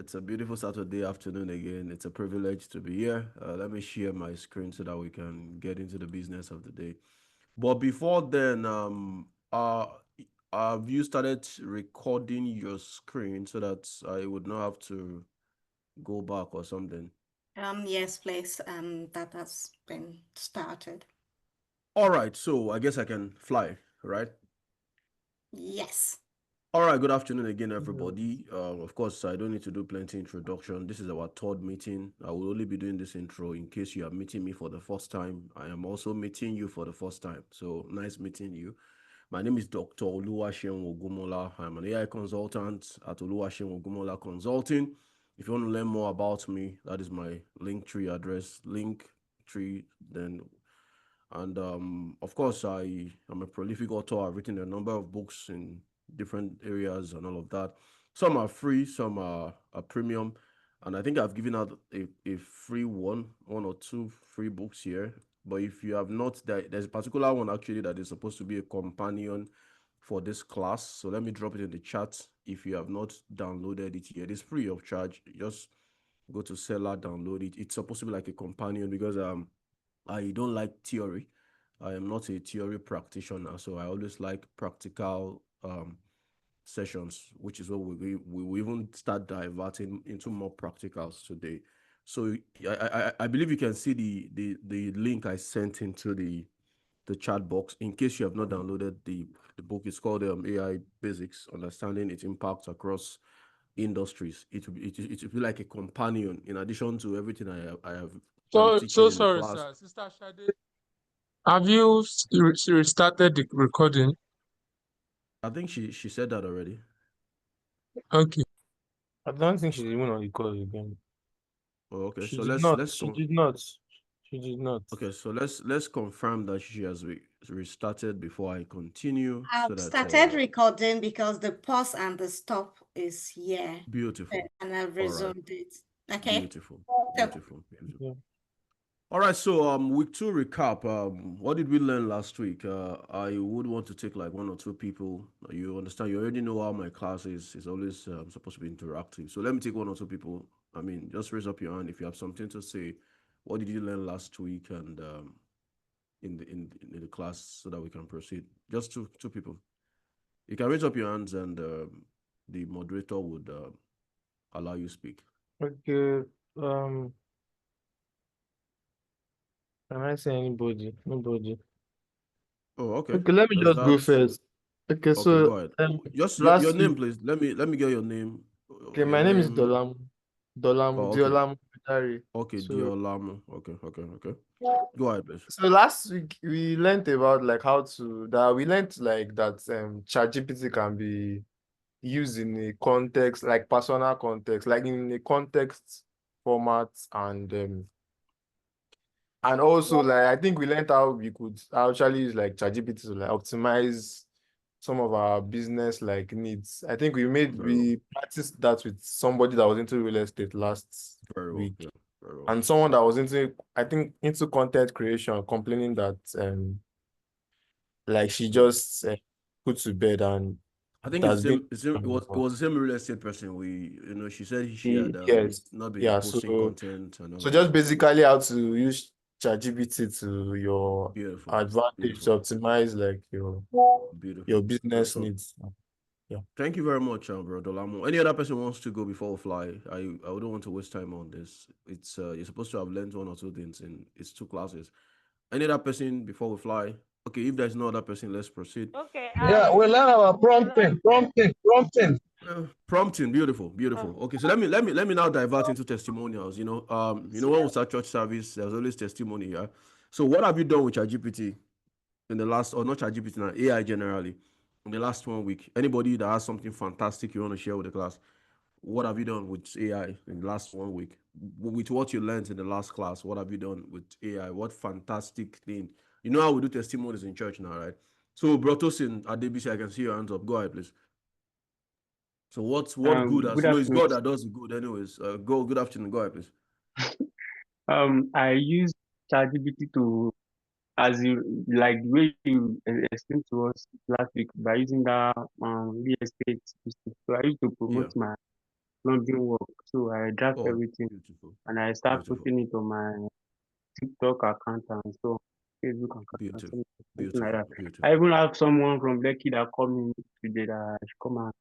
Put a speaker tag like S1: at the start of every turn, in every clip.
S1: It's a beautiful Saturday afternoon again. It's a privilege to be here. Let me share my screen so that we can get into the business of the day. But before then, have you started recording your screen so that I would not have to go back or something?
S2: Yes, please. That has been started.
S1: All right, so I guess I can fly, right?
S2: Yes.
S1: All right, good afternoon again, everybody. Of course, I don't need to do plenty introduction. This is our third meeting. I will only be doing this intro in case you are meeting me for the first time. I am also meeting you for the first time. So nice meeting you. My name is Dr. Oluwaseun Ogumola. I'm an AI consultant at Oluwaseun Ogumola Consulting. If you want to learn more about me, that is my Linktree address, Linktree, then and of course, I am a prolific author. I've written a number of books in different areas and all of that. Some are free, some are premium. And I think I've given out a free one or two free books here. But if you have not, there's a particular one actually that is supposed to be a companion for this class. So let me drop it in the chat. If you have not downloaded it yet, it's free of charge. Just go to Seller, download it. It's supposed to be like a companion because I don't like theory. I am not a theory practitioner, so I always like practical sessions, which is what we will even start diverting into more practicals today. So I believe you can see the link I sent into the chat box. In case you have not downloaded the book, it's called AI Basics: Understanding its Impact Across Industries. It will be like a companion in addition to everything I have I'm teaching
S3: So
S1: in the
S3: sorry,
S1: class.
S3: sir. Sister Shade, have you restarted the recording?
S1: I think she said that already.
S3: Okay.
S4: I don't think she's even on the call again.
S1: Oh, okay.
S4: She
S1: So
S4: did
S1: let's
S4: not.
S1: let's
S4: She
S1: con-
S4: did not. She did not.
S1: okay. So let's confirm that she has restarted before I continue, so
S2: I've
S1: that
S2: started recording because the pause and the stop is here.
S1: beautiful.
S2: And I've
S1: All right.
S2: resumed it. Okay.
S1: Beautiful.
S2: So,
S1: Beautiful. Beautiful.
S4: Yeah.
S1: All right. So week two recap. What did we learn last week? I would want to take like one or two people. You understand? You already know how my class is. It's always supposed to be interactive. So let me take one or two people. I mean, just raise up your hand if you have something to say. What did you learn last week and in the class so that we can proceed? Just two people. You can raise up your hands and the moderator would allow you speak.
S4: Okay. Can I say anybody? Nobody.
S1: Oh, okay.
S4: Okay, let me
S1: Does
S4: just go
S1: that
S4: first. Okay,
S1: okay?
S4: so
S1: Go ahead. Just your
S4: last week,
S1: name, please. Let me get your name.
S4: okay,
S1: Your
S4: my name is
S1: name.
S4: Dolam. Dolam
S1: Oh, okay.
S4: Diolamu Dari.
S1: Okay,
S4: So
S1: Diolamo. Okay. Go ahead, please.
S4: so last week we learned about like how to that we learned like that ChatGPT can be used in a context like personal context, like in a context format and also like I think we learned how we could actually use like ChatGPT to like optimize some of our business like needs. I think
S1: Very well.
S4: we practiced that with somebody that was into real estate last
S1: Very well.
S4: week
S1: Yeah. Very well.
S4: and someone that was into I think into content creation complaining that like she
S1: Yeah.
S4: just put to bed and
S1: I
S4: it
S1: think it's
S4: has
S1: the
S4: been
S1: same. It was the same real estate person. She said she had
S4: yes,
S1: not been
S4: yeah,
S1: posting content and all
S4: so
S1: of
S4: just
S1: that.
S4: basically how to use ChatGPT to your
S1: Beautiful.
S4: advantage to
S1: Beautiful.
S4: optimize like your
S1: Beautiful. Great
S4: business
S1: stuff.
S4: needs. Yeah.
S1: Thank you very much, bro Dolamo. Any other person wants to go before we fly? I wouldn't want to waste time on this. It's you're supposed to have learned one or two things in it's two classes. Any other person before we fly? Okay, if there's no other person, let's proceed.
S5: Okay.
S6: Yeah, we learn about prompting.
S1: Prompting, beautiful. Okay, so let me now divert into testimonials. When we start church service, there's always testimony here. So what have you done with ChatGPT in the last, or not ChatGPT now, AI generally, in the last 1 week? Anybody that has something fantastic you want to share with the class? What have you done with AI in the last 1 week? With what you learned in the last class, what have you done with AI? What fantastic thing? You know how we do testimonies in church now, right? So, Brotosin at DBC, I can see your hands up. Go ahead, please. So what good has
S7: Good
S1: it's
S7: afternoon.
S1: God that does the good anyways. Good afternoon, go ahead, please.
S7: I use ChatGPT to, as you like the way you explained to us last week by using that real estate. So I used to
S1: Yeah.
S7: promote my plumbing work. So I draft
S1: Oh,
S7: everything
S1: beautiful.
S7: and I start
S1: Beautiful.
S7: putting it on my TikTok account and so Facebook account and
S1: Beautiful.
S7: something like that.
S1: Beautiful.
S7: I even have someone from Lekki that called me today that I should come and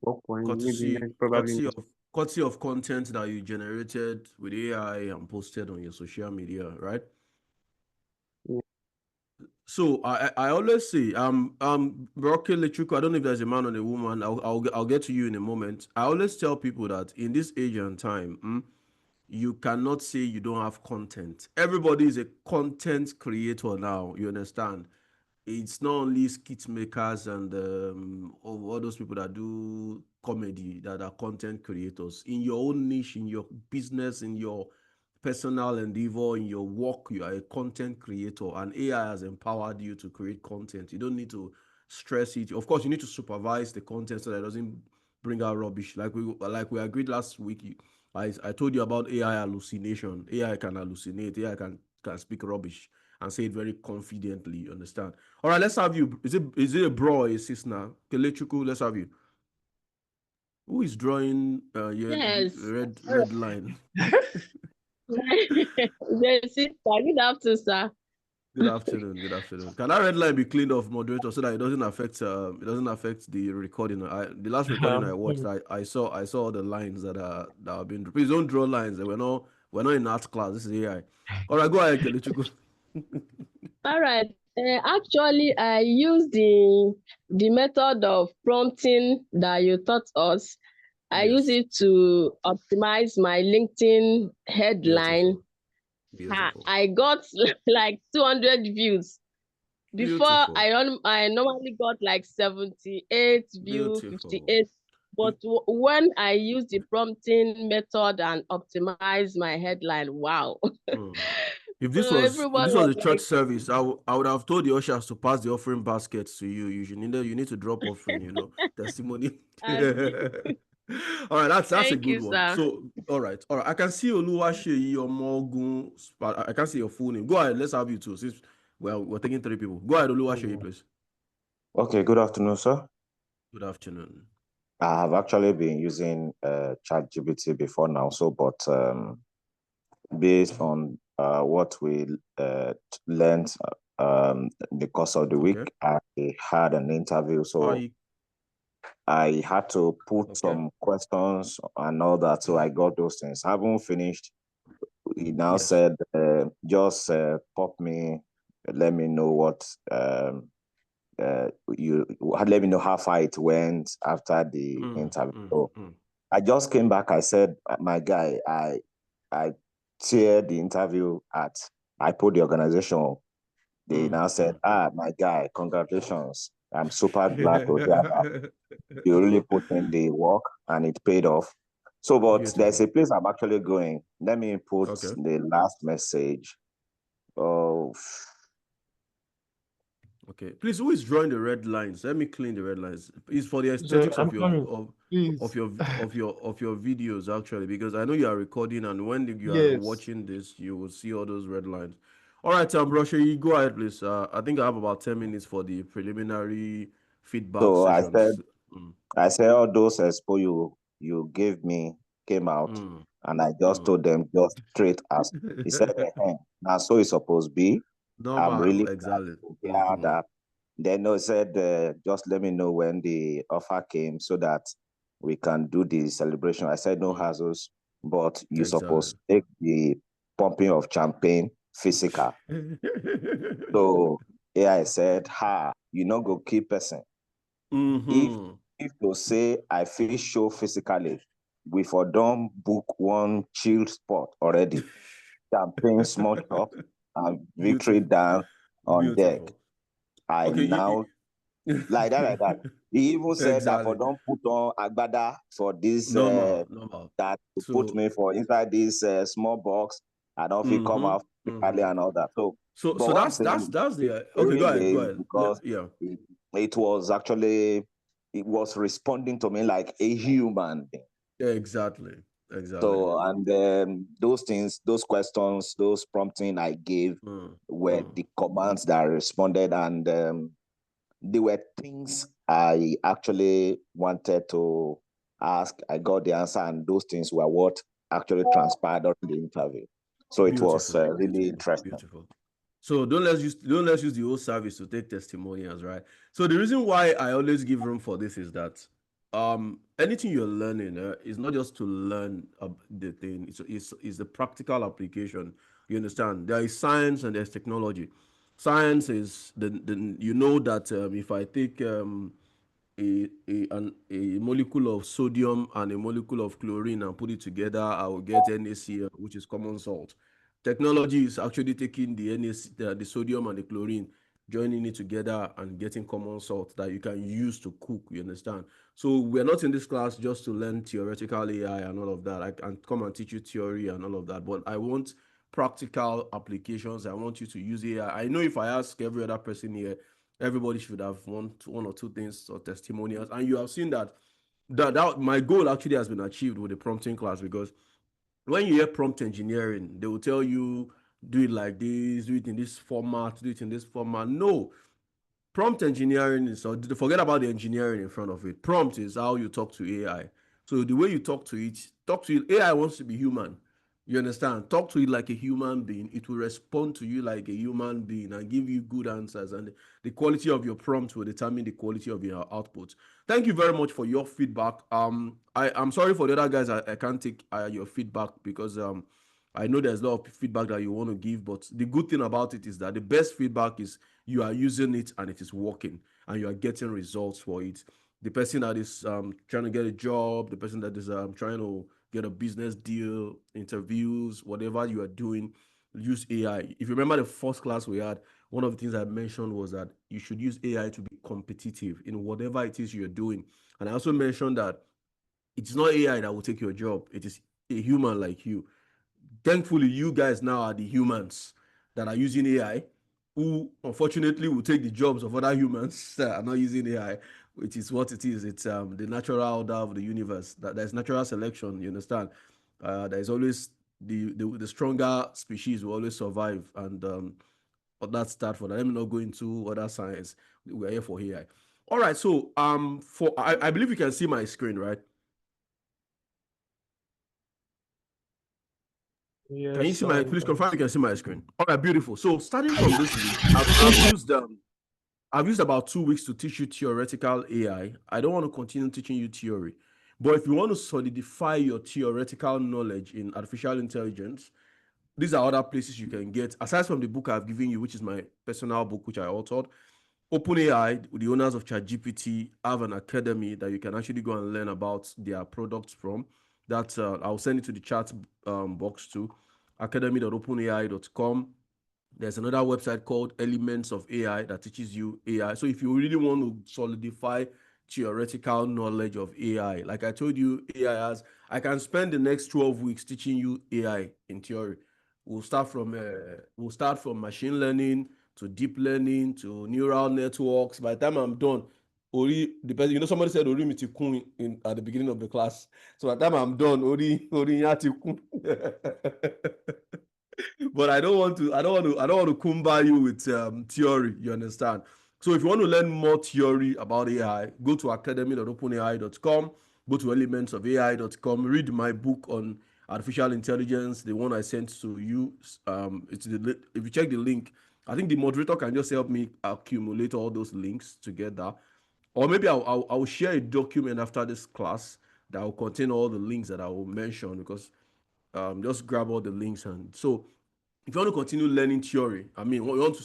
S7: work for him. Maybe probably next.
S1: Courtesy of content that you generated with AI and posted on your social media, right?
S7: Yeah.
S1: So I always say Rocky Lechuko, I don't know if there's a man or a woman. I'll get to you in a moment. I always tell people that in this age and time, you cannot say you don't have content. Everybody is a content creator now. You understand? It's not only skit makers and all those people that do comedy that are content creators. In your own niche, in your business, in your personal endeavor, in your work, you are a content creator, and AI has empowered you to create content. You don't need to stress it. Of course, you need to supervise the content so that it doesn't bring out rubbish. Like we agreed last week. I told you about AI hallucination. AI can hallucinate. AI can speak rubbish and say it very confidently. You understand? All right, let's have you. Is it a bro or a sis now? Kelechuku, let's have you. Who is drawing
S5: Yes.
S1: red line?
S5: The sister, good afternoon, sir.
S1: Good afternoon. Good afternoon. Can that red line be cleaned off, moderator, so that it doesn't affect the recording? The last recording I watched, I saw all the lines that have been. Please don't draw lines. We're not in art class. This is AI. All right, go ahead, Kelechuku.
S5: All right. Actually, I use the method of prompting that you taught us. I use
S1: Yes.
S5: it to optimize my LinkedIn headline.
S1: Beautiful.
S5: I got like 200 views. Before
S1: Beautiful.
S5: I normally got like 78 views,
S1: Beautiful.
S5: 58. But when I use the prompting method and optimize my headline, wow.
S1: If this
S5: So
S1: was
S5: everyone
S1: a
S5: was
S1: church
S5: like,
S1: service, I would have told the ushers to pass the offering baskets to you. You need to drop offering, testimony. All right, that's a
S5: thank
S1: good
S5: you,
S1: one.
S5: sir.
S1: So, all right. I can see Oluwaseyi Omogun. I can see your full name. Go ahead. Let's have you too. Since we're taking 3 people. Go ahead, Oluwaseyi, please.
S8: Okay, good afternoon, sir.
S1: Good afternoon.
S8: I have actually been using ChatGPT before now, but based on what we learned the course of the week, I had an interview, so I had to put some questions and all that, so I got those things. I haven't finished. He now said, just pop me, let me know what you let me know how far it went after the interview. So I just came back. I said, my guy, I teared the interview at. I put the organization. They now said, my guy, congratulations. I'm super glad to hear that. You really put in the work and it paid off. So, but there's a place I'm actually going. Let me put the last message.
S1: Okay, please. Who is drawing the red lines? Let me clean the red lines. It's for the aesthetics of your videos, actually, because I know you are recording, and when you are watching this, you will see all those red lines. All right, Brusher, you go ahead, please. I think I have about 10 minutes for the preliminary feedback sessions.
S8: I said all those expo you gave me came out, and I just told them just straight as he said, now so it's supposed to be. I'm really
S1: exactly
S8: glad that. Then they said, just let me know when the offer came so that we can do the celebration. I said no hassles, but you're supposed to take the pumping of champagne physical. So I said, you not go keep person. If you say I feel show physically, we for don't book one chill spot already. Champagne, small chop, and victory down on deck. Now like that. He even said that for don't put on agbada for this that to put me for inside this small box. I don't feel come out physically and all that.
S1: So that's the okay. Go ahead.
S8: Because it was actually responding to me like a human being.
S1: Exactly.
S8: So, and those things, those questions, those prompting I gave were the commands that I responded, and they were things I actually wanted to asked, I got the answer, and those things were what actually transpired during the interview. So it was really interesting.
S1: Beautiful. So don't let's use the old service to take testimonials, right? So the reason why I always give room for this is that anything you're learning is not just to learn the thing. It's the practical application. You understand? There is science and there's technology. Science is you know that if I take a molecule of sodium and a molecule of chlorine and put it together, I will get NaCl, which is common salt. Technology is actually taking the sodium and the chlorine, joining it together and getting common salt that you can use to cook. You understand? So we're not in this class just to learn theoretical AI and all of that. I can come and teach you theory and all of that, but I want practical applications. I want you to use AI. I know if I ask every other person here, everybody should have one or two things or testimonials, and you have seen that my goal actually has been achieved with the prompting class, because when you hear prompt engineering, they will tell you do it like this, do it in this format, do it in this format. No, prompt engineering is, or forget about the engineering in front of it. Prompt is how you talk to AI. So the way you talk to it, AI wants to be human. You understand? Talk to it like a human being. It will respond to you like a human being and give you good answers. And the quality of your prompt will determine the quality of your output. Thank you very much for your feedback. I'm sorry for the other guys. I can't take your feedback because I know there's a lot of feedback that you want to give, but the good thing about it is that the best feedback is you are using it and it is working and you are getting results for it. The person that is trying to get a job, the person that is trying to get a business deal, interviews, whatever you are doing, use AI. If you remember the first class we had, one of the things I mentioned was that you should use AI to be competitive in whatever it is you're doing. And I also mentioned that it's not AI that will take your job. It is a human like you. Thankfully, you guys now are the humans that are using AI, who unfortunately will take the jobs of other humans that are not using AI, which is what it is. It's the natural order of the universe. That there's natural selection. You understand? There's always the stronger species will always survive, and that's that for that. Let me not go into other science. We're here for AI. All right. So I believe you can see my screen, right?
S3: Yes,
S1: Can you see
S3: sir,
S1: please confirm you can see my screen? All right, beautiful. So starting from this week, I've used about 2 weeks to teach you theoretical AI. I don't want to continue teaching you theory, but if you want to solidify your theoretical knowledge in artificial intelligence, these are other places you can get, aside from the book I've given you, which is my personal book, which I authored. OpenAI, the owners of ChatGPT, have an academy that you can actually go and learn about their products from. That I'll send it to the chat box too, academy.openai.com. There's another website called Elements of AI that teaches you AI. So if you really want to solidify theoretical knowledge of AI, like I told you, I can spend the next 12 weeks teaching you AI in theory. We'll start from machine learning to deep learning to neural networks. By the time I'm done, somebody said Ori mi ti kun at the beginning of the class. So by the time I'm done, Ori ya ti kun. But I don't want to kumba you with theory, you understand? So if you want to learn more theory about AI, go to academy.openai.com, go to elementsofai.com, read my book on artificial intelligence, the one I sent to you. If you check the link, I think the moderator can just help me accumulate all those links together. Or maybe I'll share a document after this class that will contain all the links that I will mention, because just grab all the links. And so if you want to continue learning theory, you want to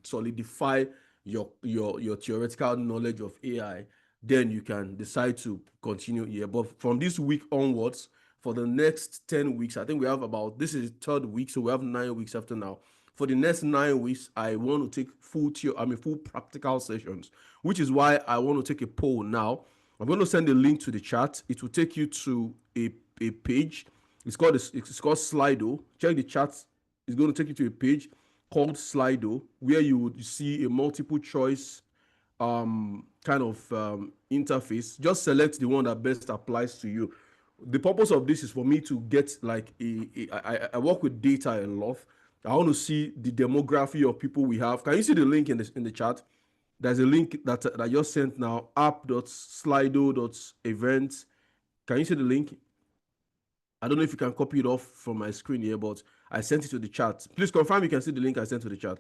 S1: solidify your theoretical knowledge of AI, then you can decide to continue here. But from this week onwards, for the next 10 weeks, I think this is the third week, so we have 9 weeks after now. For the next 9 weeks, I want to take full practical sessions, which is why I want to take a poll now. I'm going to send a link to the chat. It will take you to a page. It's called Slido. Check the chat. It's going to take you to a page called Slido, where you would see a multiple choice interface. Just select the one that best applies to you. The purpose of this is for me to get I work with data a lot. I want to see the demography of people we have. Can you see the link in the chat? There's a link that I just sent now, app.slido.events Can you see the link? I don't know if you can copy it off from my screen here, but I sent it to the chat. Please confirm you can see the link I sent to the chat.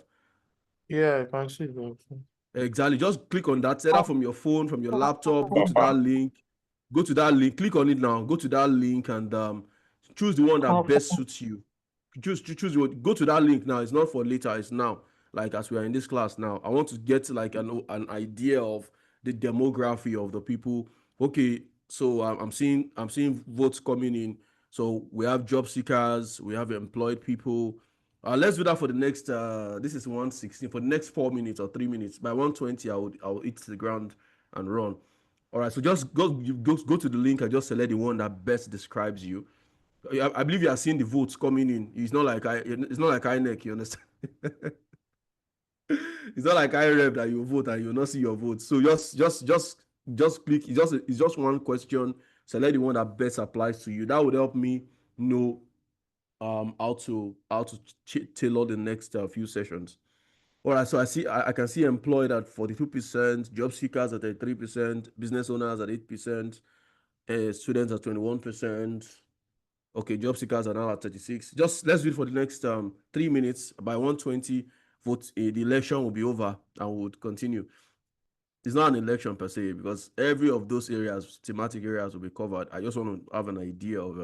S4: Yeah, I can see that.
S1: Exactly. Just click on that, either from your phone, from your laptop, go to that link, click on it now, go to that link and choose the one that best suits you. Choose go to that link now. It's not for later, it's now. Like as we are in this class now, I want to get like an idea of the demography of the people. Okay, so I'm seeing votes coming in. So we have job seekers, we have employed people. Let's do that for the next this is 116 for the next 4 minutes or 3 minutes. By 120 I'll hit the ground and run. All right, so just go to the link and just select the one that best describes you. I believe you are seeing the votes coming in. It's not like INEC, you understand? It's not like IREV that you vote and you will not see your vote. So just click. It's just one question. Select the one that best applies to you. That would help me know how to tailor the next few sessions. All right, so I can see employed at 42%, job seekers at 33%, business owners at 8%, students at 21%. Okay, job seekers are now at 36. Just let's wait for the next 3 minutes. By 120, vote the election will be over and we would continue. It's not an election per se because every of those areas, thematic areas, will be covered. I just want to have an idea of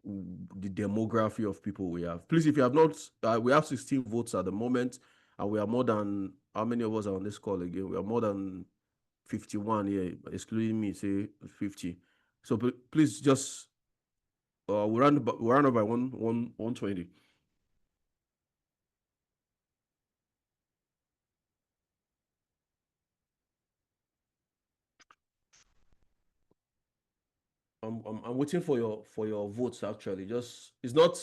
S1: the demography of people we have. Please, if you have not, we have 16 votes at the moment, and we are more than, how many of us are on this call again? We are more than 51 here, excluding me, say 50. So please just we run up by 120. I'm waiting for your votes actually. Just it's not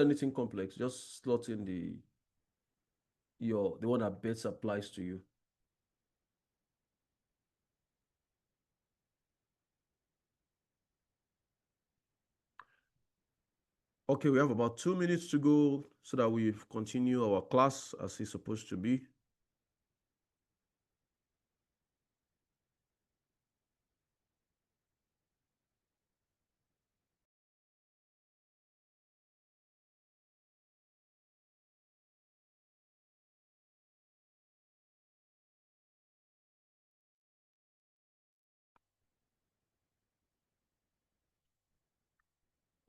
S1: anything complex. Just slot in the one that best applies to you. Okay, we have about 2 minutes to go so that we continue our class as it's supposed to be.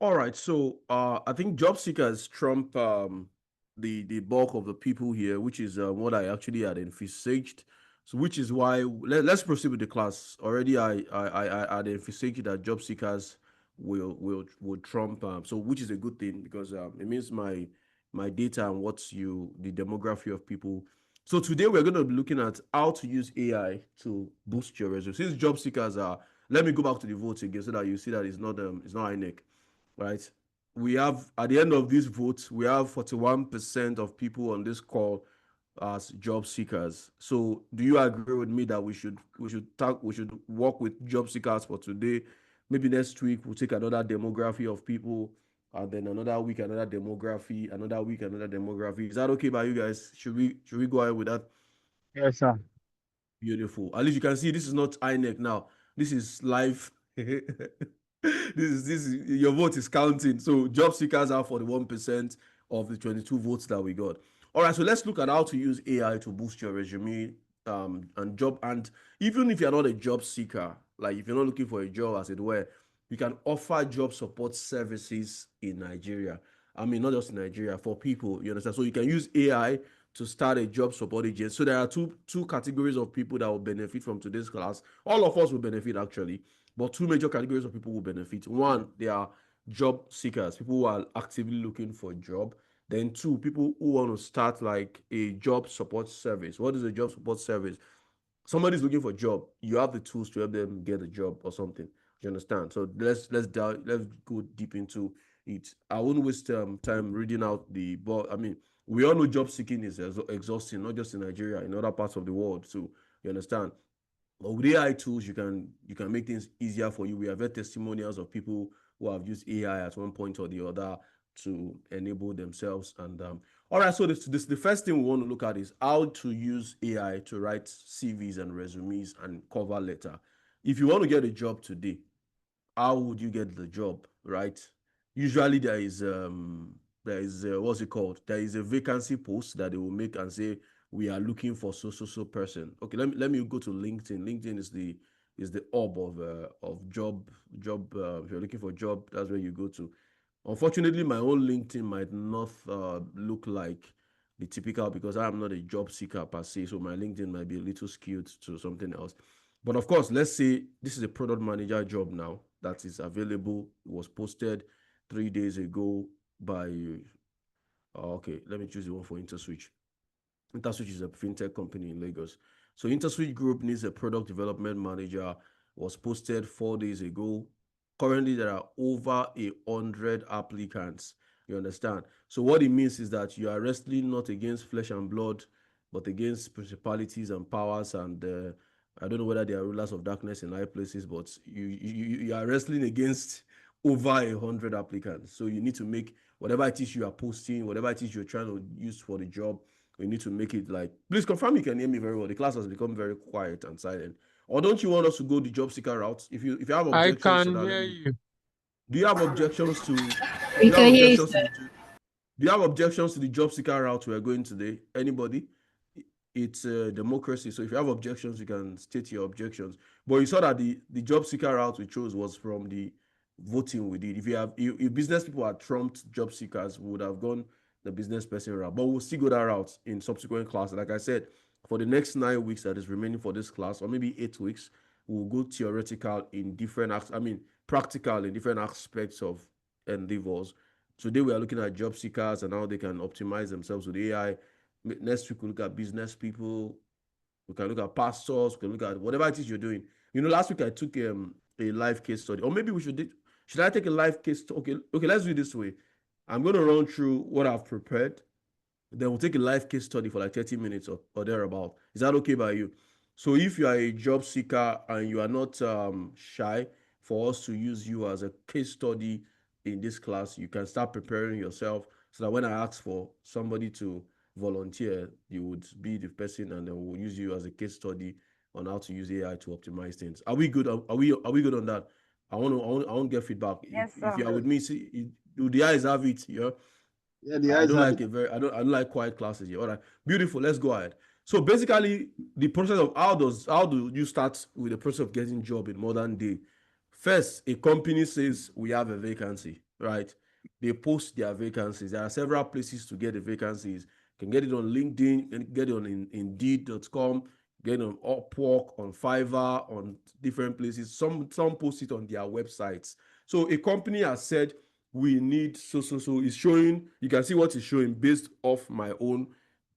S1: All right, so I think job seekers trump the bulk of the people here, which is what I actually had envisaged. So, which is why let's proceed with the class. Already, I had envisaged that job seekers will trump. So, which is a good thing because it means my data and the demography of people. So today we're going to be looking at how to use AI to boost your resume. Since job seekers are, let me go back to the votes again so that you see that it's not INEC. Right? We have at the end of this vote, we have 41% of people on this call as job seekers. So, do you agree with me that we should work with job seekers for today? Maybe next week we'll take another demography of people, and then another week another demography, another week another demography. Is that okay by you guys? Should we go ahead with that?
S3: Yes, sir.
S1: Beautiful. At least you can see this is not INEC now. This is live. This is your vote is counting. So job seekers are 41% of the 22 votes that we got. All right, so let's look at how to use AI to boost your resume and even if you're not a job seeker, like if you're not looking for a job as it were, you can offer job support services in Nigeria. I mean, not just in Nigeria, for people, you understand? So you can use AI to start a job support agency. So there are two categories of people that will benefit from today's class. All of us will benefit actually, but two major categories of people will benefit. One, they are job seekers, people who are actively looking for a job. Then two, people who want to start like a job support service. What is a job support service? Somebody's looking for a job. You have the tools to help them get a job or something. You understand? So let's go deep into it. I won't waste time reading out but I mean, we all know job seeking is exhausting, not just in Nigeria, in other parts of the world. So you understand. But with AI tools, you can make things easier for you. We have heard testimonials of people who have used AI at one point or the other to enable themselves. And all right, so the first thing we want to look at is how to use AI to write CVs and resumes and cover letter. If you want to get a job today, how would you get the job, right? Usually there is what's it called? There is a vacancy post that they will make and say we are looking for so person. Okay, let me go to LinkedIn. LinkedIn is the hub of job. If you're looking for a job, that's where you go to. Unfortunately, my own LinkedIn might not look like the typical because I am not a job seeker per se. So my LinkedIn might be a little skewed to something else. But of course, let's say this is a product manager job now that is available. It was posted 3 days ago by, okay, let me choose the one for InterSwitch. InterSwitch is a fintech company in Lagos. So InterSwitch Group needs a product development manager. Was posted 4 days ago. Currently, there are over 100 applicants. You understand? So what it means is that you are wrestling not against flesh and blood, but against principalities and powers. And I don't know whether they are rulers of darkness in high places, but you are wrestling against over 100 applicants. So you need to make whatever it is you are posting, whatever it is you're trying to use for the job, we need to make it like, please confirm you can hear me very well. The class has become very quiet and silent. Or don't you want us to go the job seeker route? If you have
S3: I
S1: objections to
S3: can
S1: that,
S3: hear you.
S1: do you have objections to
S9: We
S1: do you have
S9: can hear you,
S1: objections to
S9: sir.
S1: do you have objections to the job seeker route we're going today? Anybody? It's a democracy. So if you have objections, you can state your objections. But you saw that the job seeker route we chose was from the voting we did. If business people had trumped job seekers, we would have gone the business person route. But we'll still go that route in subsequent classes. Like I said, for the next 9 weeks that is remaining for this class, or maybe 8 weeks, we'll go theoretical in different practical in different aspects of endeavors. Today we are looking at job seekers and how they can optimize themselves with AI. Next week we'll look at business people. We can look at pastors. We can look at whatever it is you're doing. Last week I took a live case study, or maybe should I take a live case? Okay, let's do it this way. I'm going to run through what I've prepared. Then we'll take a live case study for like 30 minutes or thereabout. Is that okay by you? So if you are a job seeker and you are not shy for us to use you as a case study in this class, you can start preparing yourself so that when I ask for somebody to volunteer, you would be the person and then we'll use you as a case study on how to use AI to optimize things. Are we good? Are we good on that? I want to get feedback.
S9: Yes,
S1: If you are
S9: sir.
S1: with me, see, do the eyes have it? Yeah.
S6: Yeah, the
S1: I
S6: eyes
S1: don't
S6: have
S1: like
S6: it.
S1: I don't like quiet classes here. All right, beautiful. Let's go ahead. So basically, the process of how do you start with the process of getting job in modern day? First, a company says we have a vacancy, right? They post their vacancies. There are several places to get the vacancies. You can get it on LinkedIn, you can get it on Indeed.com, get it on Upwork, on Fiverr, on different places. Some post it on their websites. So a company has said we need so it's showing, you can see what it's showing based off my own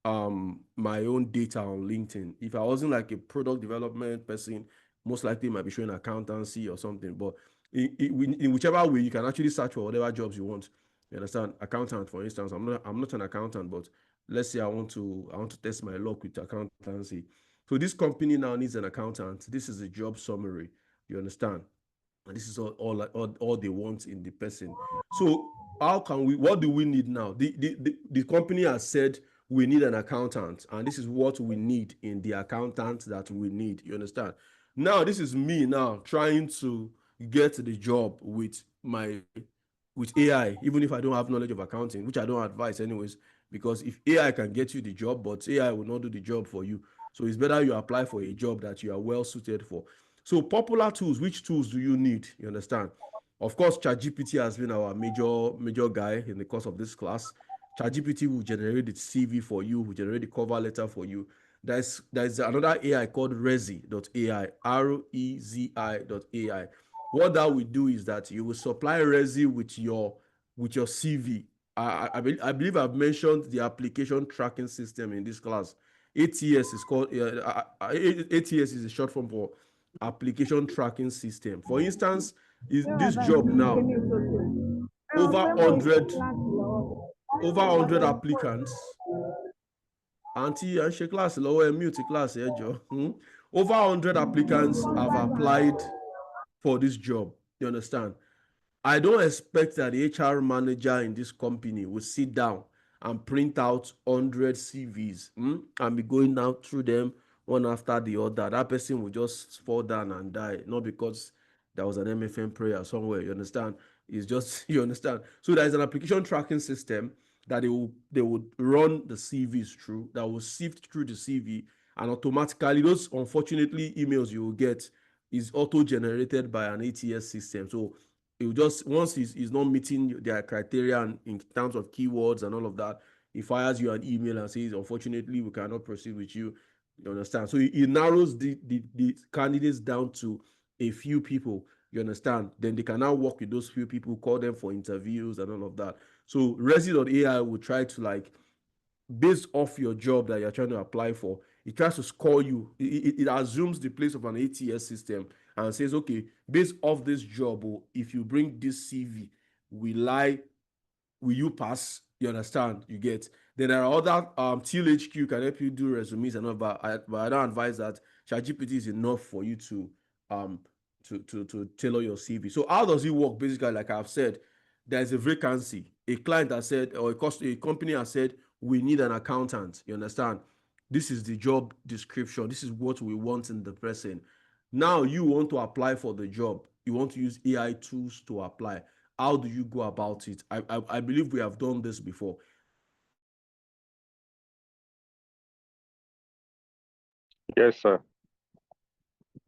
S1: data on LinkedIn. If I wasn't like a product development person, most likely it might be showing accountancy or something. But in whichever way, you can actually search for whatever jobs you want. You understand? Accountant, for instance. I'm not an accountant, but let's say I want to test my luck with accountancy. So this company now needs an accountant. This is a job summary. You understand? And this is all they want in the person. So what do we need now? The company has said we need an accountant, and this is what we need in the accountant that we need. You understand? Now this is me now trying to get the job with AI, even if I don't have knowledge of accounting, which I don't advise anyways, because if AI can get you the job, but AI will not do the job for you. So it's better you apply for a job that you are well suited for. So popular tools, which tools do you need? You understand? Of course, ChatGPT has been our major guy in the course of this class. ChatGPT will generate the CV for you, will generate the cover letter for you. There's another AI called Rezi.ai, Rezi.ai. What that will do is that you will supply Rezi with your CV. I believe I've mentioned the application tracking system in this class. ATS is called ATS is a short form for application tracking system. For instance, is this job now over 100 applicants. Auntie, and she class lower mute class here, over 100 applicants have applied for this job. You understand? I don't expect that the HR manager in this company will sit down and print out 100 CVs and be going down through them one after the other. That person will just fall down and die, not because there was an MFM prayer somewhere. You understand? It's just you understand. So there is an application tracking system that they would run the CVs through, that will sift through the CV, and automatically those unfortunately emails you will get is auto generated by an ATS system. So it will just once he's not meeting their criteria in terms of keywords and all of that, he fires you an email and says, unfortunately, we cannot proceed with you. You understand? So it narrows the candidates down to a few people. You understand? Then they can now work with those few people, call them for interviews and all of that. So Rezi.ai will try to, like, based off your job that you're trying to apply for, it tries to score you. It assumes the place of an ATS system and says, okay, based off this job, or if you bring this CV, will you pass? You understand? You get. Then there are other Teal HQ can help you do resumes and all, but I don't advise that. ChatGPT is enough for you to tailor your CV. So how does it work? Basically, like I've said, there's a vacancy. A client has said, or a company has said, we need an accountant. You understand? This is the job description. This is what we want in the person. Now you want to apply for the job. You want to use AI tools to apply. How do you go about it? I believe we have done this before.
S9: Yes, sir.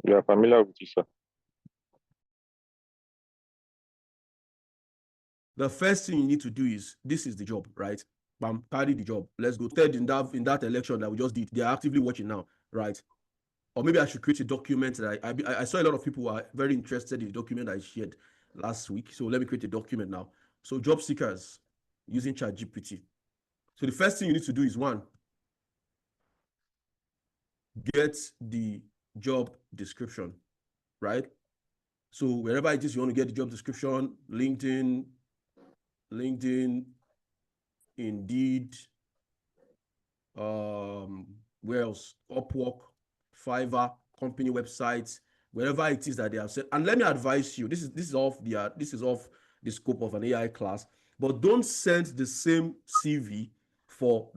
S9: We are familiar with you, sir.
S1: The first thing you need to do is, this is the job, right? Bam, carry the job. Let's go. Third, in that election that we just did, they are actively watching now, right? Or maybe I should create a document that I saw a lot of people who are very interested in the document I shared last week. So let me create a document now. So job seekers using ChatGPT. So the first thing you need to do is, one, get the job description, right? So wherever it is you want to get the job description, LinkedIn, Indeed, where else? Upwork, Fiverr, company websites, wherever it is that they have said. And let me advise you, this is off the scope of an AI class, but don't send the same CV for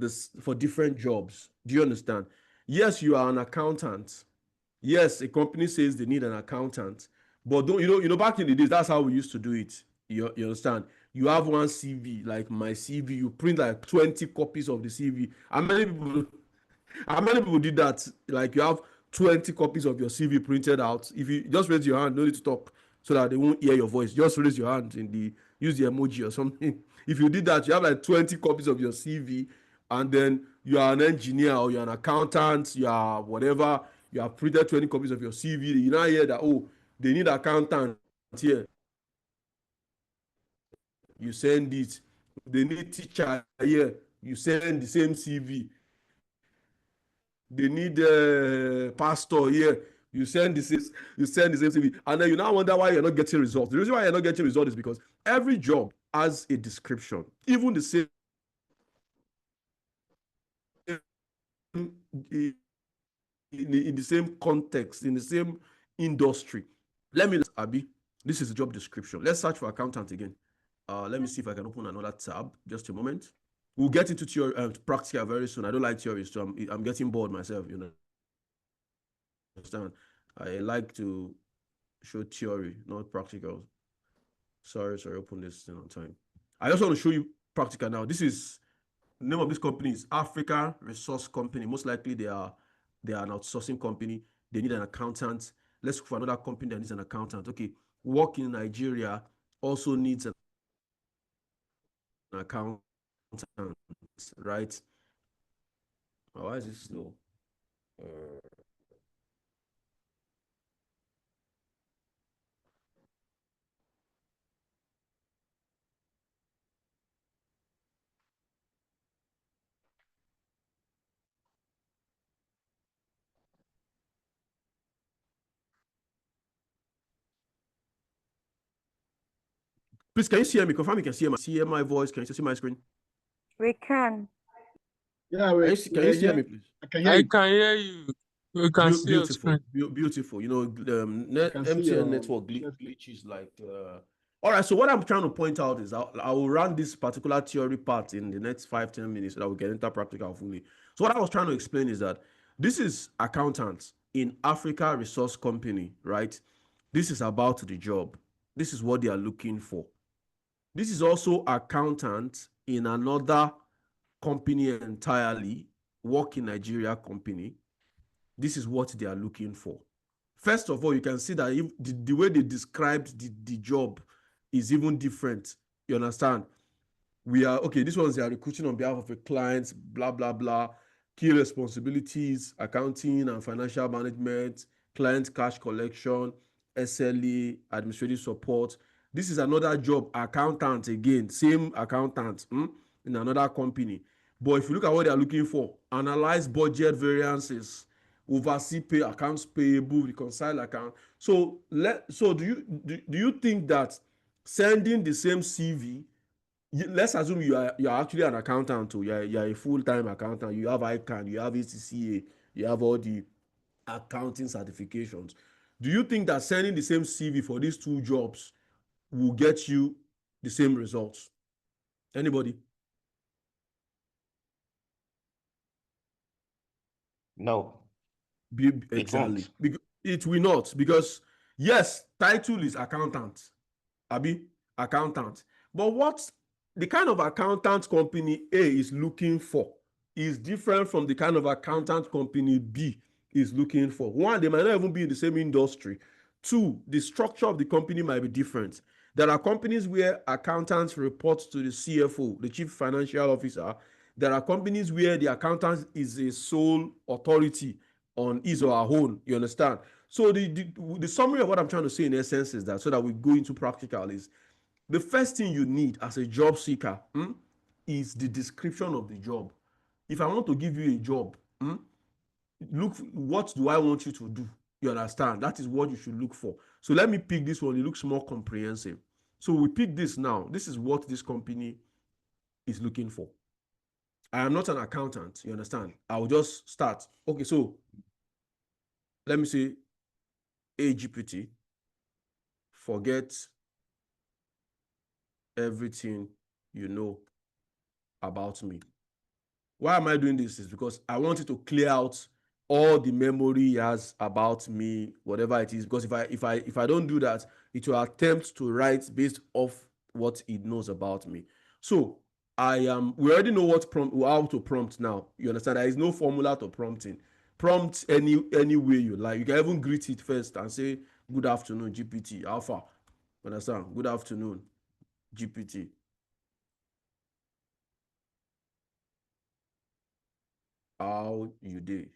S1: different jobs. Do you understand? Yes, you are an accountant. Yes, a company says they need an accountant, but don't back in the days, that's how we used to do it. You understand? You have one CV, like my CV, you print like 20 copies of the CV. How many people did that? Like, you have 20 copies of your CV printed out. If you just raise your hand, no need to talk so that they won't hear your voice. Just raise your hand use the emoji or something. If you did that, you have like 20 copies of your CV, and then you are an engineer or you're an accountant, you are whatever, you have printed 20 copies of your CV. You now hear that, oh, they need accountant here. You send it. They need teacher here. You send the same CV. They need a pastor here. You send the same CV, and then you now wonder why you're not getting results. The reason why you're not getting results is because every job has a description, even the same in the same context, in the same industry. Let me, Abby, this is the job description. Let's search for accountant again. Let me see if I can open another tab. Just a moment. We'll get into theory, practical very soon. I don't like theory, so I'm getting bored myself, you know. Understand? I like to show theory, not practical. Sorry, open this thing on time. I just want to show you practical now. This is the name of this company is Africa Resource Company. Most likely they are an outsourcing company. They need an accountant. Let's look for another company that needs an accountant. Okay, work in Nigeria also needs an accountant, right? Oh, why is it slow? Please, can you see me? Confirm you can see my voice. Can you see my screen?
S10: We can.
S6: Yeah,
S1: Can you see me, please?
S6: I can hear
S3: I
S6: you.
S3: can hear you. We can see your
S1: Beautiful,
S3: screen.
S1: beautiful. You know,
S6: can see
S1: MTN
S6: your
S1: network glitches like. All right. So what I'm trying to point out is I will run this particular theory part in the next 5-10 minutes so that we get into practical fully. So what I was trying to explain is that this is accountants in Africa Resource Company, right? This is about the job. This is what they are looking for. This is also accountant in another company entirely, work in Nigeria company. This is what they are looking for. First of all, you can see that if the way they described the job is even different. You understand? We are, okay, this one's they are recruiting on behalf of a client, blah, blah, blah. Key responsibilities, accounting and financial management, client cash collection, SLA, administrative support. This is another job, accountant again, same accountant in another company. But if you look at what they are looking for, analyze budget variances, oversee pay, accounts payable, reconcile account. So do you think that sending the same CV, let's assume you are actually an accountant, or you are a full-time accountant, you have ICANN, you have ACCA, you have all the accounting certifications. Do you think that sending the same CV for these two jobs will get you the same results? Anybody?
S8: No,
S1: Exactly. It will not, because yes, title is accountant, Abi, accountant. But what the kind of accountant company A is looking for is different from the kind of accountant company B is looking for. One, they might not even be in the same industry. Two, the structure of the company might be different. There are companies where accountants report to the CFO, the chief financial officer. There are companies where the accountant is a sole authority on his or her own. You understand? So the summary of what I'm trying to say in essence is that, so that we go into practical, is the first thing you need as a job seeker is the description of the job. If I want to give you a job, look, what do I want you to do? You understand? That is what you should look for. So let me pick this one. It looks more comprehensive. So we pick this now. This is what this company is looking for. I am not an accountant. You understand? I will just start. Okay, so let me say AGPT. Forget everything you know about me. Why am I doing this? Is because I want it to clear out all the memory he has about me, whatever it is. Because if I don't do that, it will attempt to write based off what it knows about me. So we already know how to prompt now. You understand? There is no formula to prompting. Prompt any way you like. You can even greet it first and say, "Good afternoon, GPT. How far?" Understand? Good afternoon, GPT. How you did?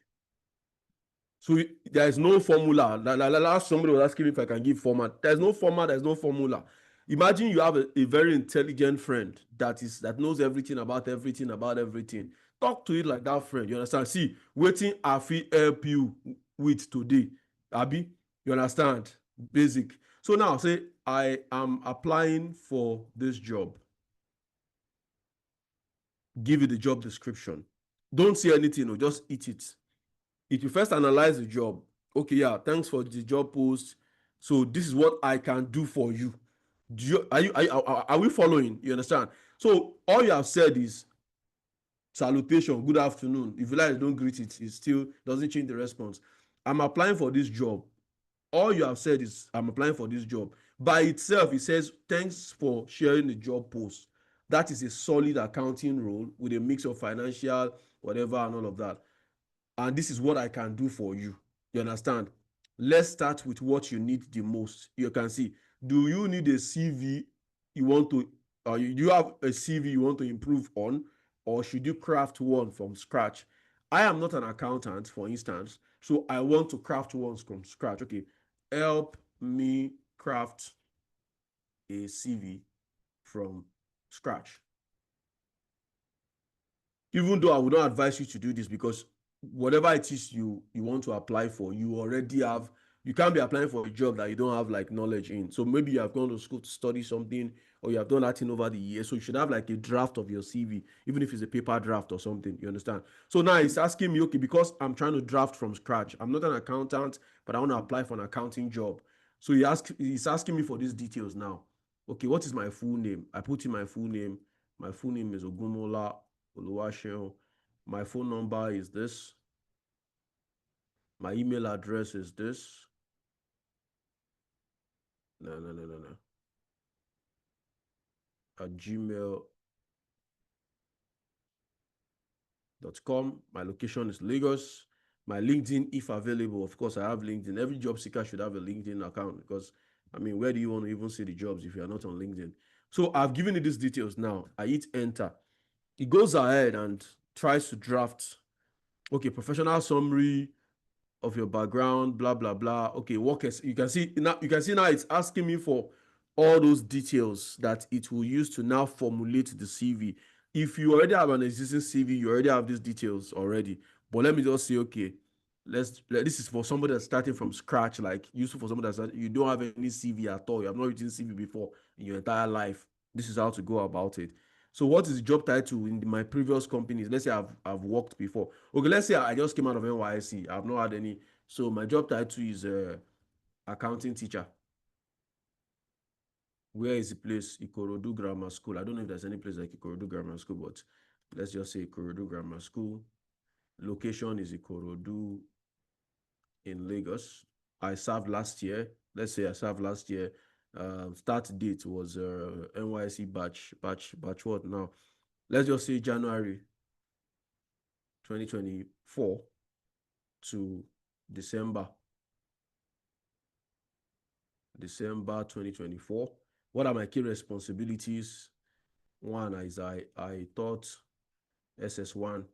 S1: So there is no formula. Last somebody was asking me if I can give format. There's no format. There's no formula. Imagine you have a very intelligent friend that knows everything about everything. Talk to it like that friend. You understand? See, waiting I feel help you with today. Abi, you understand? Basic. So now say I am applying for this job. Give it the job description. Don't say anything, no, just eat it. If you first analyze the job, okay, yeah, thanks for the job post. So this is what I can do for you. Are we following? You understand? So all you have said is salutation, good afternoon. If you like, don't greet it. It still doesn't change the response. I'm applying for this job. All you have said is I'm applying for this job. By itself, it says thanks for sharing the job post. That is a solid accounting role with a mix of financial, whatever, and all of that. And this is what I can do for you. You understand? Let's start with what you need the most. You can see, do you need a CV you want to, do you have a CV you want to improve on, or should you craft one from scratch? I am not an accountant, for instance, so I want to craft one from scratch. Okay, help me craft a CV from scratch. Even though I would not advise you to do this, because whatever it is you want to apply for, you already have. You can't be applying for a job that you don't have like knowledge in. So maybe you have gone to school to study something, or you have done that thing over the years. So you should have like a draft of your CV, even if it's a paper draft or something. You understand? So now it's asking me, okay, because I'm trying to draft from scratch. I'm not an accountant, but I want to apply for an accounting job. So he's asking me for these details now. Okay, what is my full name? I put in my full name. My full name is Ogumola Oluwaseun. My phone number is this. My email address is this. No. At gmail.com. My location is Lagos. My LinkedIn, if available, of course, I have LinkedIn. Every job seeker should have a LinkedIn account because, I mean, where do you want to even see the jobs if you are not on LinkedIn? So I've given you these details now. I hit enter. It goes ahead and tries to draft, okay, professional summary of your background, blah blah blah. Okay, you can see now it's asking me for all those details that it will use to now formulate the CV. If you already have an existing CV, you already have these details already. But let me just say, okay, this is for somebody that's starting from scratch, like useful for somebody that's you don't have any CV at all. You have not written CV before in your entire life. This is how to go about it. So what is the job title in my previous companies? Let's say I've worked before. Okay, let's say I just came out of NYSC. I've not had any. So my job title is accounting teacher. Where is the place? Ikorodu Grammar School. I don't know if there's any place like Ikorodu Grammar School, but let's just say Ikorodu Grammar School. Location is Ikorodu in Lagos. I served last year. Let's say I served last year. Start date was NYSC batch what now? Let's just say January 2024 to December 2024. What are my key responsibilities? One is I taught SS1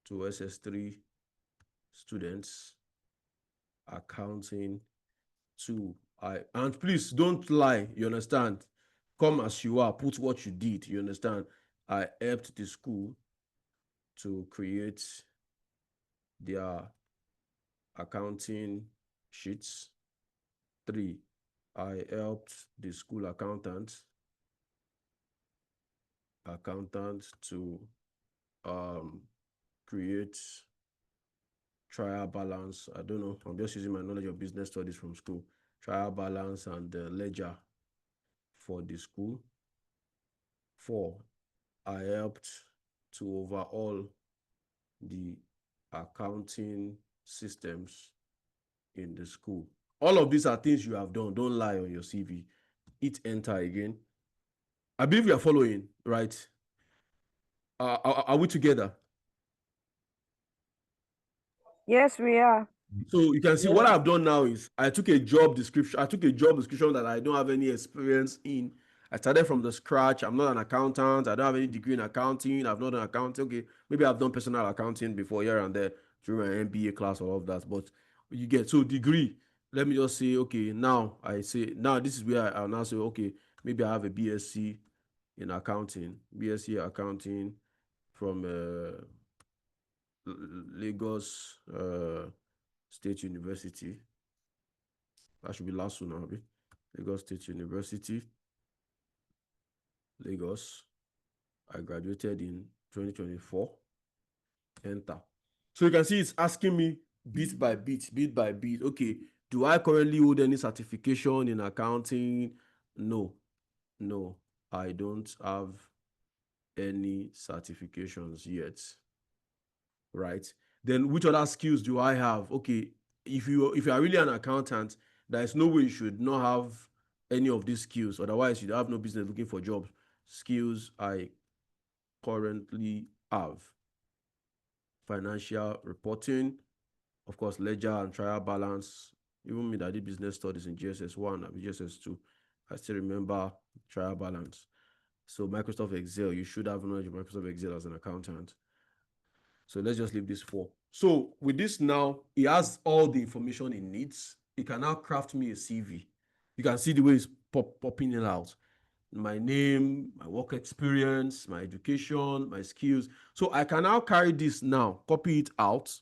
S1: to SS3 students accounting. Two, and please don't lie, you understand? Come as you are, put what you did, you understand? I helped the school to create their accounting sheets. Three, I helped the school accountant to create trial balance. I don't know, I'm just using my knowledge of business studies from school. Trial balance and ledger for the school. Four, I helped to overhaul the accounting systems in the school. All of these are things you have done. Don't lie on your CV. Hit enter again. I believe you are following, right? Are we together?
S10: Yes, we are.
S1: So you can see what I've done now is I took a job description that I don't have any experience in. I started from the scratch. I'm not an accountant. I don't have any degree in accounting. I've not done accounting. Okay, maybe I've done personal accounting before here and there during an MBA class or all of that. But you get so degree. Let me just say, okay, now this is where I'll now say, okay, maybe I have a BSc in accounting, BSc accounting from Lagos State University. That should be last one, Abi. Lagos State University, Lagos. I graduated in 2024. Enter. So you can see it's asking me bit by bit. Okay, do I currently hold any certification in accounting? No, I don't have any certifications yet. Right? Then which other skills do I have? Okay, if you are really an accountant, there is no way you should not have any of these skills. Otherwise, you have no business looking for jobs. Skills I currently have: financial reporting, of course, ledger and trial balance. Even me that did business studies in GSS1 and GSS2, I still remember trial balance. So Microsoft Excel, you should have knowledge of Microsoft Excel as an accountant. So let's just leave this for. So with this now, he has all the information he needs. He can now craft me a CV. You can see the way it's popping it out. My name, my work experience, my education, my skills. So I can now carry this now, copy it out,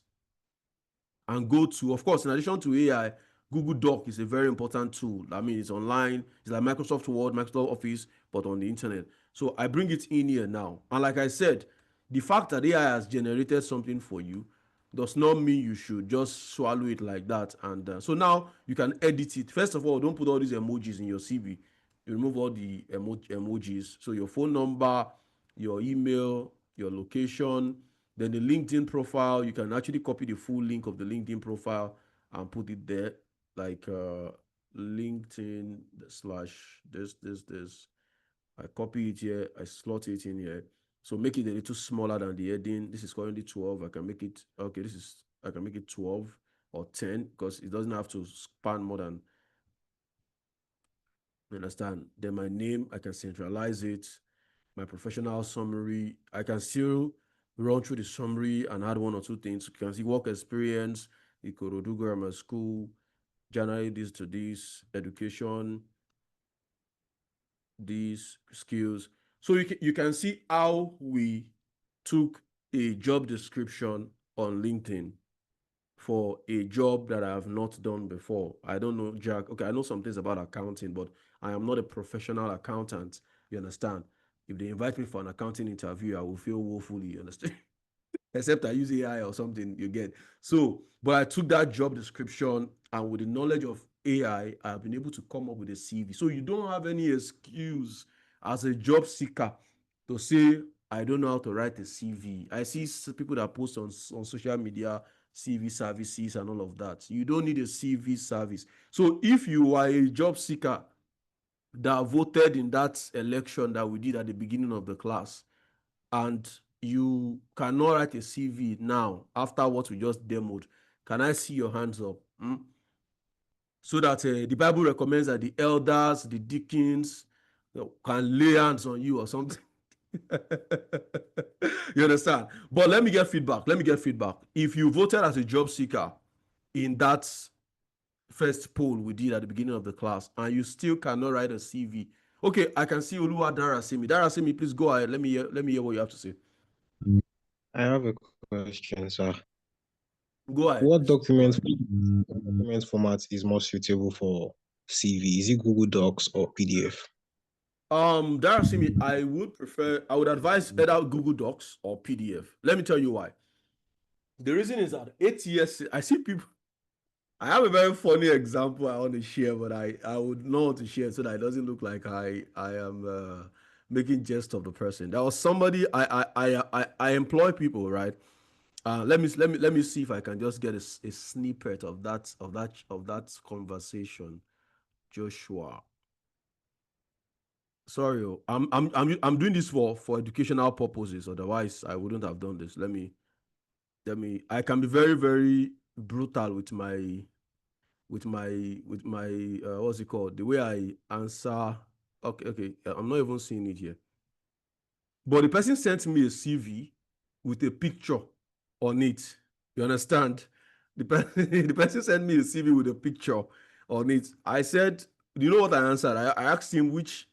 S1: and go to, of course, in addition to AI, Google Doc is a very important tool. I mean, it's online. It's like Microsoft Word, Microsoft Office, but on the internet. So I bring it in here now. And like I said, the fact that AI has generated something for you does not mean you should just swallow it like that. And so now you can edit it. First of all, don't put all these emojis in your CV. You remove all the emojis. So your phone number, your email, your location, then the LinkedIn profile, you can actually copy the full link of the LinkedIn profile and put it there. Like LinkedIn this. I copy it here, I slot it in here. So make it a little smaller than the heading. This is currently 12. I can make it, okay, I can make it 12 or 10 because it doesn't have to span more than, you understand? Then my name, I can centralize it. My professional summary, I can still run through the summary and add one or two things. You can see work experience, Ikorodu Grammar School, January this to this, education, these skills. So you can see how we took a job description on LinkedIn for a job that I have not done before. I don't know, Jack. Okay, I know some things about accounting, but I am not a professional accountant. You understand? If they invite me for an accounting interview, I will feel woefully, you understand? Except I use AI or something, you get. So, but I took that job description, and with the knowledge of AI, I've been able to come up with a CV. So you don't have any excuse as a job seeker to say, I don't know how to write a CV. I see people that post on social media, CV services and all of that. You don't need a CV service. So if you are a job seeker that voted in that election that we did at the beginning of the class, and you cannot write a CV now after what we just demoed, can I see your hands up? So that the Bible recommends that the elders, the deacons, can lay hands on you or something. You understand? But let me get feedback. If you voted as a job seeker in that first poll we did at the beginning of the class and you still cannot write a CV, okay, I can see Oluwa Darasimi. Darasimi, please go ahead. Let me hear what you have to say.
S11: I have a question, sir.
S1: Go ahead.
S11: What document format is more suitable for CV? Is it Google Docs or PDF?
S1: Darasimi, I would advise either Google Docs or PDF. Let me tell you why. The reason is that 8 years, I see people. I have a very funny example I want to share, but I would not want to share so that it doesn't look like I am making jest of the person. There was somebody I employ people, right? Let me see if I can just get a snippet of that conversation. Joshua. Sorry, I'm doing this for educational purposes. Otherwise, I wouldn't have done this. Let me. I can be very, very brutal with my what's it called? The way I answer. Okay. I'm not even seeing it here. But the person sent me a CV with a picture on it. You understand? The person sent me a CV with a picture on it. I said, do you know what I answered? I asked him which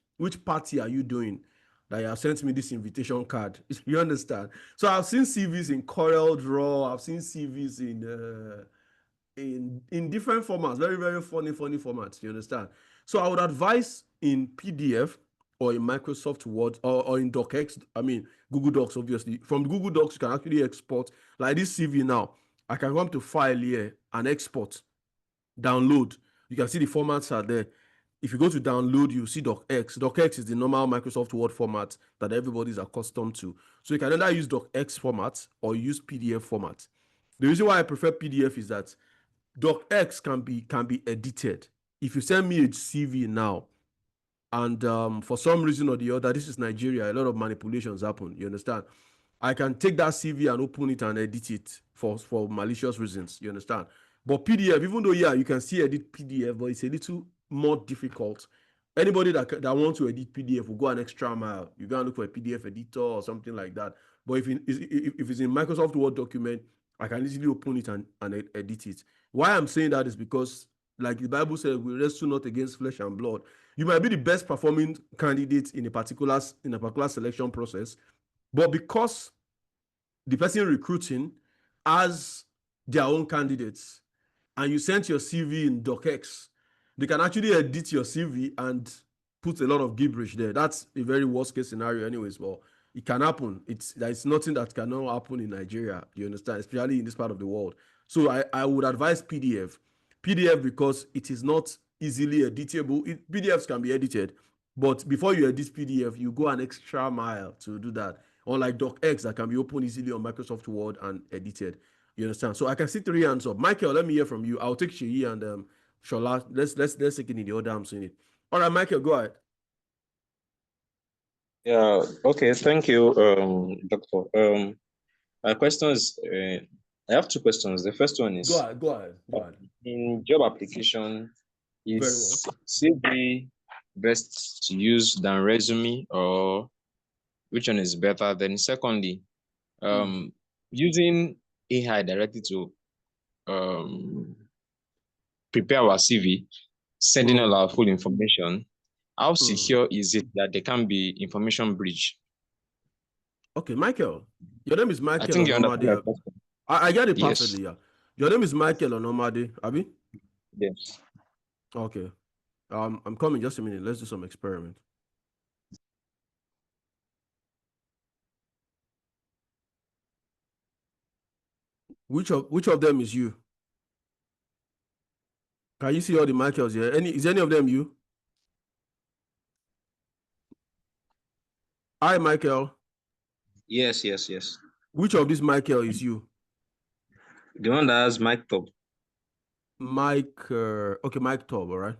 S1: party are you doing that you have sent me this invitation card. You understand? So I've seen CVs in Corel Draw. I've seen CVs in different formats, very, very funny formats. You understand? So I would advise in PDF or in Microsoft Word or in DocX. I mean, Google Docs, obviously. From Google Docs, you can actually export. Like this CV now, I can come to File here and export, download. You can see the formats are there. If you go to download, you see DocX. DocX is the normal Microsoft Word format that everybody's accustomed to. So you can either use DocX format or use PDF format. The reason why I prefer PDF is that DocX can be edited. If you send me a CV now, and for some reason or the other, this is Nigeria, a lot of manipulations happen. You understand? I can take that CV and open it and edit it for malicious reasons. You understand? But PDF, even though you can still edit PDF, but it's a little more difficult. Anybody that wants to edit PDF will go an extra mile. You go and look for a PDF editor or something like that. But if it's in Microsoft Word document, I can easily open it and edit it. Why I'm saying that is because, like the Bible says, we wrestle not against flesh and blood. You might be the best performing candidate in a particular selection process, but because the person recruiting has their own candidates and you sent your CV in DocX, they can actually edit your CV and put a lot of gibberish there. That's a very worst case scenario anyways, but it can happen. There's nothing that cannot happen in Nigeria, you understand, especially in this part of the world. So I would advise PDF because it is not easily editable. PDFs can be edited, but before you edit PDF, you go an extra mile to do that. Unlike DocX that can be opened easily on Microsoft Word and edited. You understand? So I can see 3 hands up. Michael, let me hear from you. I'll take Sheyi and Shola, let's take it in the order I'm saying it. All right, Michael, go ahead.
S12: Yeah, okay, thank you, Doctor. My question is, I have two questions. The first one is,
S1: Go ahead.
S12: in job application,
S1: Very well.
S12: is CV best to use than resume, or which one is better? Then secondly, using AI directly to prepare our CV, sending all our full information, how secure is it that there can be information breach?
S1: Okay, Michael. Your name is
S12: I
S1: Michael
S12: think you
S1: Onomade.
S12: understand my question.
S1: I get it
S12: Yes.
S1: perfectly, yeah. Your name is Michael Onomade, Abi?
S12: Yes.
S1: Okay. I'm coming just a minute. Let's do some experiment. Which of them is you? Can you see all the Michaels here? Is any of them you? Hi, Michael.
S12: Yes.
S1: Which of these Michael is you?
S12: The one that has mic top.
S1: Mike, okay, Mike Top, all right.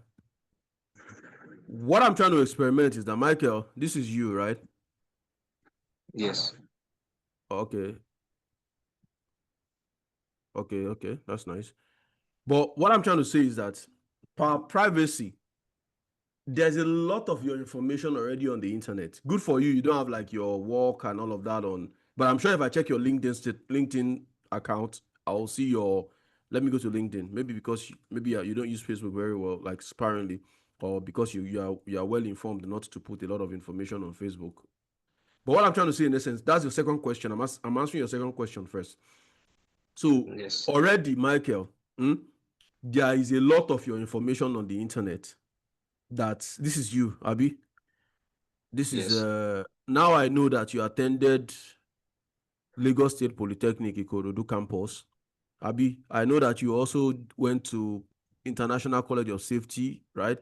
S1: What I'm trying to experiment is that, Michael, this is you, right?
S12: Yes.
S1: Okay, that's nice. But what I'm trying to say is that privacy, there's a lot of your information already on the internet. Good for you. You don't have like your work and all of that on. But I'm sure if I check your LinkedIn account, I'll see your. Let me go to LinkedIn. Maybe because you don't use Facebook very well, like sparingly, or because you are well informed not to put a lot of information on Facebook. But what I'm trying to say in essence, that's your second question. I'm answering your second question first. So
S12: yes.
S1: Already, Michael, there is a lot of your information on the internet. That this is you, Abi. This is now I know that you attended Lagos State Polytechnic Ikorodu campus. Abi, I know that you also went to International College of Safety, right?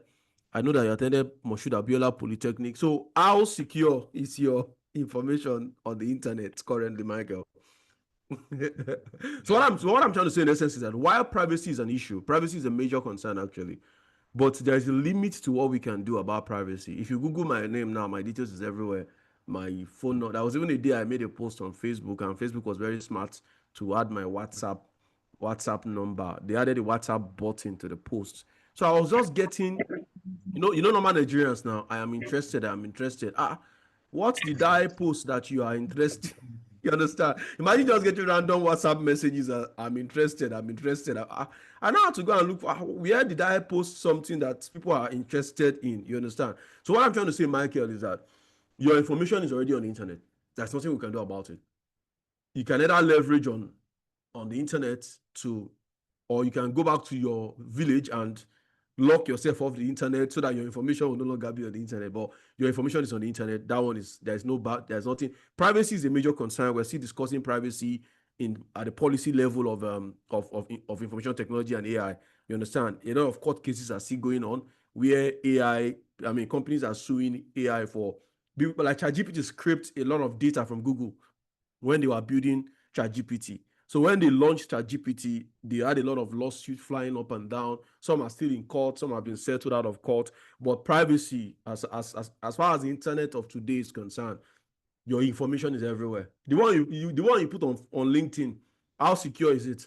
S1: I know that you attended Moshood Abiola Polytechnic. So how secure is your information on the internet currently, Michael? So what I'm trying to say in essence is that while privacy is an issue, privacy is a major concern actually. But there's a limit to what we can do about privacy. If you Google my name now, my details is everywhere. My phone number. There was even a day I made a post on Facebook, and Facebook was very smart to add my WhatsApp number. They added a WhatsApp button to the post. So I was just getting, normal Nigerians now. I'm interested. What did I post that you are interested? You understand? Imagine just getting random WhatsApp messages. I'm interested. I now have to go and look for where did I post something that people are interested in. You understand? So what I'm trying to say, Michael, is that your information is already on the internet. There's nothing we can do about it. You can either leverage on the internet or you can go back to your village and lock yourself off the internet so that your information will no longer be on the internet. But your information is on the internet. That one is there's nothing. Privacy is a major concern. We're still discussing privacy at the policy level of information technology and AI. You understand? A lot of court cases are still going on where companies are suing AI for people like ChatGPT scraped a lot of data from Google when they were building ChatGPT. So when they launched ChatGPT, they had a lot of lawsuits flying up and down. Some are still in court, some have been settled out of court. But privacy, as far as the internet of today is concerned, your information is everywhere. The one you put on LinkedIn, how secure is it?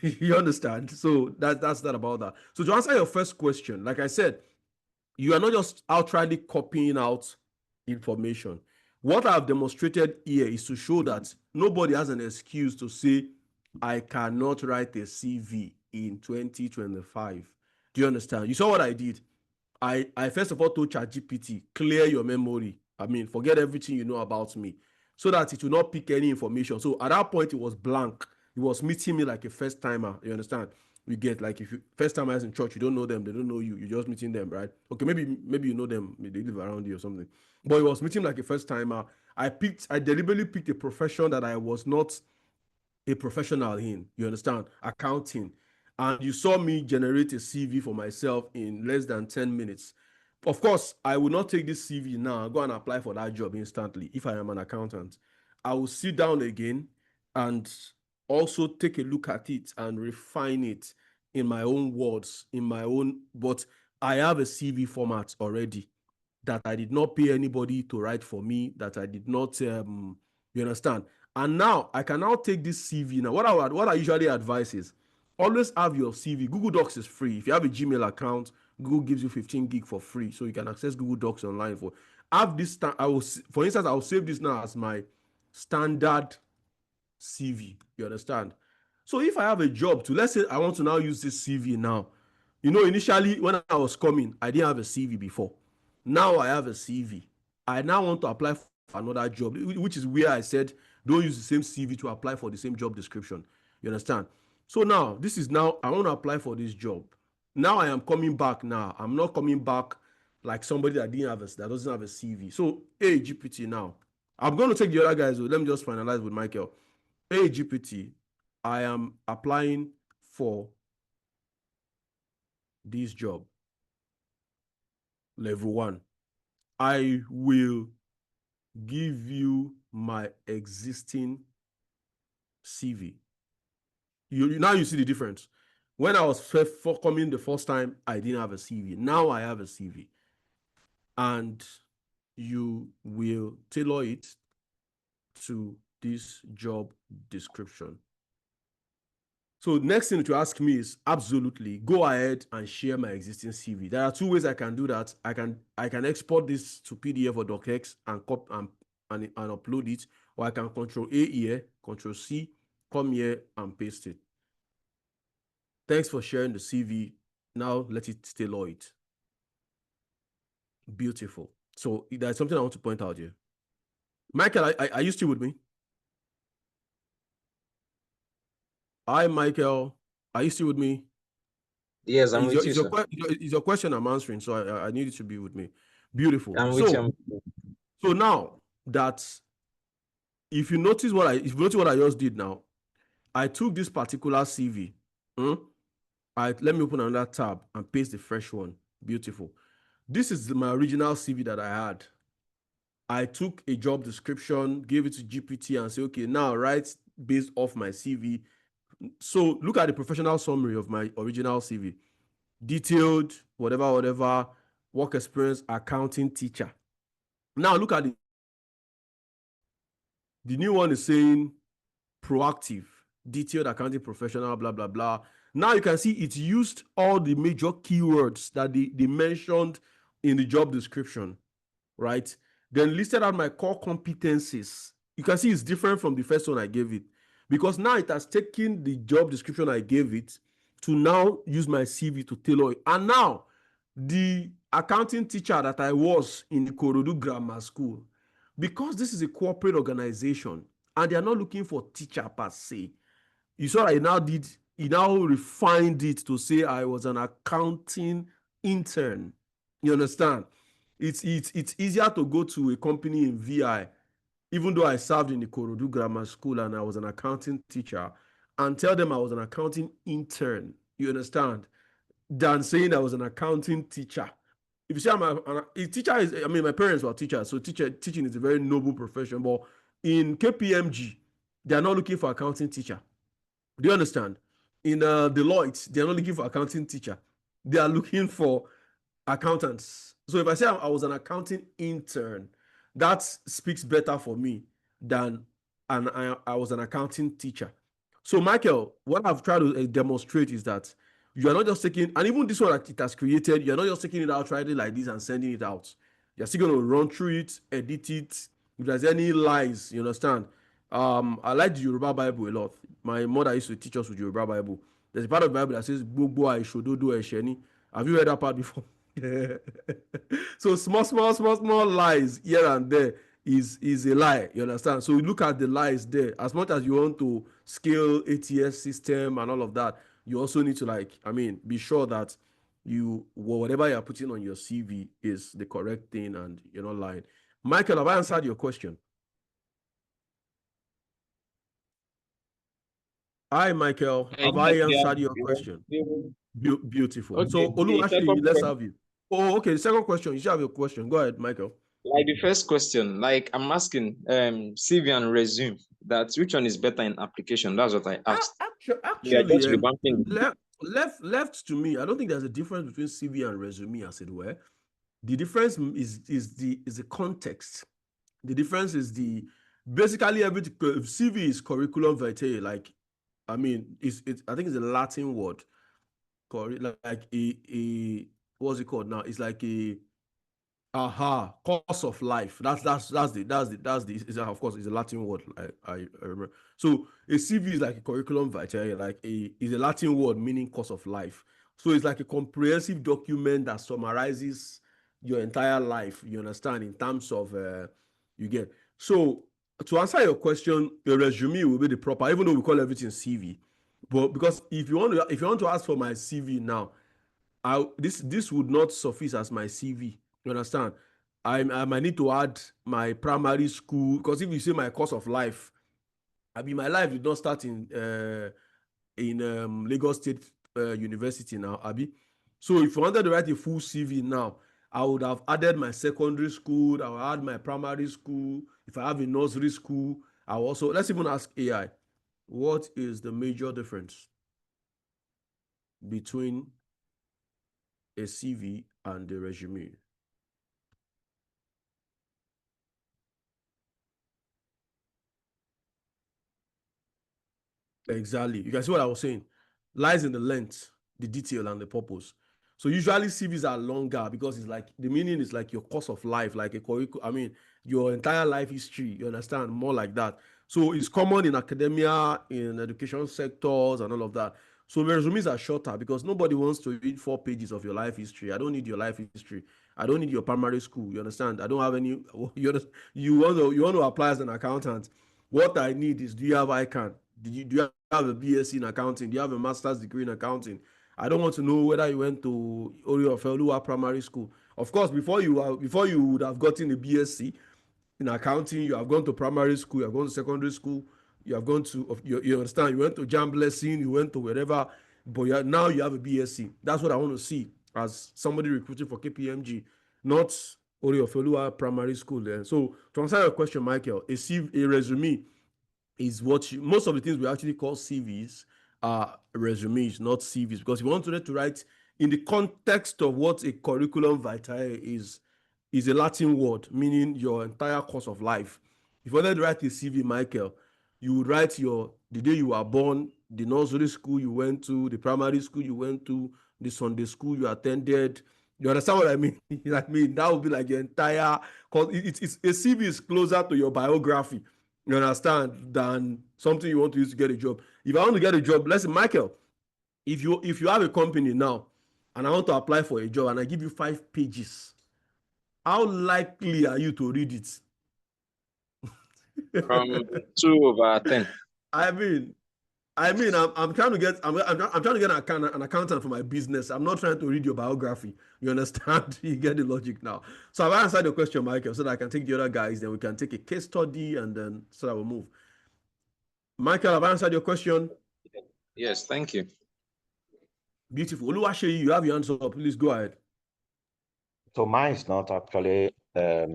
S1: You understand? So that's that about that. So to answer your first question, like I said, you are not just outrightly copying out information. What I've demonstrated here is to show that nobody has an excuse to say, I cannot write a CV in 2025. Do you understand? You saw what I did. I first of all told ChatGPT, clear your memory. Forget everything you know about me so that it will not pick any information. So at that point, it was blank. It was meeting me like a first timer. You understand? We get like if you first timers in church, you don't know them, they don't know you, you're just meeting them, right? Okay, maybe you know them, they live around you or something. But it was meeting like a first timer. I deliberately picked a profession that I was not a professional in, you understand, accounting. And you saw me generate a CV for myself in less than 10 minutes. Of course, I will not take this CV now, go and apply for that job instantly if I am an accountant. I will sit down again and also take a look at it and refine it in my own words, but I have a CV format already that I did not pay anybody to write for me, that I did not, you understand? And now I can now take this CV. Now, what I usually advise is always have your CV. Google Docs is free. If you have a Gmail account, Google gives you 15 gig for free, so you can access Google Docs online. For instance, I will save this now as my standard CV. You understand? So if I have a job to, let's say I want to now use this CV now. Initially when I was coming, I didn't have a CV before. Now I have a CV. I now want to apply for another job, which is where I said don't use the same CV to apply for the same job description. You understand? So now I want to apply for this job. Now I am coming back now. I'm not coming back like somebody that doesn't have a CV. So hey GPT now. I'm going to take the other guys. Let me just finalize with Michael. Hey GPT, I am applying for this job. Level 1. I will give you my existing CV. Now you see the difference. When I was coming the first time, I didn't have a CV. Now I have a CV. And you will tailor it to this job description. So next thing to ask me is absolutely go ahead and share my existing CV. There are two ways I can do that. I can export this to PDF or docx and upload it, or I can Control A here, Control C, come here and paste it. Thanks for sharing the CV. Now let it tailor it. Beautiful. So there's something I want to point out here. Michael, are you still with me? Hi, Michael. Are you still with me?
S12: Yes, I'm with you, sir.
S1: It's your question I'm answering, so I need you to be with me. Beautiful.
S12: I'm with you.
S1: So now that if you notice what I just did now, I took this particular CV. Let me open another tab and paste the fresh one. Beautiful. This is my original CV that I had. I took a job description, gave it to GPT and say, okay, now write based off my CV. So look at the professional summary of my original CV. Detailed, whatever, work experience, accounting teacher. Now look at the new one is saying proactive, detailed accounting professional, blah, blah, blah. Now you can see it used all the major keywords that they mentioned in the job description, right? Then listed out my core competencies. You can see it's different from the first one I gave it, because now it has taken the job description I gave it to now use my CV to tailor it. And now the accounting teacher that I was in the Ikorodu Grammar School, because this is a corporate organization and they are not looking for teacher per se. You saw that he now refined it to say I was an accounting intern. You understand? It's easier to go to a company in VI, even though I served in the Ikorodu Grammar School and I was an accounting teacher, and tell them I was an accounting intern. You understand? Than saying I was an accounting teacher. If you say I'm a teacher, my parents were teachers, so teaching is a very noble profession. But in KPMG, they are not looking for accounting teacher. Do you understand? In Deloitte, they are not looking for accounting teacher. They are looking for accountants. So if I say I was an accounting intern, that speaks better for me than I was an accounting teacher. So Michael, what I've tried to demonstrate is that you are not just taking, and even this one that it has created, you're not just taking it out, trying it like this and sending it out. You're still going to run through it, edit it. If there's any lies, you understand? I like the Yoruba Bible a lot. My mother used to teach us with Yoruba Bible. There's a part of the Bible that says, "Gbogbo àìṣòdodo ẹ̀ṣẹ̀ ni." Have you read that part before? So small lies here and there is a lie. You understand? So you look at the lies there. As much as you want to scale ATS system and all of that, you also need to be sure that whatever you're putting on your CV is the correct thing and you're not lying. Michael, have I answered your question? Hi, Michael. Have I answered your question? Beautiful.
S12: Okay,
S1: So, Oluwaseyi, let's
S12: question.
S1: have you. Oh, okay. The second question. You should have your question. Go ahead, Michael.
S12: Like the first question, like I'm asking CV and resume, that which one is better in application? That's what I asked.
S1: Actually,
S12: just revamping.
S1: Left to me, I don't think there's a difference between CV and resume, as it were. The difference is the context. The difference is basically everything. CV is curriculum vitae. Like, I mean, I think it's a Latin word, like a what's it called now? It's like a course of life. That's of course it's a Latin word. I remember. So a CV is like a curriculum vitae, is a Latin word meaning course of life. So it's like a comprehensive document that summarizes your entire life. You understand, in terms of you get. So to answer your question, your resume will be the proper, even though we call everything CV. But because if you want to ask for my CV now, this would not suffice as my CV. You understand? I might need to add my primary school, because if you say my course of life, my life did not start in Lagos State University now, Abi. So if you wanted to write a full CV now, I would have added my secondary school, I would add my primary school. If I have a nursery school, I will also, let's even ask AI, what is the major difference between a CV and a resume? Exactly. You can see what I was saying. Lies in the length, the detail, and the purpose. So usually CVs are longer because it's like the meaning is like your course of life, like a curriculum. Your entire life history. You understand? More like that. So it's common in academia, in education sectors, and all of that. So resumes are shorter because nobody wants to read 4 pages of your life history. I don't need your life history. I don't need your primary school. You understand? I don't have any. You want to apply as an accountant. What I need is, do you have ICANN? Do you have a BSc in accounting? Do you have a master's degree in accounting? I don't want to know whether you went to Oriofelua Primary School. Of course, before you would have gotten a BSc in accounting, you have gone to primary school, you have gone to secondary school, you have gone to, you understand, you went to Jam Blessing, you went to wherever, but now you have a BSc. That's what I want to see as somebody recruiting for KPMG, not Oriofelua Primary School. Then, so to answer your question, Michael, a resume is what most of the things we actually call CVs are resumes, not CVs, because if you want to write in the context of what a curriculum vitae is a Latin word meaning your entire course of life. If you wanted to write a CV, Michael, you would write the day you were born, the nursery school you went to, the primary school you went to, the Sunday school you attended. You understand what I mean? That would be like your entire, because it's a CV is closer to your biography, you understand, than something you want to use to get a job. If I want to get a job, let's say, Michael, if you have a company now and I want to apply for a job and I give you 5 pages, how likely are you to read it?
S12: 2/10.
S1: I'm trying to get an accountant for my business. I'm not trying to read your biography. You understand? You get the logic now. So I've answered the question, Michael, so that I can take the other guys. Then we can take a case study, and then so that we'll move. Michael, I've answered your question.
S12: Yes, thank you.
S1: Beautiful. Oluwaseyi, you have your hands up. Please go ahead.
S8: So mine is not actually a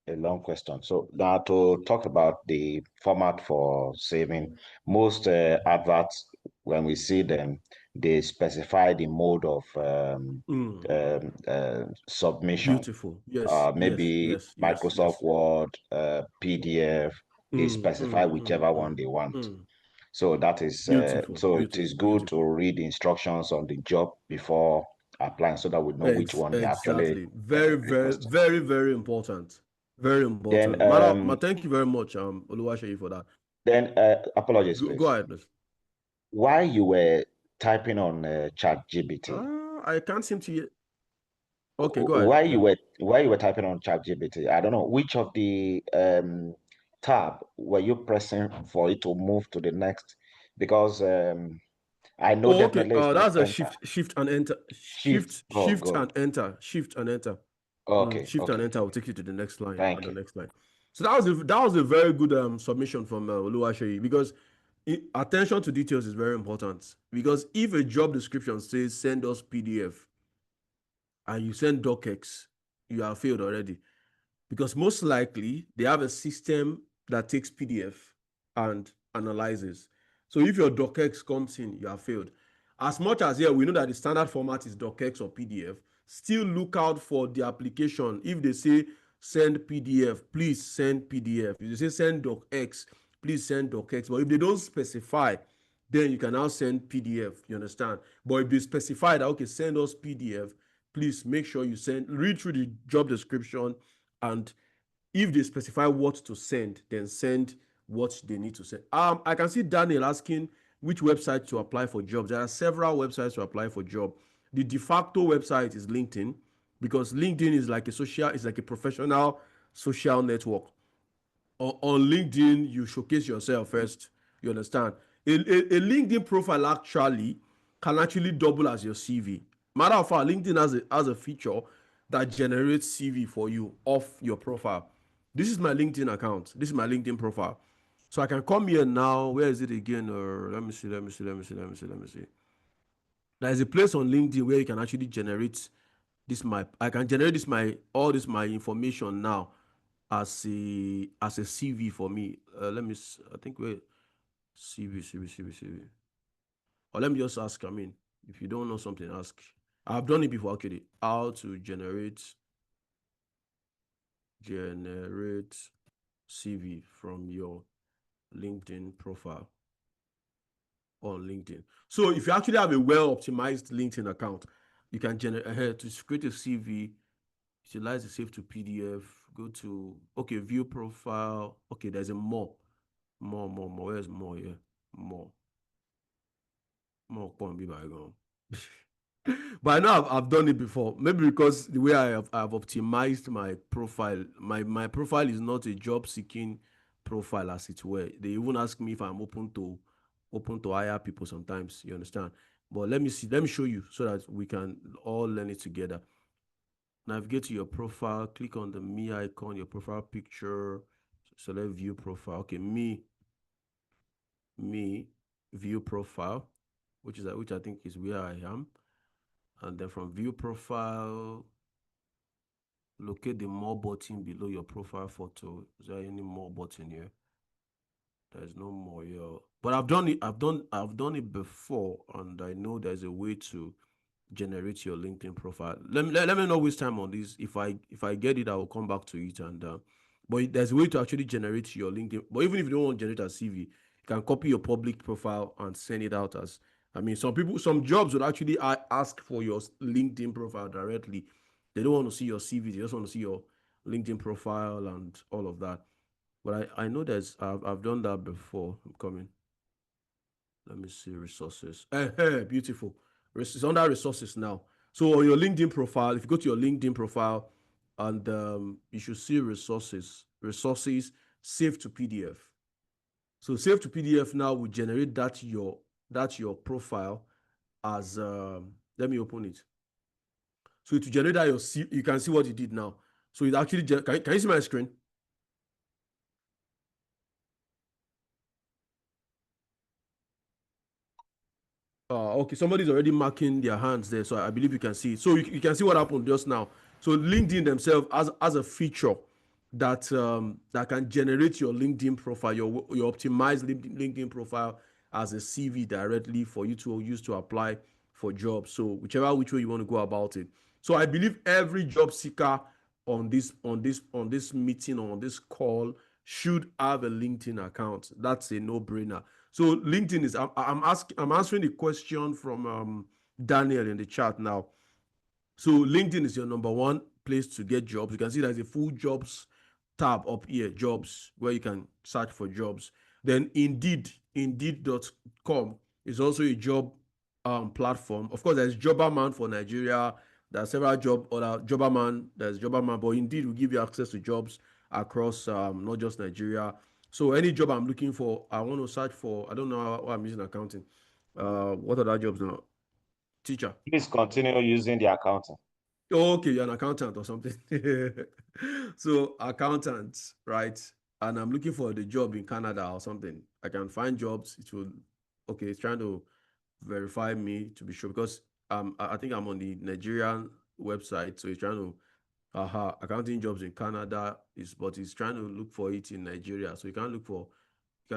S8: long question. So now to talk about the format for saving, most adverts, when we see them, they specify the mode of submission.
S1: Beautiful. Yes.
S8: Maybe
S1: yes.
S8: Microsoft Word, PDF, they specify whichever one they want. So that is
S1: Beautiful.
S8: it is good to read the instructions on the job before applying, so that we know which one they actually
S1: very important. Very important.
S8: Then
S1: Madam, thank you very much, Oluwaseyi, for that.
S8: Then apologies, please.
S1: Go ahead, please.
S8: Why you were typing on ChatGPT?
S1: I can't seem to. Okay, go ahead.
S8: Why you were typing on ChatGPT? I don't know which of the tab were you pressing for it to move to the next, because I know definitely.
S1: Okay. That's a shift and enter. Shift and enter. Shift and enter.
S8: Okay.
S1: Shift and enter will take you to the next line.
S8: Thank you.
S1: The next line. So that was a very good submission from Oluwaseyi, because attention to details is very important. Because if a job description says send us PDF and you send docx, you have failed already. Because most likely they have a system that takes PDF and analyzes. So if your docx comes in, you have failed. As much as we know that the standard format is docx or PDF, still look out for the application. If they say send PDF, please send PDF. If they say send docx, please send docx. But if they don't specify, then you can now send PDF. You understand? But if they specify that, okay, send us PDF, please make sure you read through the job description, and if they specify what to send, then send what they need to send. I can see Daniel asking which website to apply for jobs. There are several websites to apply for job. The de facto website is LinkedIn, because LinkedIn is like a professional social network. On LinkedIn, you showcase yourself first. You understand? A LinkedIn profile can actually double as your CV. Matter of fact, LinkedIn has a feature that generates CV for you off your profile. This is my LinkedIn account. This is my LinkedIn profile. So I can come here now. Where is it again? Or let me see. There's a place on LinkedIn where you can actually generate I can generate all this my information now as a CV for me. Let me. I think wait. CV. Or let me just ask. I mean, if you don't know something, ask. I've done it before actually. How to generate CV from your LinkedIn profile on LinkedIn. So if you actually have a well-optimized LinkedIn account, you can generate to create a CV. Utilize the save to PDF. Go to view profile. Okay, there's a more. Where's more here? More can be bygone. But I know I've done it before. Maybe because the way I've optimized my profile. My profile is not a job seeking profile, as it were. They even ask me if I'm open to hire people sometimes. You understand? But let me show you so that we can all learn it together. Navigate to your profile, click on the me icon, your profile picture, select view profile. Okay, me view profile, which I think is where I am. And then from view profile, locate the more button below your profile photo. Is there any more button here? There's no more here. But I've done it before, and I know there's a way to generate your LinkedIn profile. Let me not waste time on this. If I get it, I will come back to it. And but there's a way to actually generate your LinkedIn. But even if you don't want to generate a CV, you can copy your public profile and send it out as. I mean, some jobs would actually ask for your LinkedIn profile directly. They don't want to see your CV. They just want to see your LinkedIn profile and all of that. But I know I've done that before. I'm coming. Let me see resources. Beautiful. It's under resources now. So on your LinkedIn profile, if you go to your LinkedIn profile, and you should see resources, save to PDF. So save to PDF now will generate that your profile as let me open it. So to generate that you can see what it did now. So it actually can you see my screen? Okay, somebody's already marking their hands there, so I believe you can see it. So you can see what happened just now. So LinkedIn themselves has a feature that can generate your LinkedIn profile, your optimized LinkedIn profile as a CV directly for you to use to apply for jobs. So which way you want to go about it. So I believe every job seeker on this meeting or on this call should have a LinkedIn account. That's a no-brainer. So LinkedIn is I'm answering the question from Daniel in the chat now. So LinkedIn is your number one place to get jobs. You can see there's a full jobs tab up here, jobs, where you can search for jobs. Then Indeed.com is also a job platform. Of course, there's Jobberman for Nigeria. There's several Jobberman. There's Jobberman, but Indeed will give you access to jobs across not just Nigeria. So any job I'm looking for, I want to search for. I don't know how I'm using accounting. What other jobs now? Teacher.
S13: Please continue using the accountant.
S1: Okay, you're an accountant or something. So accountant, right? And I'm looking for the job in Canada or something. I can find jobs. It's trying to verify me to be sure, because I think I'm on the Nigerian website, so it's trying to accounting jobs in Canada but it's trying to look for it in Nigeria. So you can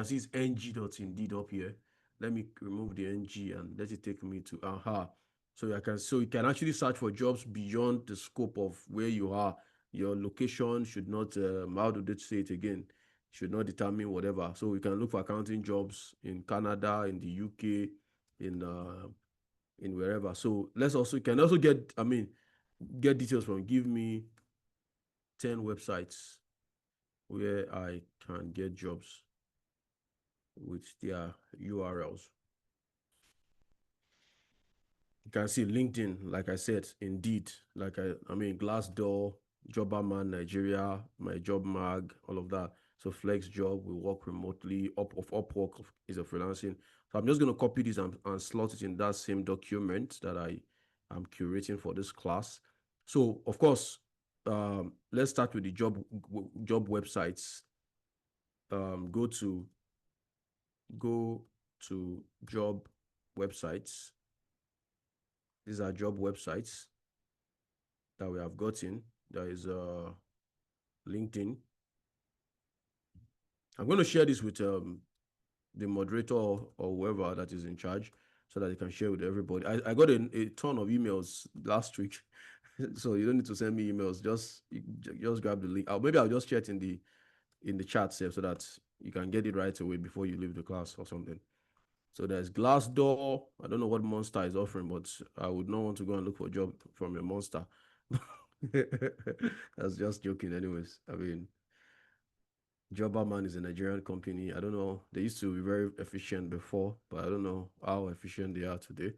S1: see it's ng.indeed up here. Let me remove the NG and let it take me to aha. So you can actually search for jobs beyond the scope of where you are. Your location should not, how do they say it again? Should not determine whatever. So we can look for accounting jobs in Canada, in the UK, in wherever. So you can also get details from give me 10 websites where I can get jobs with their URLs. You can see LinkedIn, like I said, Indeed, Glassdoor, Jobberman Nigeria, My Job Mag, all of that. So Flex Job, we work remotely. Upwork is a freelancing. So I'm just going to copy this and slot it in that same document that I am curating for this class. So of course, let's start with the job websites. Go to job websites. These are job websites that we have gotten. There is LinkedIn. I'm going to share this with the moderator or whoever that is in charge so that they can share with everybody. I got a ton of emails last week, so you don't need to send me emails. Just grab the link. Maybe I'll just share it in the chat so that you can get it right away before you leave the class or something. So there's Glassdoor. I don't know what Monster is offering, but I would not want to go and look for a job from a Monster. That's just joking anyways. Jobberman is a Nigerian company. I don't know. They used to be very efficient before, but I don't know how efficient they are today.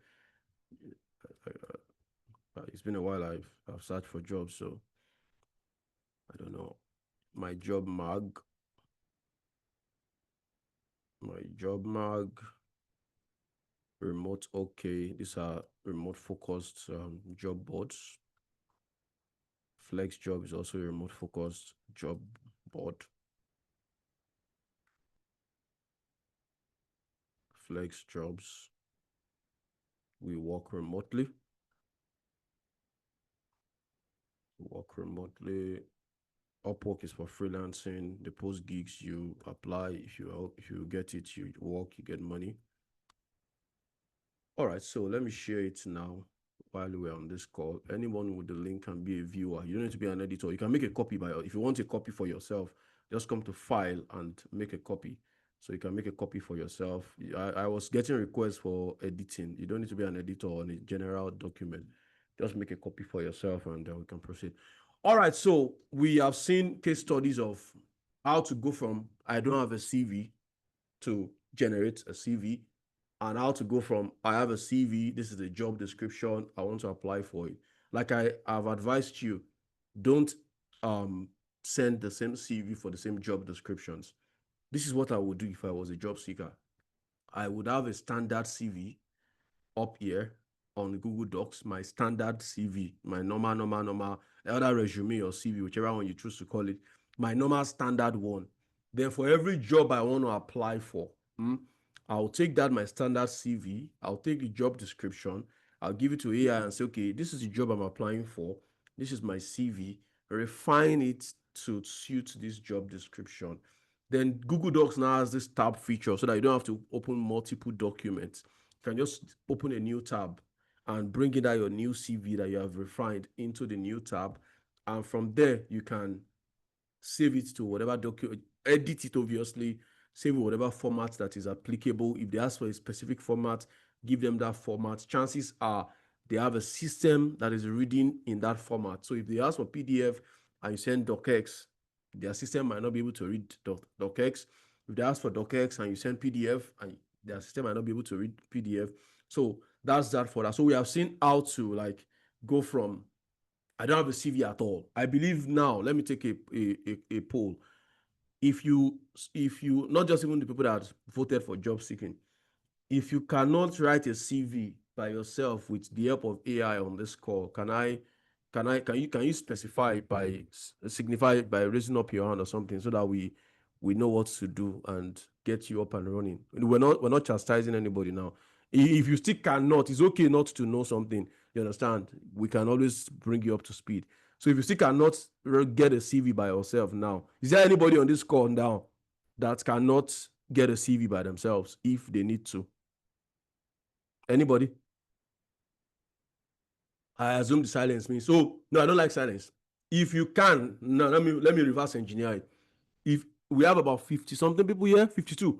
S1: It's been a while I've searched for jobs, so I don't know. My Job Mag. Remote OK. These are remote focused job boards. Flex Job is also a remote focused job board. Flex Jobs. We work remotely. Upwork is for freelancing. The post gigs, you apply. If you get it, you work, you get money. All right, so let me share it now while we're on this call. Anyone with the link can be a viewer. You don't need to be an editor. You can make a copy if you want a copy for yourself, just come to File and make a copy. So you can make a copy for yourself. I was getting requests for editing. You don't need to be an editor on a general document. Just make a copy for yourself and then we can proceed. All right, so we have seen case studies of how to go from I don't have a CV to generate a CV, and how to go from I have a CV, this is a job description, I want to apply for it. Like I've advised you, don't send the same CV for the same job descriptions. This is what I would do if I was a job seeker. I would have a standard CV up here on Google Docs, my standard CV, my normal, either resume or CV, whichever one you choose to call it, my normal standard one. Then for every job I want to apply for, I'll take that, my standard CV, I'll take the job description, I'll give it to AI and say, okay, this is the job I'm applying for, this is my CV, refine it to suit this job description. Then Google Docs now has this tab feature so that you don't have to open multiple documents. You can just open a new tab and bring in your new CV that you have refined into the new tab. And from there, you can save it to whatever document, edit it obviously, save it whatever format that is applicable. If they ask for a specific format, give them that format. Chances are they have a system that is reading in that format. So if they ask for PDF and you send docx, their system might not be able to read docx. If they ask for docx and you send PDF, and their system might not be able to read PDF. So that's that for that. So we have seen how to go from I don't have a CV at all. I believe now, let me take a poll. If you not just even the people that voted for job seeking, if you cannot write a CV by yourself with the help of AI on this call, can you specify signify by raising up your hand or something so that we know what to do and get you up and running? We're not chastising anybody now. If you still cannot, it's okay not to know something. You understand? We can always bring you up to speed. So if you still cannot get a CV by yourself now, is there anybody on this call now that cannot get a CV by themselves if they need to? Anybody? I assume the silence means so. No, I don't like silence. If you can, no, let me reverse engineer it. If we have about 50 something people here, 52.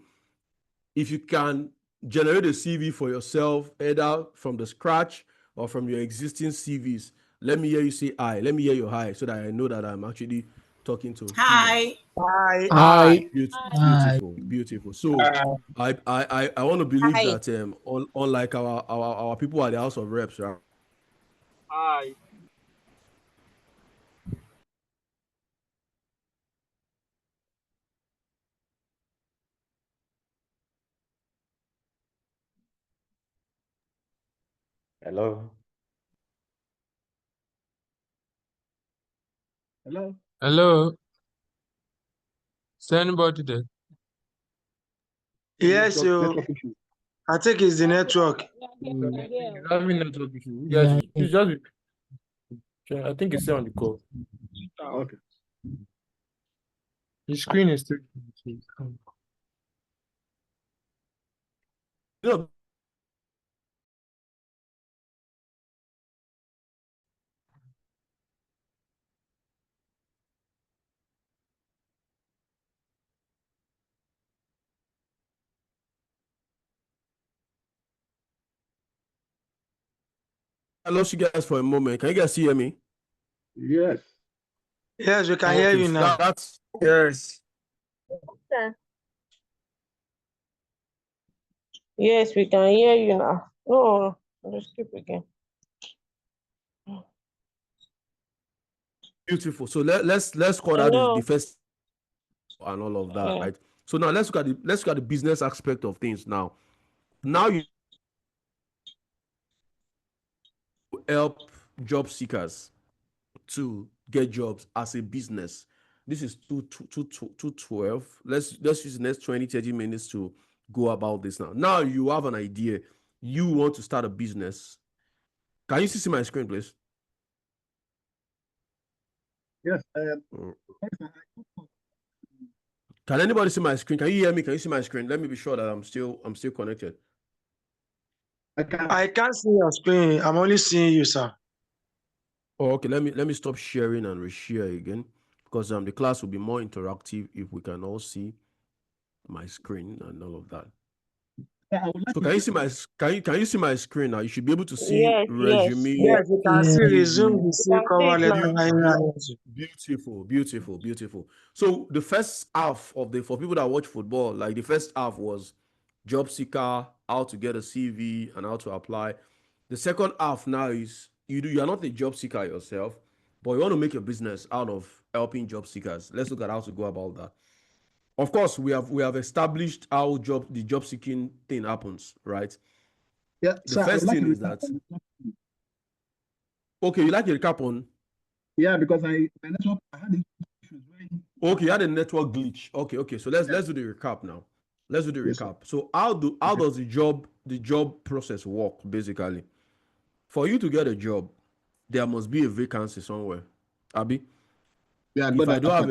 S1: If you can generate a CV for yourself, either from the scratch or from your existing CVs, let me hear you say hi. Let me hear your hi so that I know that I'm actually talking to
S2: Hi.
S10: Hi.
S3: Hi.
S1: beautiful, beautiful. So I want to believe
S2: Hi.
S1: that unlike our people at the House of Reps, right?
S3: Hi.
S13: Hello.
S6: Hello.
S3: Hello. Is there anybody there?
S10: Yes,
S6: Network issue.
S10: I think it's the network.
S4: Having network issue. Yes, it's just. I think it's still on the call.
S6: Okay.
S4: The screen is still.
S1: No. I lost you guys for a moment. Can you guys hear me?
S6: Yes.
S10: Yes, we can hear
S1: Okay,
S10: you
S1: so
S10: now.
S1: that's
S4: Yes.
S5: Yes, we can hear you now. No, just skip again.
S1: beautiful. So let's call that
S5: Hello.
S1: the first and all of that,
S5: Yeah.
S1: right? So now let's look at the business aspect of things now. Now you help job seekers to get jobs as a business. This is 212. Let's use the next 20-30 minutes to go about this now. Now you have an idea. You want to start a business. Can you see my screen, please?
S6: Yes.
S1: Can anybody see my screen? Can you hear me? Can you see my screen? Let me be sure that I'm still connected.
S10: I can't see your screen. I'm only seeing you, sir.
S1: Oh, okay. Let me stop sharing and reshare again, because the class will be more interactive if we can all see my screen and all of that. So can you see my can you see my screen now? You should be able to see
S5: Yes,
S1: resume.
S10: Yes, you can see resume, you see cover
S5: see it
S10: letter.
S5: now.
S1: Beautiful. So the first half of for people that watch football, like the first half was job seeker, how to get a CV and how to apply. The second half now is you are not a job seeker yourself, but you want to make a business out of helping job seekers. Let's look at how to go about that. Of course, we have established how the job seeking thing happens, right?
S6: Yeah.
S1: The first thing is that okay, you like a recap on?
S6: Yeah, because my network, I had issues.
S1: Okay, you had a network glitch. Okay. So let's do the recap now. Let's do the recap. So how does the job process work basically? For you to get a job, there must be a vacancy somewhere. Abi?
S6: Yeah,
S1: if I don't have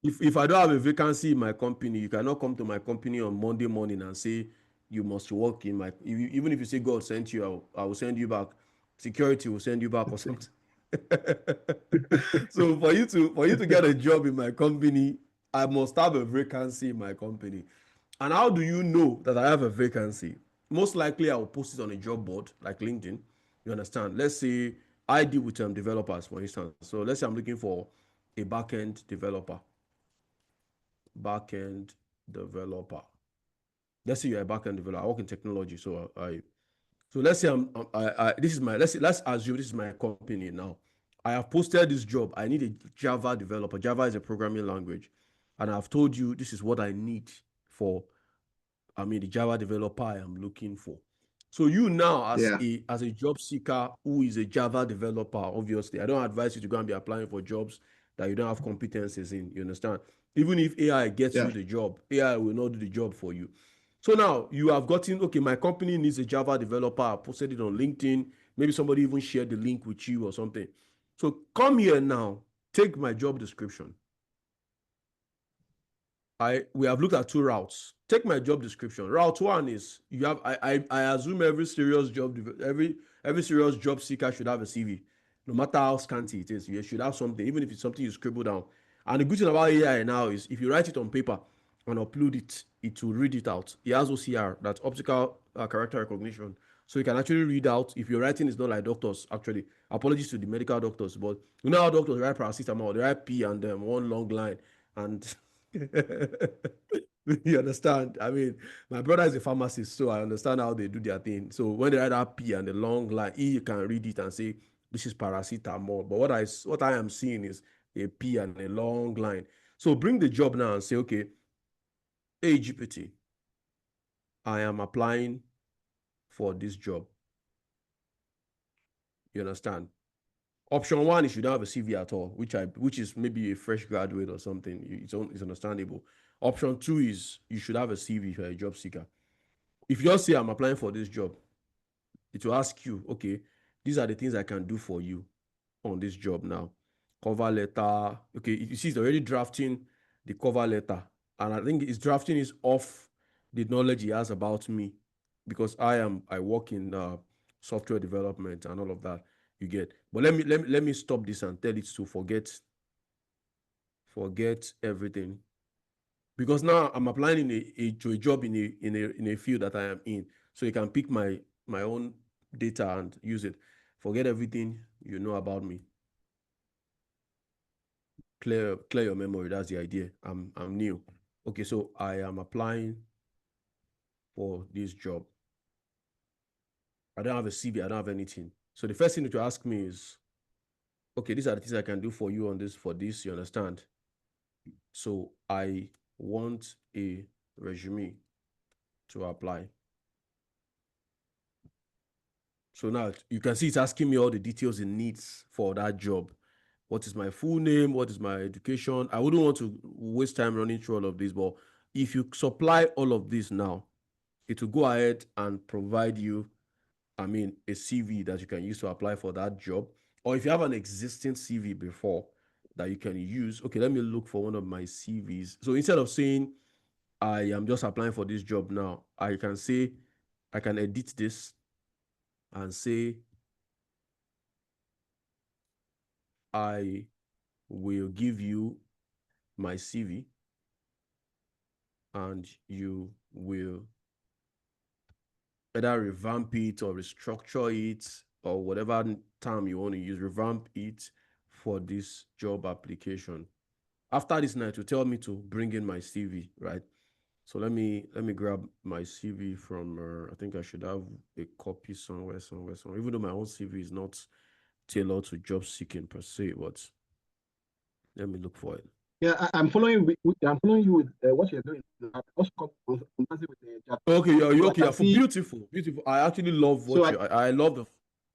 S1: if I don't have a vacancy in my company, you cannot come to my company on Monday morning and say you must work in my. Even if you say God sent you, I will send you back. Security will send you back or something. So for you to get a job in my company, I must have a vacancy in my company. And how do you know that I have a vacancy? Most likely, I will post it on a job board like LinkedIn. You understand? Let's say I deal with developers, for instance. So let's say I'm looking for a backend developer. Let's say you're a backend developer. I work in technology, so so let's say let's assume this is my company now. I have posted this job. I need a Java developer. Java is a programming language, and I've told you this is what I need for. The Java developer I am looking for. So you now, as a job seeker who is a Java developer, obviously, I don't advise you to go and be applying for jobs that you don't have competencies in. You understand? Even if AI gets you the job, AI will not do the job for you. So now you have gotten, okay, my company needs a Java developer. I posted it on LinkedIn. Maybe somebody even shared the link with you or something. So come here now, take my job description. we have looked at two routes. Take my job description. Route one is you have I assume every serious job seeker should have a CV, no matter how scanty it is. You should have something, even if it's something you scribble down. And the good thing about AI now is if you write it on paper and upload it, it will read it out. It has OCR, that's optical character recognition. So you can actually read out if your writing is not like doctors. Actually, apologies to the medical doctors, but you know how doctors write paracetamol, they write P and one long line, and you understand? I mean, my brother is a pharmacist, so I understand how they do their thing. So when they write that P and the long line, you can read it and say this is paracetamol. But what I am seeing is a P and a long line. So bring the job now and say, okay, hey GPT, I am applying for this job. You understand? Option one is you don't have a CV at all, which is maybe a fresh graduate or something. It's understandable. Option two is you should have a CV if you're a job seeker. If you just say I'm applying for this job, it will ask you, okay, these are the things I can do for you on this job now. Cover letter. Okay, you see, it's already drafting the cover letter, and I think it's drafting is off the knowledge he has about me, because I work in software development and all of that. You get, but let me stop this and tell it to forget everything, because now I'm applying to a job in a field that I am in, so you can pick my own data and use it. Forget everything you know about me. Clear your memory. That's the idea. I'm new. Okay, so I am applying for this job. I don't have a CV. I don't have anything. So the first thing to ask me is, okay, these are the things I can do for you on this, for this, you understand? So I want a resume to apply. So now you can see it's asking me all the details it needs for that job. What is my full name? What is my education? I wouldn't want to waste time running through all of this, but if you supply all of this now, it will go ahead and provide you, a CV that you can use to apply for that job. Or if you have an existing CV before that you can use, okay, let me look for one of my CVs. So instead of saying, I am just applying for this job now, I can edit this and say, I will give you my CV and you will either revamp it or restructure it or whatever term you want to use, revamp it for this job application. After this night, to tell me to bring in my CV, right? So let me grab my CV from, I think I should have a copy somewhere. Even though my own CV is not tailored to job seeking per se, but let me look for it.
S6: Yeah, I'm following you with what you're doing.
S1: Okay, you're beautiful. I actually love what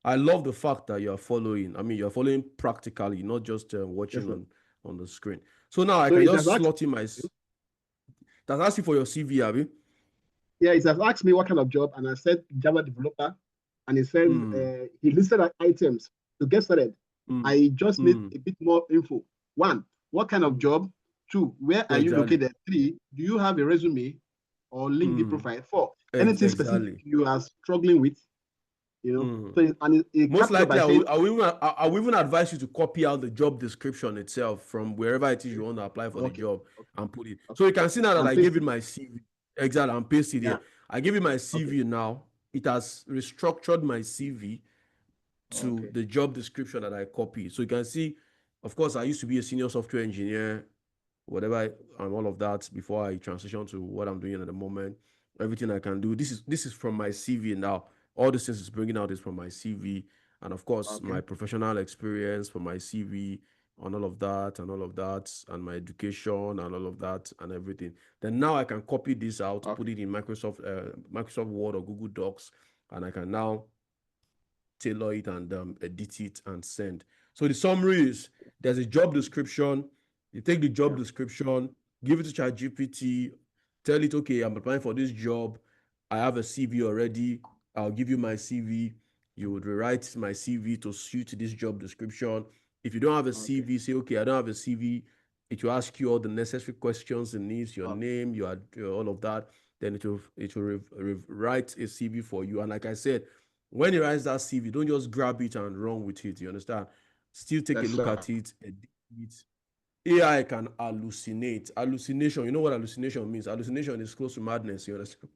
S1: I love the fact that you're following. You're following practically, not just watching on the screen. So now I can just slot in my. That's asking for your CV, Abby.
S6: Yeah, it has asked me what kind of job, and I said Java developer, and it says he listed items to get started. I just need a bit more info. 1, what kind of job? 2, where are you located? 3, do you have a resume or LinkedIn profile? 4, anything specific you are struggling with? So
S1: most likely I will even advise you to copy out the job description itself from wherever it is you want to apply for the job and put it. So you can see now that I gave it my CV. Exactly, and paste it here. I give you my CV now. It has restructured my CV to the job description that I copied. So you can see, of course, I used to be a senior software engineer, whatever, and all of that before I transition to what I'm doing at the moment. Everything I can do. This is from my CV now. All this is bringing out is from my CV, and of course my professional experience from my CV, and all of that, and my education, and all of that, and everything. Then now I can copy this out, put it in Microsoft Word or Google Docs, and I can now tailor it and edit it and send. So the summary is there's a job description. You take the job description, give it to ChatGPT, tell it, okay, I'm applying for this job. I have a CV already. I'll give you my CV. You would rewrite my CV to suit this job description. If you don't have a CV, say, okay, I don't have a CV. It will ask you all the necessary questions it needs, your name, your all of that. Then it will write a CV for you. And like I said, when it writes that CV, don't just grab it and run with it. You understand? Still take a look at it, edit it. AI can hallucinate. Hallucination, you know what hallucination means? Hallucination is close to madness, you understand?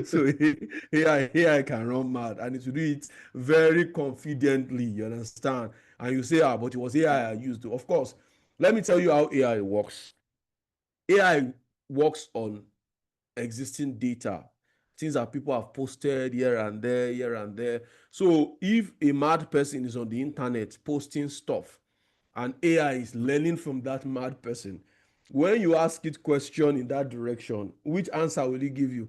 S1: So AI can run mad, and it will do it very confidently, you understand? And you say, but it was AI I used to. Of course, let me tell you how AI works. AI works on existing data, things that people have posted here and there, here and there. So if a mad person is on the internet posting stuff, and AI is learning from that mad person, when you ask it question in that direction, which answer will it give you?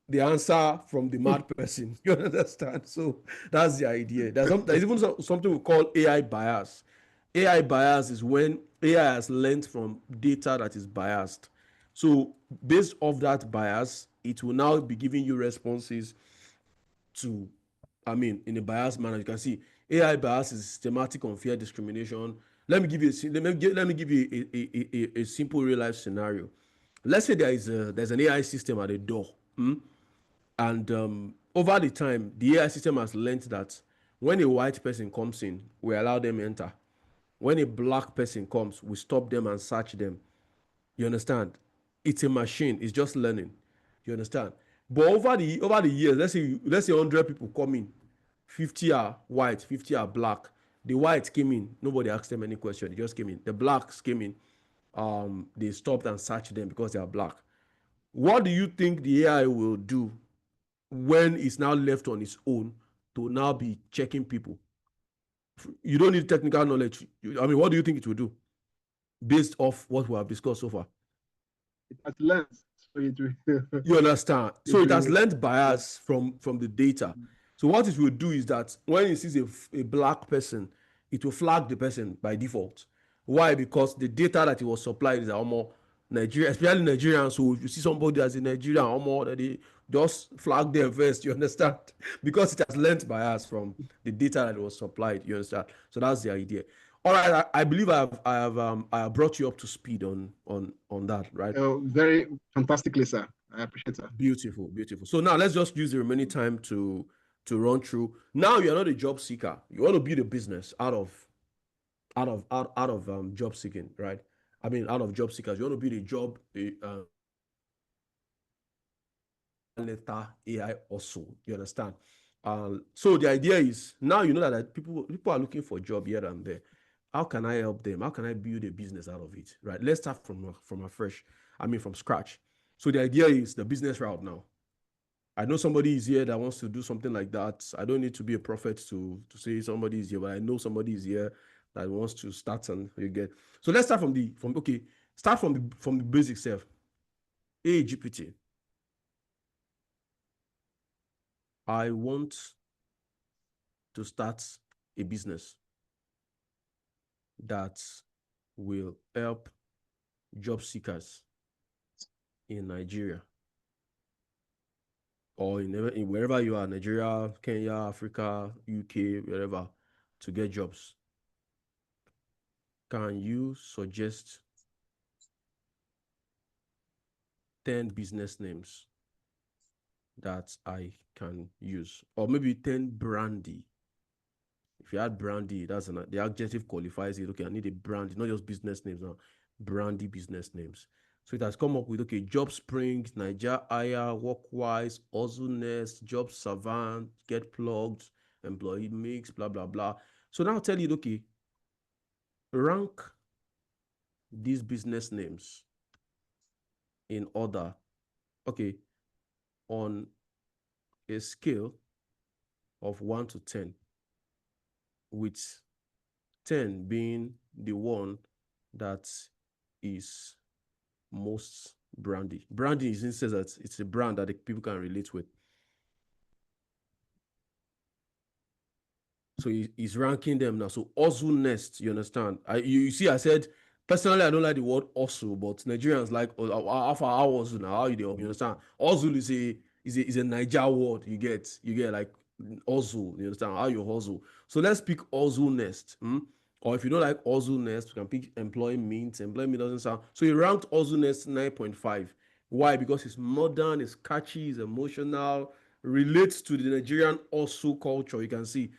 S1: The answer from the mad person. You understand? So that's the idea. There's even something we call AI bias. AI bias is when AI has learned from data that is biased. So based off that bias, it will now be giving you responses to, in a biased manner. You can see AI bias is systematic unfair discrimination. Let me give you a simple real life scenario. Let's say there's an AI system at a door. And over the time, the AI system has learned that when a white person comes in, we allow them enter. When a black person comes, we stop them and search them. You understand? It's a machine. It's just learning. You understand? But over the years, let's say 100 people come in, 50 are white, 50 are black. The whites came in, nobody asked them any question. They just came in. The blacks came in, they stopped and searched them because they are black. What do you think the AI will do when it's now left on its own to now be checking people? You don't need technical knowledge. What do you think it will do based off what we have discussed so far?
S6: It has learned. So
S1: you understand? So it has learned bias from the data. So what it will do is that when it sees a black person, it will flag the person by default. Why? Because the data that it was supplied is almost Nigeria, especially Nigerians. So if you see somebody as a Nigerian, almost they just flag them first. You understand? Because it has learned bias from the data that was supplied. You understand? So that's the idea. All right, I believe I have brought you up to speed on that, right?
S6: Very fantastically, sir. I appreciate that.
S1: Beautiful. So now let's just use the remaining time to run through. Now you're not a job seeker. You want to build a business out of job seeking, right? Out of job seekers. You want to build a job. Letter AI also. You understand? So the idea is now you know that people are looking for a job here and there. How can I help them? How can I build a business out of it? Right? Let's start from scratch. So the idea is the business route now. I know somebody is here that wants to do something like that. I don't need to be a prophet to say somebody is here, but I know somebody is here that wants to start and you get. So let's start from the basic self. Hey, GPT. I want to start a business that will help job seekers in Nigeria or in wherever you are, Nigeria, Kenya, Africa, UK, wherever, to get jobs. Can you suggest 10 business names that I can use? Or maybe 10 brandy. If you add brandy, the adjective qualifies it. Okay, I need a brandy, not just business names now, brandy business names. So it has come up with, okay, Job Spring, Niger Aya, Workwise, Ozunest, Job Savant, Get Plugged, Employee Mix, blah, blah, blah. So now I'll tell you, okay, rank these business names in order, okay, on a scale of 1 to 10, with 10 being the one that is most brandy. Brandy is in the sense that it's a brand that the people can relate with. So he's ranking them now. So Ozu Nest, you understand? You see, I said personally I don't like the word Osu, but Nigerians like Ozu now. How you understand? Ozu is a Niger word. You get like Ozu. You understand how you hustle? So let's pick Ozu Nest. Or if you don't like Nest, you can pick Employ Mint. Employ Mint doesn't sound. So he ranked Nest 9.5. Why? Because it's modern, it's catchy, it's emotional, relates to the Nigerian Osu culture. You can see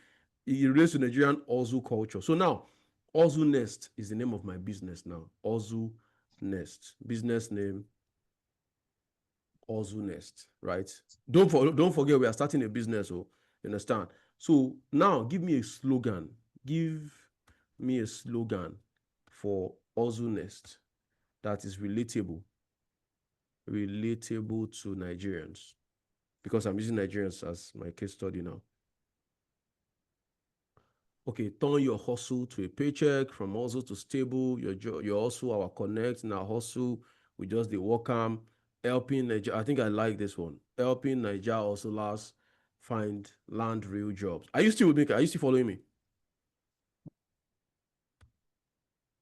S1: it relates to Nigerian Osu culture. So now, Ozu Nest is the name of my business now. Ozu Nest. Business name, Ozu Nest, right? Don't forget we are starting a business, oh, you understand? So now give me a slogan. Give me a slogan for Ozu Nest that is relatable to Nigerians, because I'm using Nigerians as my case study now. Okay, turn your hustle to a paycheck, from hustle to stable. Your hustle, our connect, now hustle, we just the work helping Nigeria. I think I like this one. Helping Nigeria hustlers find land real jobs. Are you still with me? Are you still following me?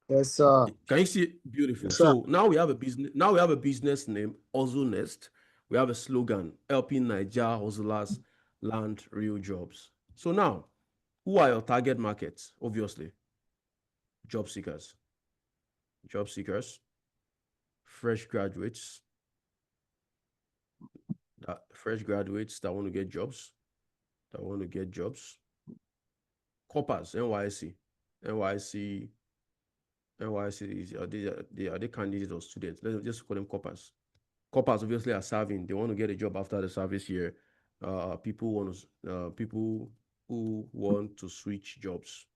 S4: Yes, sir.
S1: Can you see it? Beautiful.
S6: Yes, sir.
S1: So now we have a business. Now we have a business name, Ozu Nest. We have a slogan, helping Nigeria hustlers land real jobs. So now, who are your target markets? Obviously, job seekers, fresh graduates that want to get jobs, corpers, NYSC are they candidates or students? Let's just call them corpers. Corpers obviously are serving. They want to get a job after the service year. People who want to switch jobs.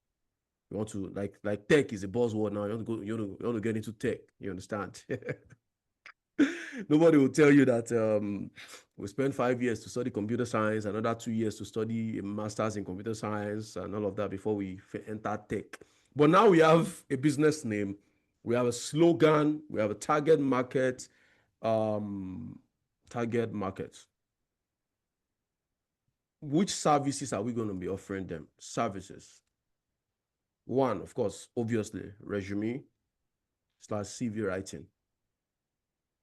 S1: You want to like tech is a buzzword now. You want to get into tech. You understand? Nobody will tell you that we spent 5 years to study computer science, another 2 years to study a master's in computer science and all of that before we enter tech. But now we have a business name, we have a slogan, we have a target market. Which services are we going to be offering them? Services. One, of course, obviously, resume / CV writing.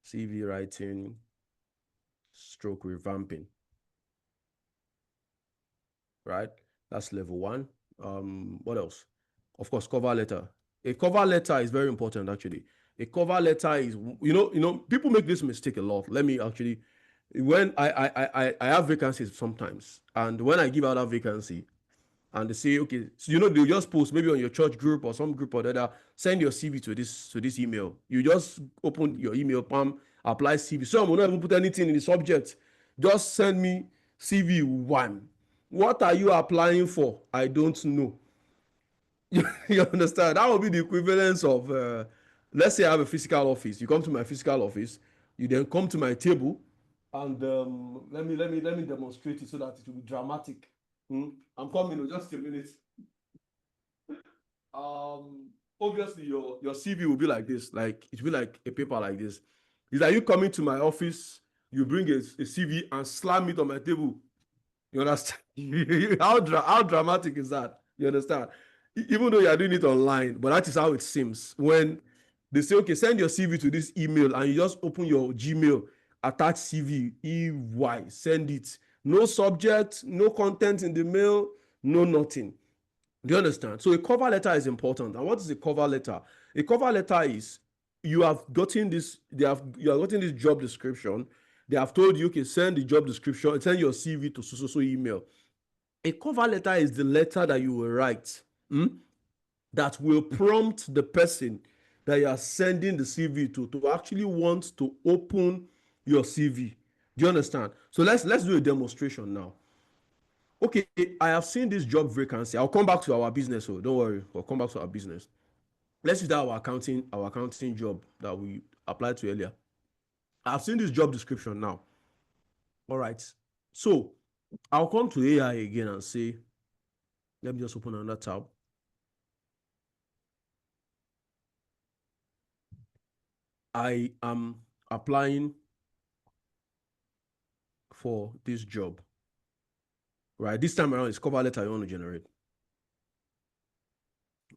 S1: CV writing / revamping. Right? That's level 1. What else? Of course, cover letter. A cover letter is very important, actually. A cover letter is, people make this mistake a lot. Let me actually, when I have vacancies sometimes, and when I give out that vacancy, and they say, okay, so they'll just post maybe on your church group or some group or the other, send your CV to this email. You just open your email, apply CV. So I will not even put anything in the subject. Just send me CV 1. What are you applying for? I don't know. You understand? That would be the equivalence of, let's say I have a physical office. You come to my physical office, you then come to my table, and let me demonstrate it so that it will be dramatic. I'm coming, just a minute. Obviously your CV will be like this, like it will be like a paper like this. It's like you coming to my office, you bring a CV and slam it on my table. You understand? How dramatic is that? You understand? Even though you are doing it online, but that is how it seems. When they say, okay, send your CV to this email, and you just open your Gmail, attach CV, EY, send it. No subject, no content in the mail, no nothing. Do you understand? So a cover letter is important. And what is a cover letter? A cover letter is you have gotten this job description. They have told you, okay, send the job description, send your CV to so email. A cover letter is the letter that you will write that will prompt the person that you are sending the CV to actually want to open your CV. Do you understand? So let's do a demonstration now. Okay, I have seen this job vacancy. I'll come back to our business, so don't worry. We'll come back to our business. Let's use that our accounting job that we applied to earlier. I've seen this job description now. All right. So I'll come to AI again and say, let me just open another tab. I am applying for this job. Right. This time around, it's cover letter you want to generate.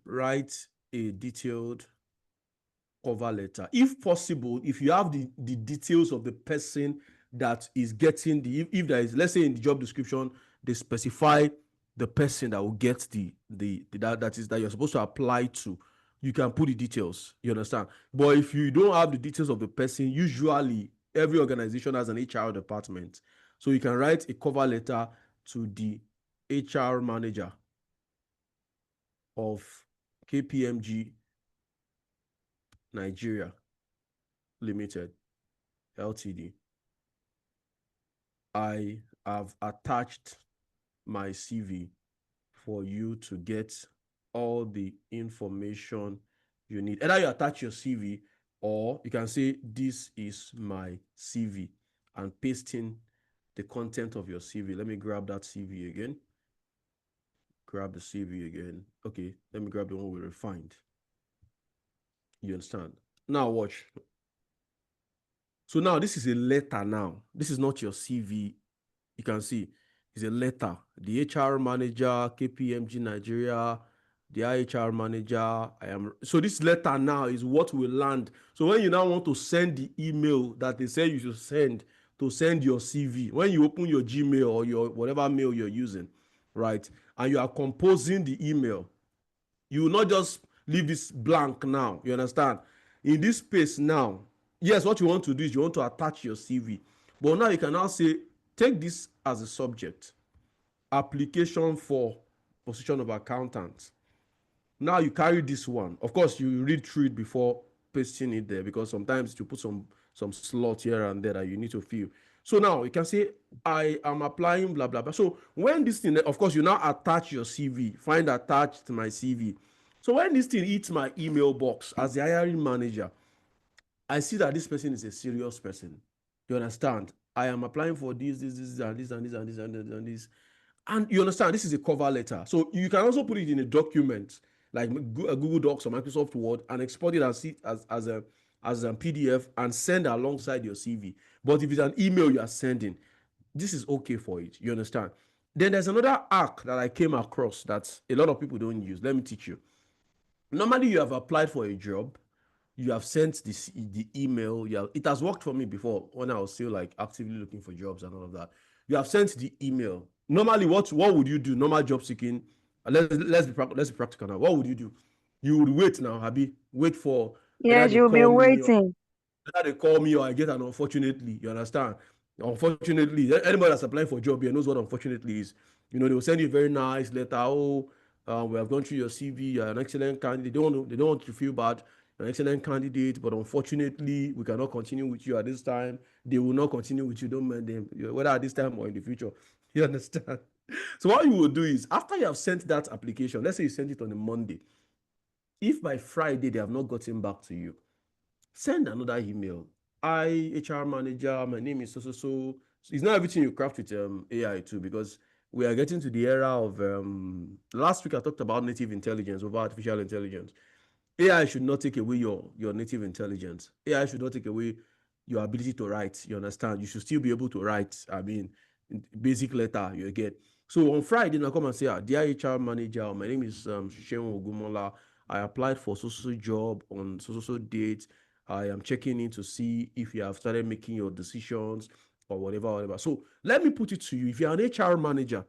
S1: Write a detailed cover letter. If possible, if you have the details of the person that is getting if there is, let's say in the job description, they specify the person that will get that you're supposed to apply to, you can put the details. You understand? But if you don't have the details of the person, usually every organization has an HR department. So you can write a cover letter to the HR manager of KPMG Nigeria Limited Ltd. I have attached my CV for you to get all the information you need. Either you attach your CV, or you can say, this is my CV, and paste in the content of your CV. Let me grab that CV again. Grab the CV again. Okay, let me grab the one we refined. You understand? Now watch. So now this is a letter now. This is not your CV. You can see it's a letter. The HR manager, KPMG Nigeria, the HR manager. So this letter now is what we land. So when you now want to send the email that they say you should send to send your CV, when you open your Gmail or your whatever mail you're using, right, and you are composing the email, you will not just leave this blank now. You understand? In this space now, yes, what you want to do is you want to attach your CV. But now you can now say, take this as a subject. Application for position of accountant. Now you carry this one. Of course, you read through it before pasting it there, because sometimes you put some slot here and there that you need to fill. So now you can say, I am applying, blah, blah, blah. So when this thing, of course, you now attach your CV, find attached my CV. So when this thing hits my email box as the hiring manager, I see that this person is a serious person. You understand? I am applying for this, and this, and this, and this, and this. And you understand, this is a cover letter. So you can also put it in a document like Google Docs or Microsoft Word and export it as a PDF and send alongside your CV. But if it's an email you are sending, this is okay for it. You understand? Then there's another hack that I came across that a lot of people don't use. Let me teach you. Normally, you have applied for a job, you have sent the email. It has worked for me before when I was still like actively looking for jobs and all of that. You have sent the email. Normally, what would you do? Normal job seeking. Let's be practical now. What would you do? You would wait now, Habi. Wait for
S14: Yes, you'll be waiting.
S1: Either they call me or I get an unfortunately. You understand? Unfortunately, anybody that's applying for a job here knows what unfortunately is. You know, they will send you a very nice letter. Oh, we have gone through your CV. You're an excellent candidate. They don't want you to feel bad. You're an excellent candidate, but unfortunately, we cannot continue with you at this time. They will not continue with you. Don't mind them, whether at this time or in the future. You understand? So what you will do is, after you have sent that application, let's say you sent it on a Monday. If by Friday they have not gotten back to you, send another email. Hi, HR manager, my name is so. It's not everything you craft with AI too, because we are getting to the era of last week I talked about native intelligence over artificial intelligence. AI should not take away your native intelligence. AI should not take away your ability to write. You understand? You should still be able to write. I mean, basic letter you get. So on Friday, I come and say, dear HR manager, my name is Shishen Ogumola. I applied for social job on social date. I am checking in to see if you have started making your decisions or whatever. So let me put it to you. If you're an HR manager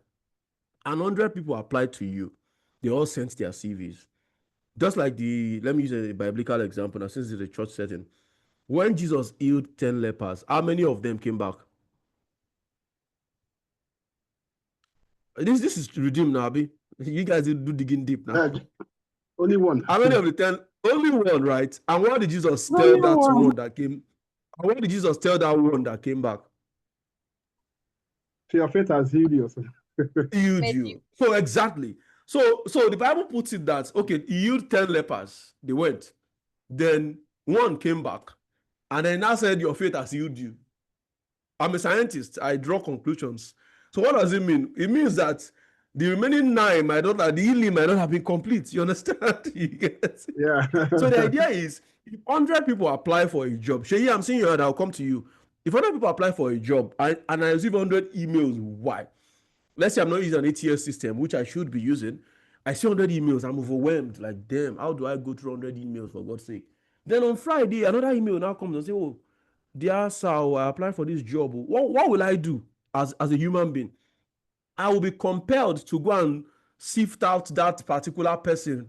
S1: and 100 people applied to you, they all sent their CVs. Just like let me use a biblical example now, since it's a church setting. When Jesus healed 10 lepers, how many of them came back? This is redeemed now, Abi. You guys do digging deep now.
S6: Only one.
S1: How many of the 10? Only one, right? And what did Jesus tell that one that came? And what did Jesus tell that one that came back?
S6: So your faith has healed you.
S1: Healed you. So exactly. So the Bible puts it that, okay, he healed 10 lepers. They went. Then one came back. And then now said, your faith has healed you. I'm a scientist. I draw conclusions. So what does it mean? It means that the remaining 9 the healing might not have been complete. You understand? You get?
S6: Yeah.
S1: So the idea is, if 100 people apply for a job, Sheyi, I'm seeing you and I'll come to you. If 100 people apply for a job and I receive 100 emails, why? Let's say I'm not using an ATS system, which I should be using. I see 100 emails, I'm overwhelmed. Like, damn, how do I go through 100 emails, for God's sake? Then on Friday, another email now comes and says, oh, dear sir, I applied for this job. What will I do as a human being? I will be compelled to go and sift out that particular person.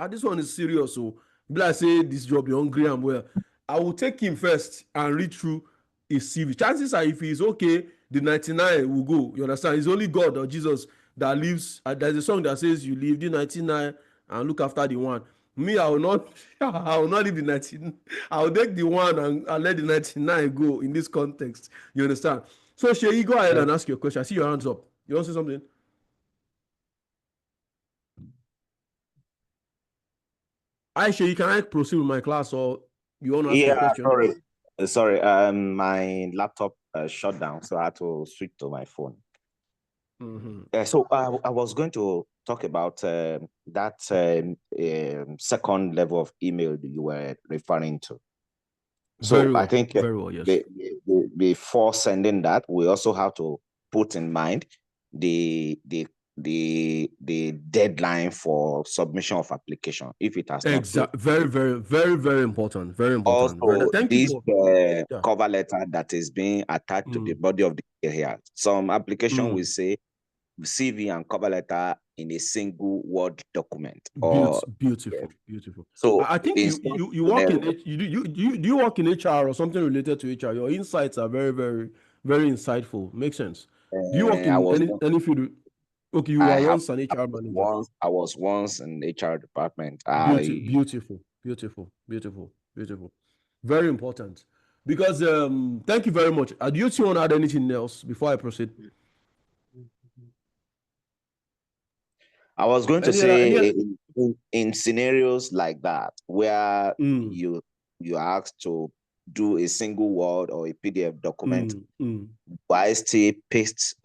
S1: This one is serious. So, be like say this job, you're hungry and well. I will take him first and read through his CV. Chances are, if he's okay, the 99 will go. You understand? It's only God or Jesus that lives. There's a song that says, "You leave the 99 and look after the one." Me, I will not. I will not leave the 99. I will take the one and let the 99 go in this context. You understand? So, Sheyi, go ahead and ask your question. I see your hands up. You want to say something? Sheyi, can I proceed with my class, or you want to ask your question?
S8: Sorry. My laptop shut down, so I had to switch to my phone. So I was going to talk about that second level of email that you were referring to. So
S1: Very well.
S8: I think
S1: Very well, yes.
S8: before sending that, we also have to put in mind the deadline for submission of application if it has not closed.
S1: Very, very, very, very important. Very important.
S8: Also,
S1: Thank you
S8: this
S1: for
S8: cover letter that is being attached to the body of the email here. Some application will say CV and cover letter in a single Word document.
S1: Beautiful.
S8: So
S1: I think you work in do you work in HR or something related to HR? Your insights are very, very, very insightful. Makes sense. Do you work in any field? Okay, you are once an HR manager.
S8: I was once in HR department.
S1: Beautiful. Very important. Because thank you very much. Do you want to add anything else before I proceed?
S8: I was going to say in scenarios like that where you are asked to do a single Word or a PDF document, I still paste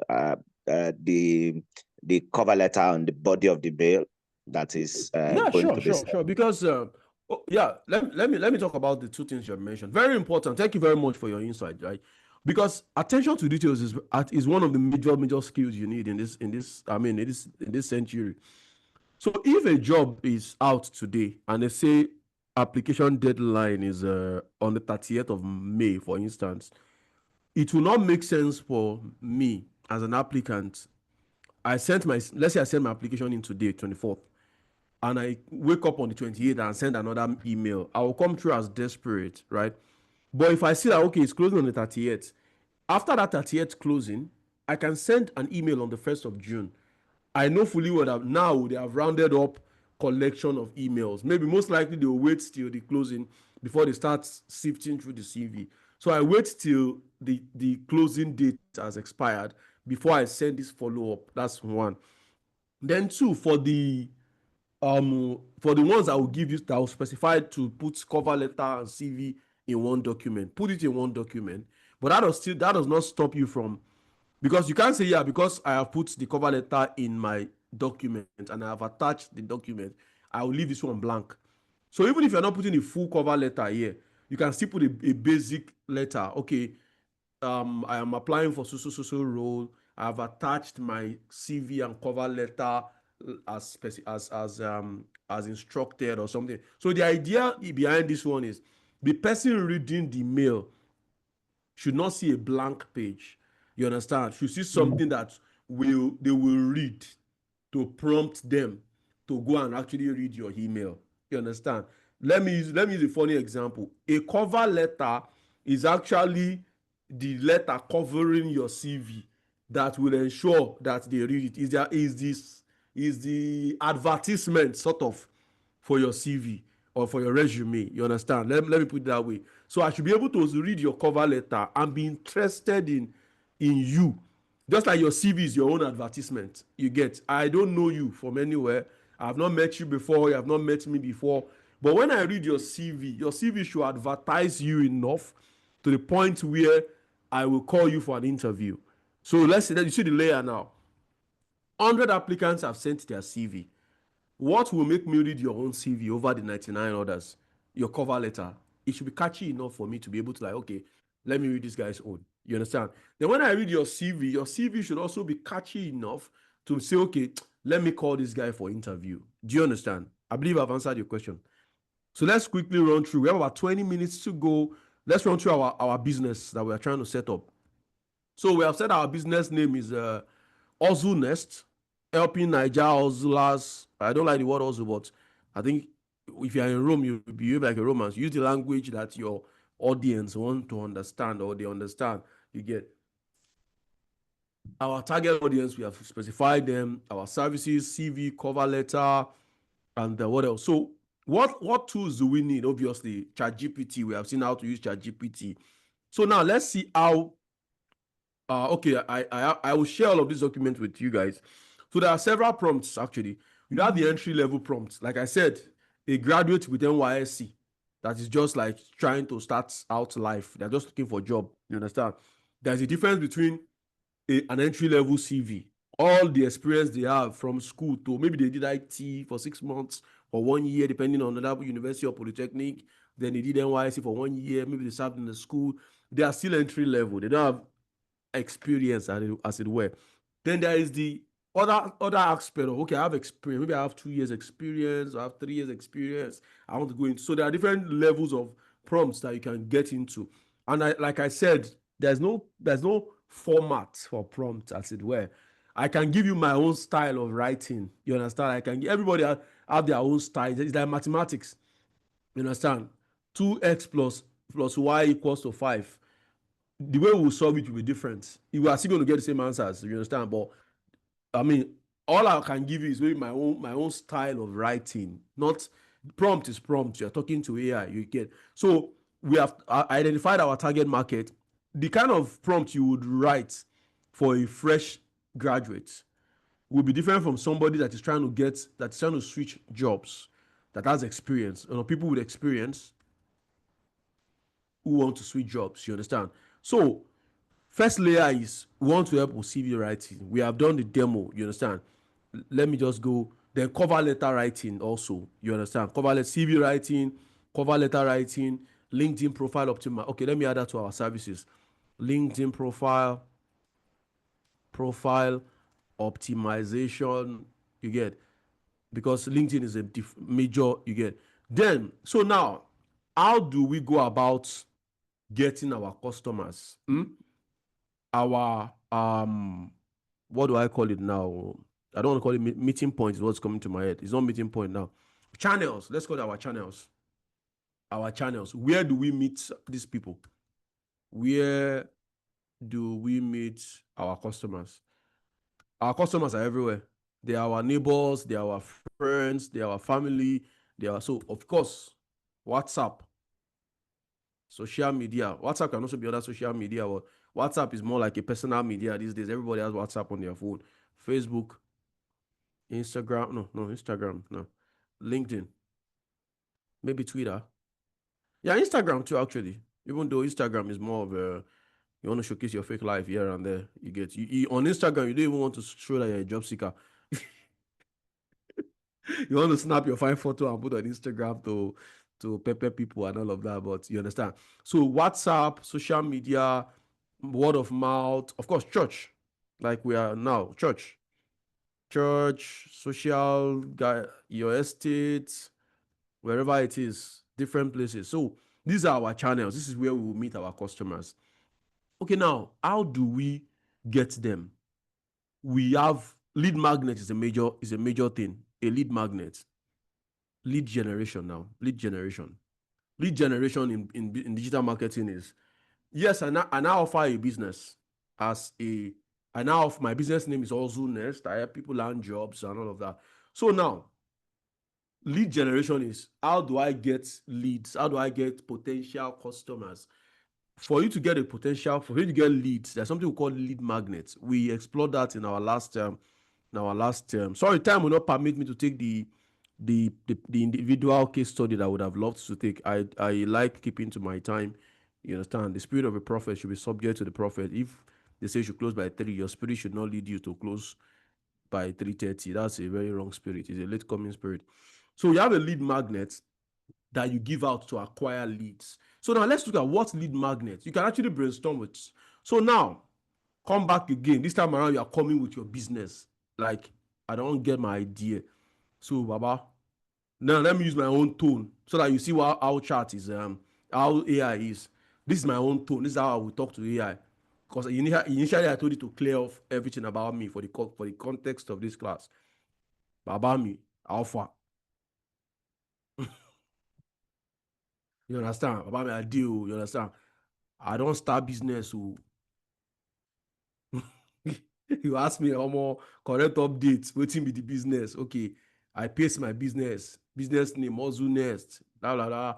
S8: the cover letter on the body of the mail that is going to be sent.
S1: Sure. Because let me talk about the two things you have mentioned. Very important. Thank you very much for your insight, right? Because attention to details is one of the major skills you need in this century. So if a job is out today and they say application deadline is on the 30th of May, for instance, it will not make sense for me as an applicant. Let's say I sent my application in today, 24th, and I wake up on the 28th and send another email. I will come through as desperate, right? But if I see that, okay, it's closing on the 30th, after that 30th closing, I can send an email on the 1st of June. I know fully well that now they have rounded up collection of emails. Maybe most likely they will wait till the closing before they start sifting through the CV. So I wait till the closing date has expired before I send this follow-up. That's one. Then two, for the ones I will give you that will specify to put cover letter and CV in one document, put it in one document. But that does not stop you from, because you can't say, because I have put the cover letter in my document and I have attached the document, I will leave this one blank. So even if you're not putting a full cover letter here, you can still put a basic letter. Okay, I am applying for so role. I have attached my CV and cover letter as instructed or something. So the idea behind this one is the person reading the mail should not see a blank page. You understand? Should see something that they will read to prompt them to go and actually read your email. You understand? Let me use a funny example. A cover letter is actually the letter covering your CV that will ensure that they read it. Is the advertisement sort of for your CV or for your resume. You understand? Let me put it that way. So I should be able to read your cover letter and be interested in you. Just like your CV is your own advertisement. You get, I don't know you from anywhere. I have not met you before. You have not met me before. But when I read your CV should advertise you enough to the point where I will call you for an interview. So let's say that you see the layer now. 100 applicants have sent their CV. What will make me read your own CV over the 99 others? Your cover letter. It should be catchy enough for me to be able to okay, let me read this guy's own. You understand? Then when I read your CV should also be catchy enough to say, okay, let me call this guy for interview. Do you understand? I believe I've answered your question. So let's quickly run through. We have about 20 minutes to go. Let's run through our business that we are trying to set up. So we have said our business name is Hustle Nest, helping Niger hustlers. I don't like the word hustle, but I think if you're in Rome, you behave like a Roman. Use the language that your audience want to understand or they understand. You get our target audience. We have specified them, our services, CV, cover letter, and what else? So what tools do we need? Obviously, ChatGPT. We have seen how to use ChatGPT. So now let's see how. Okay, I will share all of this document with you guys. So there are several prompts actually. You have the entry level prompts. Like I said, a graduate with NYSC that is just like trying to start out life. They're just looking for a job. You understand? There's a difference between an entry level CV, all the experience they have from school to maybe they did IT for 6 months or 1 year, depending on another university or polytechnic. Then they did NYSC for 1 year. Maybe they served in the school. They are still entry level. They don't have experience as it were. Then there is the other aspect of, okay, I have experience. Maybe I have 2 years experience, I have 3 years experience. I want to go into. So there are different levels of prompts that you can get into. And like I said, there's no format for prompts, as it were. I can give you my own style of writing. You understand? I can. Everybody have their own style. It's like mathematics. You understand? 2x plus y equals to 5. The way we'll solve it will be different. You are still going to get the same answers. You understand? But I mean, all I can give you is really my own style of writing. Not prompt is prompt. You're talking to AI. You get. So we have identified our target market. The kind of prompt you would write for a fresh graduate will be different from somebody that is trying to switch jobs, that has experience. People with experience who want to switch jobs. You understand? So first layer is we want to help with CV writing. We have done the demo. You understand? Let me just go. Then cover letter writing also. You understand? CV writing, cover letter writing, LinkedIn profile optimize. Okay, let me add that to our services. LinkedIn profile optimization. You get, because LinkedIn is a major. You get. Then so now, how do we go about getting our customers? Our what do I call it now? I don't want to call it meeting point, is what's coming to my head. It's not meeting point now. Channels. Let's call it our channels. Our channels. Where do we meet these people? Where do we meet our customers? Our customers are everywhere. They are our neighbors, they are our friends, they are our family. So of course, WhatsApp, social media. WhatsApp can also be other social media, but WhatsApp is more like a personal media these days. Everybody has WhatsApp on their phone. Facebook, Instagram, Instagram, no. LinkedIn, maybe Twitter. Yeah, Instagram too, actually. Even though Instagram is more of a, you want to showcase your fake life here and there. You get you on Instagram, you don't even want to show that you're a job seeker. You want to snap your fine photo and put on Instagram to pepper people and all of that, but you understand. So WhatsApp, social media, word of mouth, of course, church, like we are now, church, social guy, your estate, wherever it is, different places. So these are our channels. This is where we will meet our customers. Okay, now how do we get them? We have lead magnet is a major thing. A lead magnet. Lead generation now. Lead generation in digital marketing is, yes, I now offer a business my business name is also Nest. I help people land jobs and all of that. So now, lead generation is, how do I get leads? How do I get potential customers? For you to get leads, there's something we call lead magnets. We explored that in our last term. Sorry, time will not permit me to take the individual case study that I would have loved to take. I like keeping to my time. You understand? The spirit of a prophet should be subject to the prophet. If they say you should close by 3, your spirit should not lead you to close by 3:30. That's a very wrong spirit. It's a late coming spirit. So you have a lead magnet that you give out to acquire leads. So now let's look at what lead magnets you can actually brainstorm with. So now, come back again. This time around, you are coming with your business. Like, I don't get my idea. So, Baba, now let me use my own tone so that you see how chat is, how AI is. This is my own tone. This is how I will talk to AI. because initially I told you to clear off everything about me for the context of this class. But about me, alpha. You understand? About me, I deal. You understand? I don't start business. So you ask me how more correct updates, waiting be the business. Okay, I paste my business name, Ozu Nest, blah blah blah.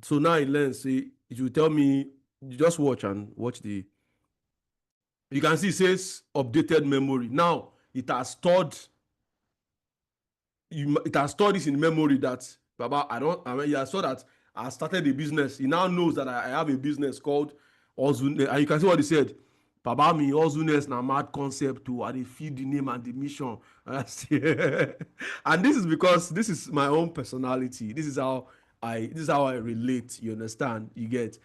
S1: So now it learns. Say it will tell me. You just watch the. You can see it says updated memory. Now it has stored. It has stored this in memory that Baba. I saw that I started a business. He now knows that I have a business called Ozu Nest, and you can see what he said. Baba me Ozu Nest na mad concept too. I dey feed the name and the mission. And this is because this is my own personality. This is how I relate. You understand? You get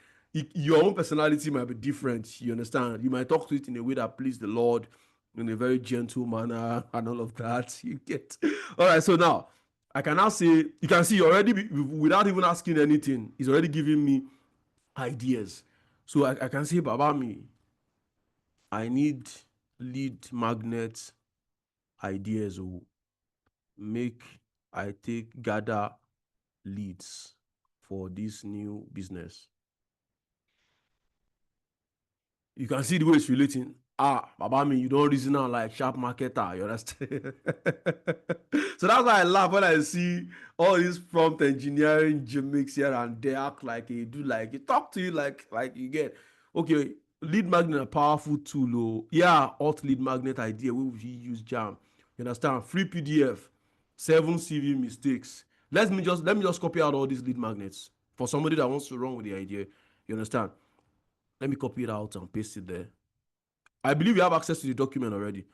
S1: your own personality might be different. You understand? You might talk to it in a way that please the Lord, in a very gentle manner and all of that. You get. All right. So now I can now say you can see already without even asking anything. He's already giving me ideas. So I can say, Baba me, I need lead magnet ideas or make I take gather leads for this new business. You can see the way it's relating. Baba me, you don't reason out like sharp marketer, you understand? So that's why I laugh when I see all these prompt engineering gimmicks here and they act like you do, like you talk to you like you get. Okay, lead magnet a powerful tool. Oh. Yeah, alt lead magnet idea. Where would he use jam? You understand? Free PDF, 7 CV mistakes. Let me just copy out all these lead magnets for somebody that wants to run with the idea. You understand? Let me copy it out and paste it there. I believe you have access to the document already.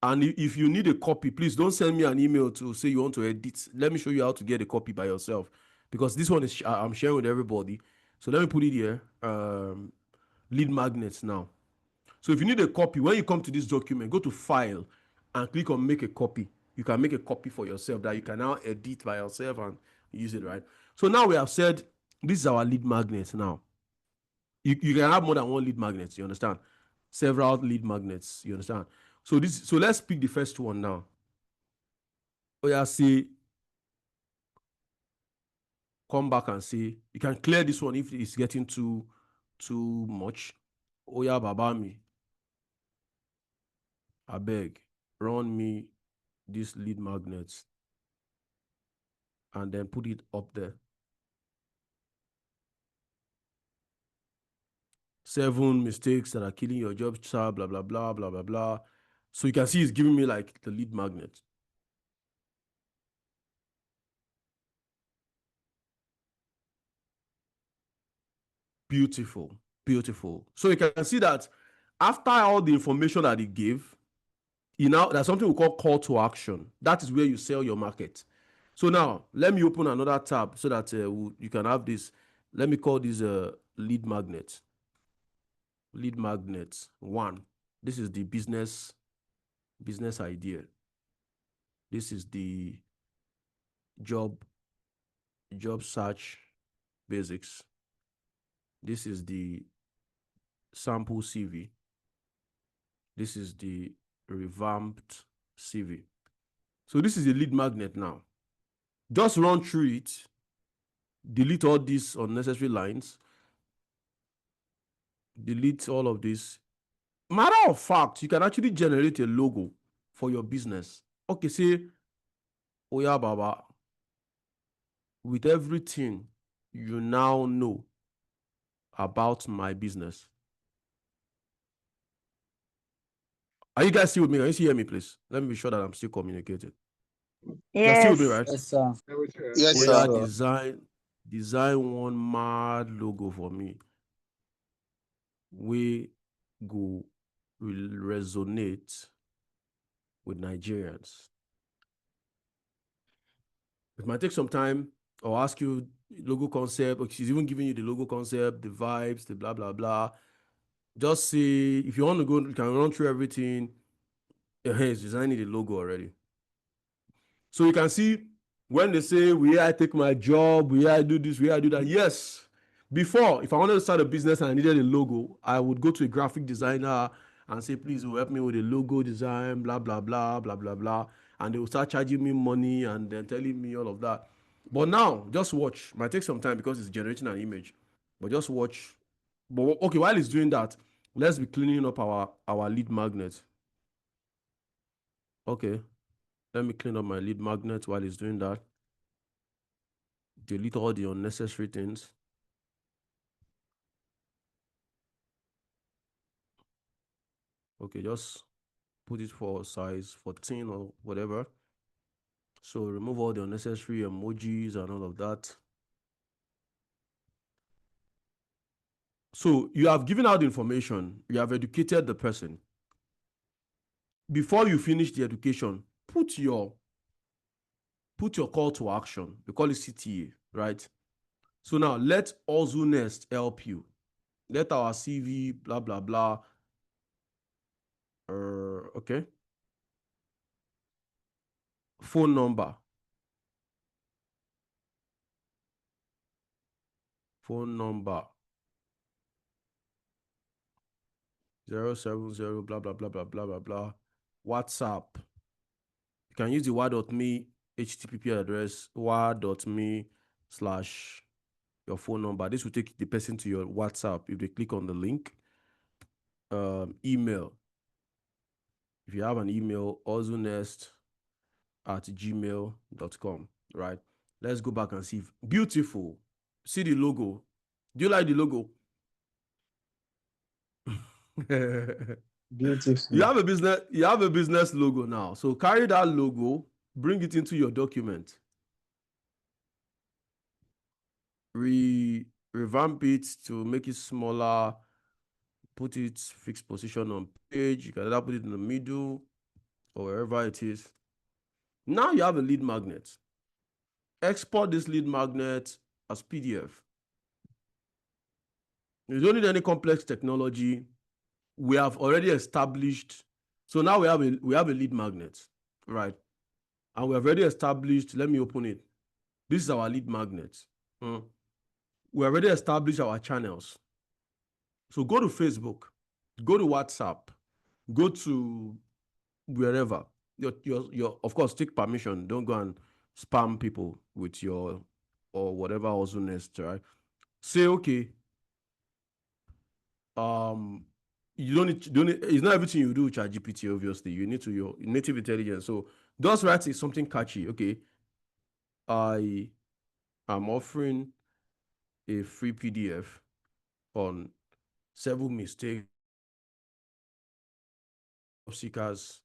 S1: And if you need a copy, please don't send me an email to say you want to edit. Let me show you how to get a copy by yourself. Because this one is I'm sharing with everybody. So let me put it here. Lead magnets now. So if you need a copy, when you come to this document, go to File and click on Make a Copy. You can make a copy for yourself that you can now edit by yourself and use it, right? So now we have said this is our lead magnet now. You can have more than one lead magnet, you understand? Several lead magnets, you understand? So let's pick the first one now. Say, come back and say, you can clear this one if it's getting too much. Baba me, I beg, run me this lead magnets and then put it up there. 7 mistakes that are killing your job, blah, blah, blah, blah, blah, blah, blah. So you can see it's giving me like the lead magnet. Beautiful, beautiful. So you can see that after all the information that he gave, there's something we call to action. That is where you sell your market. So now let me open another tab so that you can have this. Let me call this lead magnet. Lead magnet 1. This is the business idea. This is the job search basics. This is the sample CV. This is the revamped CV. So this is a lead magnet now. Just run through it. Delete all these unnecessary lines. Delete all of this. Matter of fact, you can actually generate a logo for your business. Okay, say, Oya Baba, with everything you now know about my business. Are you guys still with me? Can you still hear me, please? Let me be sure that I'm still communicating. You're still with me, right?
S15: Yes, sir.
S4: Yes,
S1: Oya,
S4: sir.
S1: design one mad logo for me. We will resonate with Nigerians. It might take some time. I'll ask you logo concept. Okay, she's even giving you the logo concept, the vibes, the blah, blah, blah. Just say, if you want to go, you can run through everything. It's designing the logo already. So you can see when they say, where I take my job, where I do this, where I do that. Yes, Before, if I wanted to start a business and I needed a logo, I would go to a graphic designer and say, please help me with a logo design, blah, blah, blah, blah, blah, blah. And they will start charging me money and then telling me all of that. But now, just watch. Might take some time because it's generating an image. But just watch. But okay, while it's doing that, let's be cleaning up our lead magnet. Okay. Let me clean up my lead magnet while it's doing that. Delete all the unnecessary things. Okay, just put it for size 14 or whatever. So remove all the unnecessary emojis and all of that. So you have given out the information. You have educated the person. Before you finish the education, put your call to action. We call it CTA, right? So now let Nest help you. Let our CV, blah, blah, blah. Okay. Phone number. Phone number. 070, blah, blah, blah, blah, blah, blah, blah. WhatsApp. You can use the word.me HTTP address, word.me/ your phone number. This will take the person to your WhatsApp if they click on the link. Email. If you have an email, ozunest@gmail.com, right? Let's go back and see. Beautiful. See the logo. Do you like the logo?
S10: Beautiful.
S1: You have a business logo now. So carry that logo, bring it into your document. Revamp it to make it smaller. Put it fixed position on page. You can either put it in the middle or wherever it is. Now you have a lead magnet. Export this lead magnet as PDF. You don't need any complex technology. We have already established. So now we have a lead magnet, right? And we have already established. Let me open it. This is our lead magnet. We already established our channels. So go to Facebook, go to WhatsApp, go to wherever. Your of course, take permission. Don't go and spam people with your or whatever awesomeness, right? Say, okay, you don't need, it's not everything you do with ChatGPT, obviously. You need to your native intelligence. So just write something catchy. Okay. I am offering a free PDF on 7 mistakes of seekers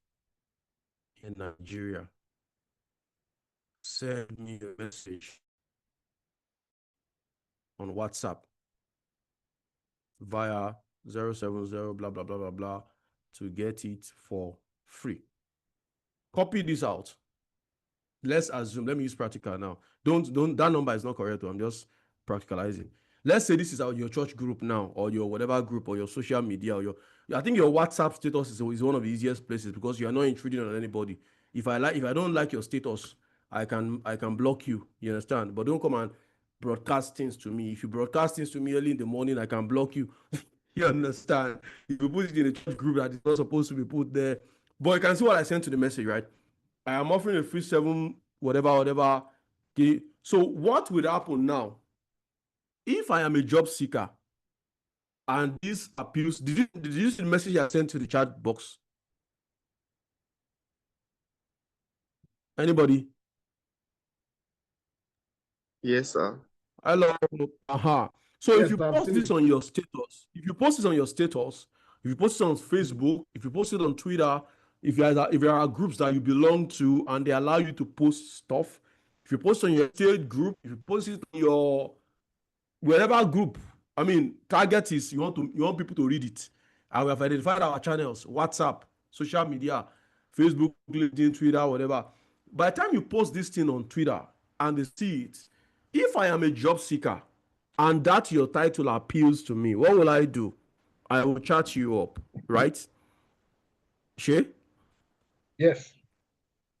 S1: in Nigeria. Send me a message on WhatsApp via 070 blah blah blah blah blah to get it for free. Copy this out. Let's assume, let me use practical now. Don't that number is not correct. I'm just practicalizing. Let's say this is your church group now, or your whatever group, or your social media, or I think your WhatsApp status is one of the easiest places because you are not intruding on anybody. If I don't like your status, I can block you. You understand? But don't come and broadcast things to me. If you broadcast things to me early in the morning, I can block you. You understand? If you put it in a church group that is not supposed to be put there, but you can see what I sent to the message, right? I am offering a free 7 whatever. Okay. So what would happen now? If I am a job seeker and this appeals, did you see the message I sent to the chat box? Anybody?
S4: Yes, sir.
S1: Hello. So
S6: Yes,
S1: if you post this on your status, if you post it on Facebook, if you post it on Twitter, if there are groups that you belong to and they allow you to post stuff, if you post on your state group, if you post it on your wherever group, I mean, target is you want people to read it. And we have identified our channels: WhatsApp, social media, Facebook, LinkedIn, Twitter, whatever. By the time you post this thing on Twitter and they see it, if I am a job seeker and that your title appeals to me, what will I do? I will chat you up, right? Shay?
S6: Yes.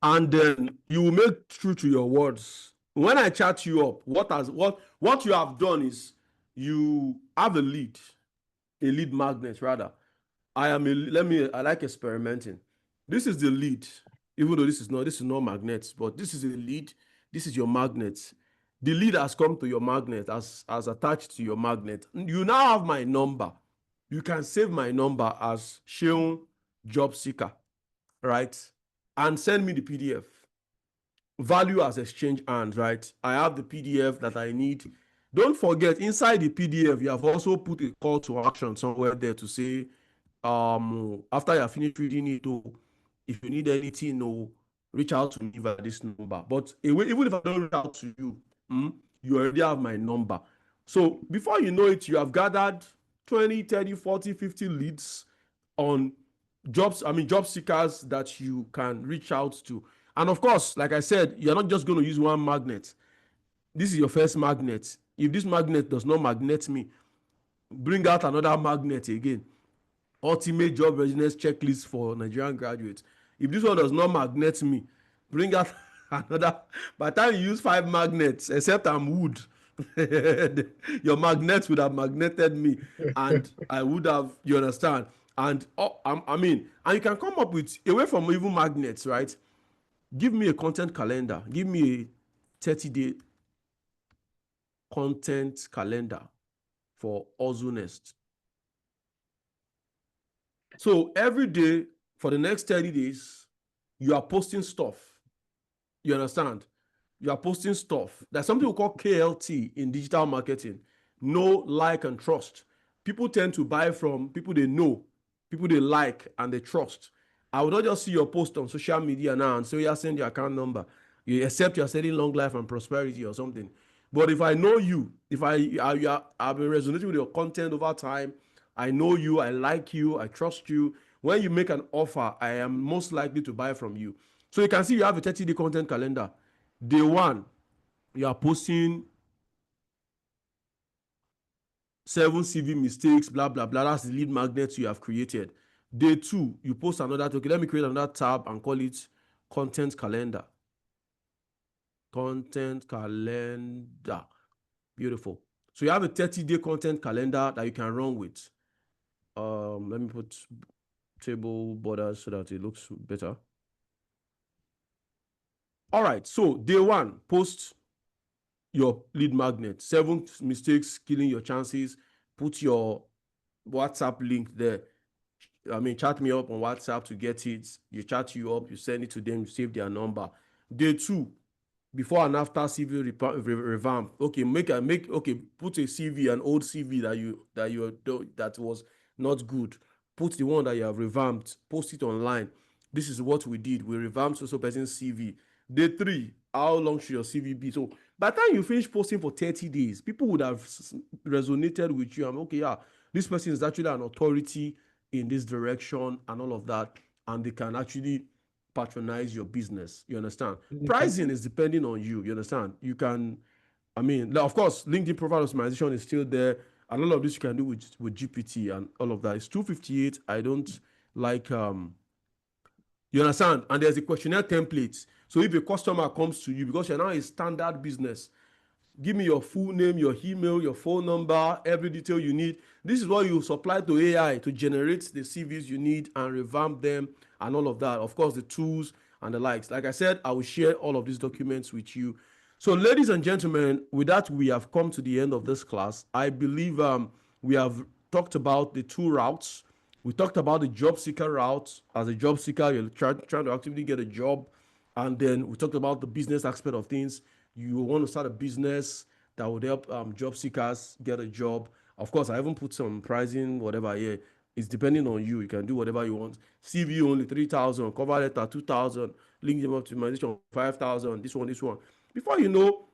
S1: And then you will make true to your words. When I chat you up, what you have done is you have a lead magnet rather. I like experimenting. This is the lead, even though this is not magnets, but this is a lead. This is your magnet. The lead has come to your magnet as attached to your magnet. You now have my number. You can save my number as Sheung Job Seeker, right? And send me the PDF. Value as exchange hands, right? I have the PDF that I need. Don't forget, inside the PDF, you have also put a call to action somewhere there to say, after you have finished reading it, if you need anything, reach out to me via this number. But even if I don't reach out to you, you already have my number. So before you know it, you have gathered 20, 30, 40, 50 leads on job seekers that you can reach out to. And of course, like I said, you're not just going to use one magnet. This is your first magnet. If this magnet does not magnet me, bring out another magnet again. Ultimate job readiness checklist for Nigerian graduates. If this one does not magnet me, bring out another. By the time you use 5 magnets, except I'm wood, your magnets would have magneted me, and I would have, you understand? And and you can come up with, away from even magnets, right? Give me a content calendar. Give me a 30-day content calendar for Hustle Nest. So every day for the next 30 days, you are posting stuff. You understand? You are posting stuff. There's something we call KLT in digital marketing. Know, like, and trust. People tend to buy from people they know, people they like, and they trust. I would not just see your post on social media now and say, yeah, send your account number. Except you're selling long life and prosperity or something. But if I know you, if I've been resonating with your content over time, I know you, I like you, I trust you. When you make an offer, I am most likely to buy from you. So you can see you have a 30-day content calendar. Day 1, you are posting 7 CV mistakes, blah, blah, blah. That's the lead magnets you have created. Day 2, you post another. Okay, let me create another tab and call it content calendar. Content calendar. Beautiful. So you have a 30-day content calendar that you can run with. Let me put table borders so that it looks better. All right, so day 1, post your lead magnet. 7 mistakes killing your chances. Put your WhatsApp link there. Chat me up on WhatsApp to get it. You chat you up, you send it to them, you save their number. Day 2, before and after CV revamp. Okay, put a CV, an old CV that was not good. Put the one that you have revamped, post it online. This is what we did. We revamped so person's CV. Day 3, how long should your CV be? So by the time you finish posting for 30 days, people would have resonated with you. Okay, yeah, this person is actually an authority in this direction and all of that, and they can actually patronize your business. You understand? Pricing is depending on you. You understand? You can, of course, LinkedIn profile optimization is still there. And all of this you can do with GPT and all of that. It's $258. I don't like, you understand? And there's a questionnaire template. So if a customer comes to you, because you're now a standard business, give me your full name, your email, your phone number, every detail you need. This is what you supply to AI to generate the CVs you need and revamp them and all of that. Of course, the tools and the likes. Like I said, I will share all of these documents with you. So ladies and gentlemen, with that, we have come to the end of this class. I believe we have talked about the 2 routes. We talked about the job seeker route. As a job seeker, you're trying to actively get a job. And then we talked about the business aspect of things. You want to start a business that would help job seekers get a job. Of course, I haven't put some pricing, whatever here. It's depending on you. You can do whatever you want. CV only 3,000, cover letter 2,000, LinkedIn optimization 5,000, this one. Before you know,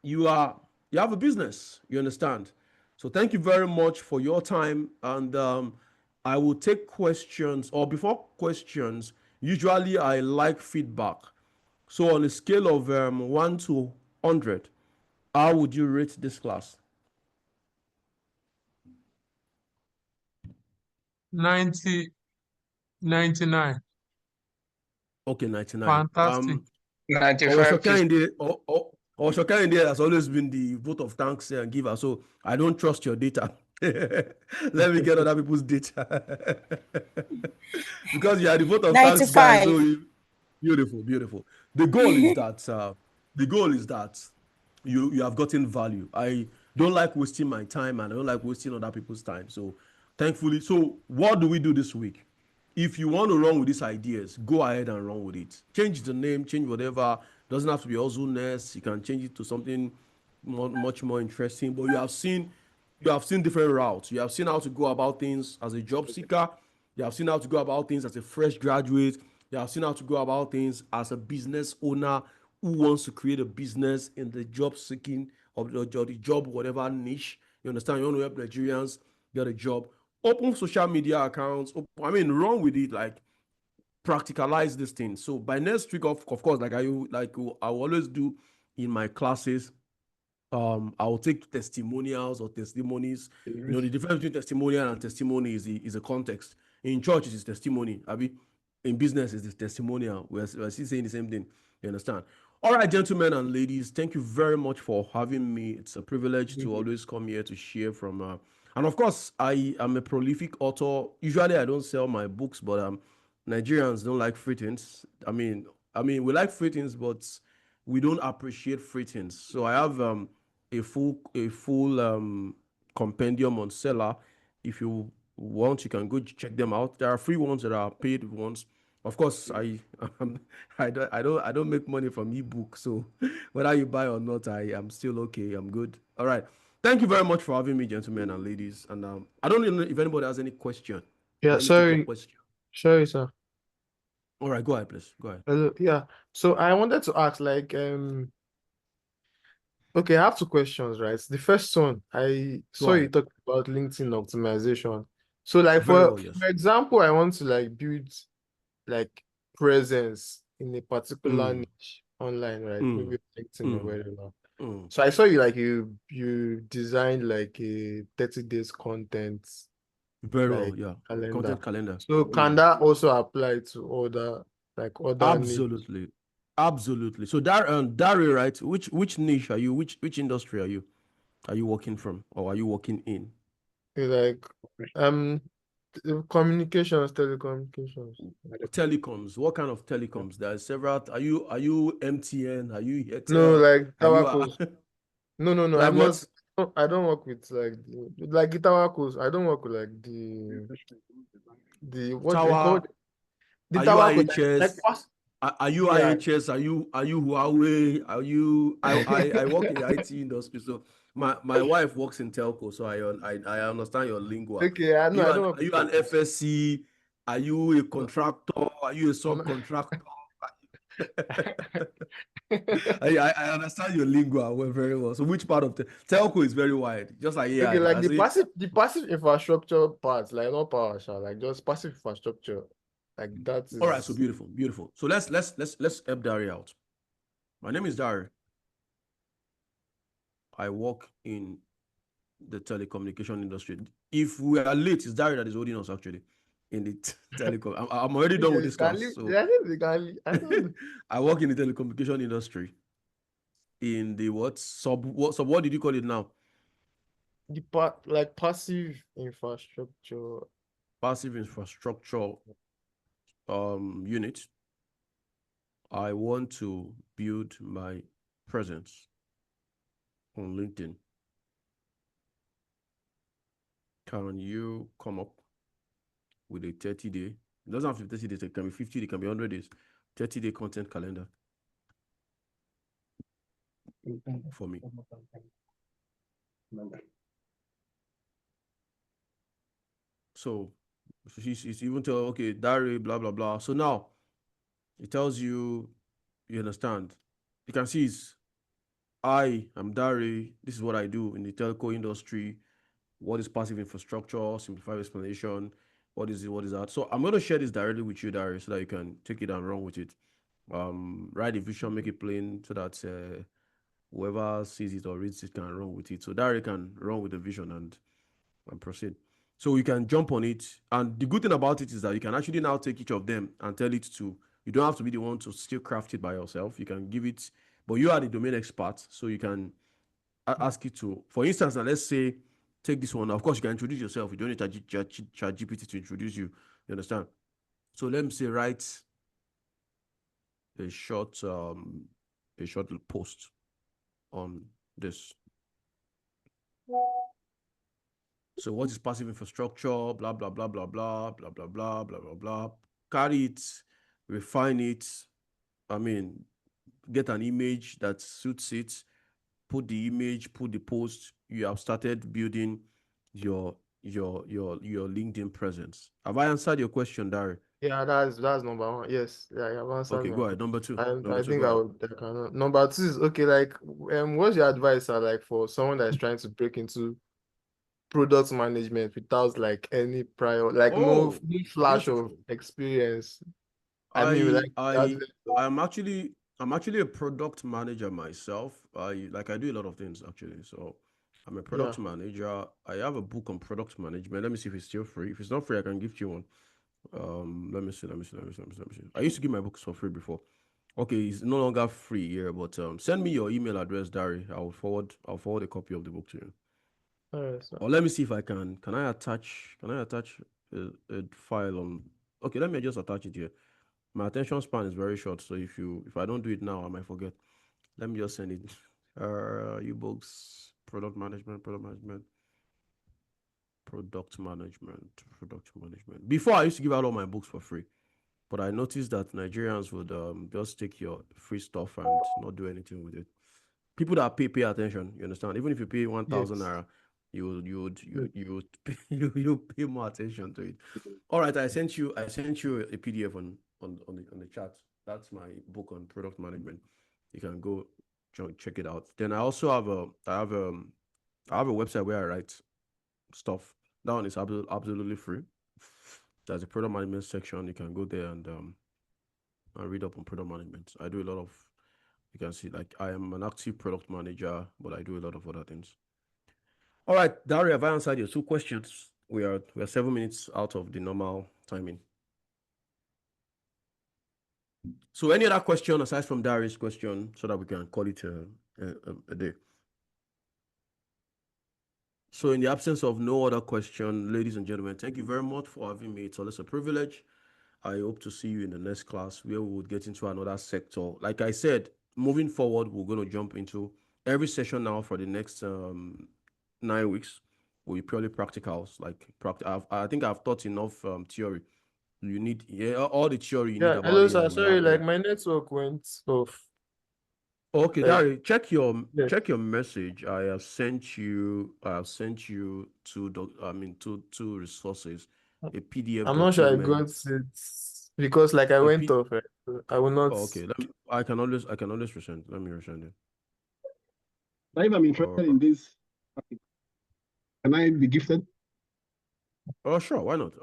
S1: you have a business. You understand? So thank you very much for your time. And I will take questions, or before questions, usually I like feedback. So on a scale of 1 to 100, how would you rate this class?
S3: 99.
S1: Okay, 99.
S3: Fantastic.
S1: 95. Or Shokai India has always been the vote of thanks and giver. So I don't trust your data. Let me get other people's data. Because you are the vote of thanks guy. So
S2: 95.
S1: beautiful. The goal is that you have gotten value. I don't like wasting my time and I don't like wasting other people's time. So thankfully, so what do we do this week? If you want to run with these ideas, go ahead and run with it. Change the name, change whatever. Doesn't have to be Ozunes. You can change it to something much more interesting. But you have seen different routes. You have seen how to go about things as a job seeker. You have seen how to go about things as a fresh graduate. You have seen how to go about things as a business owner who wants to create a business in the job seeking or the job, whatever niche. You understand? You want to help Nigerians get a job. Open social media accounts. Run with it. Like, practicalize this thing. So by next week, of course, like I always do in my classes, I will take testimonials or testimonies. You know, the difference between testimonial and testimony is a context. In church, it is testimony. In business, it's testimonial. We're still saying the same thing. You understand? All right, gentlemen and ladies, thank you very much for having me. It's a privilege to always come here to share from. And of course, I am a prolific author. Usually, I don't sell my books, but Nigerians don't like free things. We like free things, but we don't appreciate free things. So I have a full compendium on Seller. If you want, you can go check them out. There are free ones, there are paid ones. Of course, I don't make money from ebook, so whether you buy or not, I am still okay. I'm good. All right. Thank you very much for having me, gentlemen and ladies. And I don't know if anybody has any question.
S4: Yeah, sorry, sir.
S1: All right, go ahead, please. Go ahead.
S4: Hello. Yeah. So I wanted to ask, like, okay, I have two questions, right? The first one, I saw you talk about LinkedIn optimization. So, like, for example, I want to like build like presence in a particular niche online, right? Maybe LinkedIn or whatever. So I saw you like you designed like a 30 days content
S1: calendar.
S4: Content calendar.
S1: So
S4: can that also apply to other niche?
S1: Absolutely. So Dari, right? Which niche are you? Which industry are you? Are you working from or are you working in?
S4: Like communications, telecommunications.
S1: Telecoms. What kind of telecoms? There are several. Are you MTN? Are you Airtel?
S4: No, like towers. No.
S1: Like
S4: I'm
S1: what?
S4: not. I don't work with like the towers. I don't work with like the what do you call it? The
S1: are
S4: tower
S1: you IHS? Are you IHS? Are you Huawei? Are you? I work in the IT industry, so my wife works in telco, so I understand your lingo.
S4: Okay, I know.
S1: Are you an FSC? Are you a contractor? Are you a subcontractor? I understand your lingo very well. So which part of the telco is very wide? Just like
S4: okay, like the passive infrastructure part, like not PowerShell, like just passive infrastructure, like that is.
S1: All right, so beautiful. So let's help Dari out. My name is Dari. I work in the telecommunication industry. If we are late, it's Dari that is holding us actually in the telecom. I'm already done with this class. So I work in the telecommunication industry. In the what did you call it now?
S4: The part like passive infrastructure.
S1: Passive infrastructure unit. I want to build my presence on LinkedIn. Can you come up with a 30-day? It doesn't have to be 30 days, it can be 50, it can be 100 days. 30-day content calendar for me. So she's even tell, okay, Dari, blah, blah, blah. So now it tells you, you understand. You can see I am Dari. This is what I do in the telco industry. What is passive infrastructure? Simplified explanation. What is it? What is that? So I'm going to share this directly with you, Dari, so that you can take it and run with it. Write the vision, make it plain so that whoever sees it or reads it can run with it. So Dari can run with the vision and proceed. So you can jump on it. And the good thing about it is that you can actually now take each of them and tell it to, you don't have to be the one to still craft it by yourself. You can give it But you are the domain expert, so you can ask it to, for instance, now let's say, take this one. Of course, you can introduce yourself. You don't need ChatGPT to introduce you. You understand? So let me say, write a short post on this. So what is passive infrastructure? Blah blah blah blah blah blah blah blah blah blah blah. Carry it, refine it. I mean, get an image that suits it. Put the image, put the post. You have started building your LinkedIn presence. Have I answered your question, Dari?
S4: Yeah, that's number one. Yes, yeah, you have answered
S1: Okay,
S4: my
S1: go ahead. Number two.
S4: I think I would. Number two is okay. Like, what's your advice, like, for someone that is trying to break into product management without like any prior, like no flash of experience?
S1: I'm actually a product manager myself. I do a lot of things actually. So I'm a product manager. I have a book on product management. Let me see if it's still free. If it's not free, I can gift you one. Let me see. I used to give my books for free before. Okay, it's no longer free here, but send me your email address, Dari. I'll forward a copy of the book to you. Or let me see if I can. Can I attach a file on? Okay, let me just attach it here. My attention span is very short, so if I don't do it now, I might forget. Let me just send it. Books, product management. Before, I used to give out all my books for free, but I noticed that Nigerians would just take your free stuff and not do anything with it. People that pay attention. You understand? Even if you pay 1,000 naira, you pay more attention to it. All right, I sent you a PDF on the chat. That's my book on product management. You can go check it out. Then I also have a website where I write stuff. That one is absolutely free. There's a product management section. You can go there and read up on product management. I do a lot of, you can see, like, I am an active product manager, but I do a lot of other things. All right, Dari, have I answered your 2 questions? We are 7 minutes out of the normal timing. So any other question aside from Dari's question, so that we can call it a day? So in the absence of no other question, ladies and gentlemen, thank you very much for having me. It's always a privilege. I hope to see you in the next class where we will get into another sector. Like I said, moving forward, we're going to jump into every session now for the next 9 weeks. Will be purely practicals. Like, I think I've taught enough theory. You need all the theory you need about
S4: hello, sir. Sorry, like, my network went off.
S1: Okay, Dari, check your message. I have sent you 2 resources, a PDF.
S4: I'm not sure I got it because, like, I went off. I will not.
S1: Okay, I can always resend. Let me resend it.
S6: But if I'm interested in this, can I be gifted?
S1: Oh, sure, why not?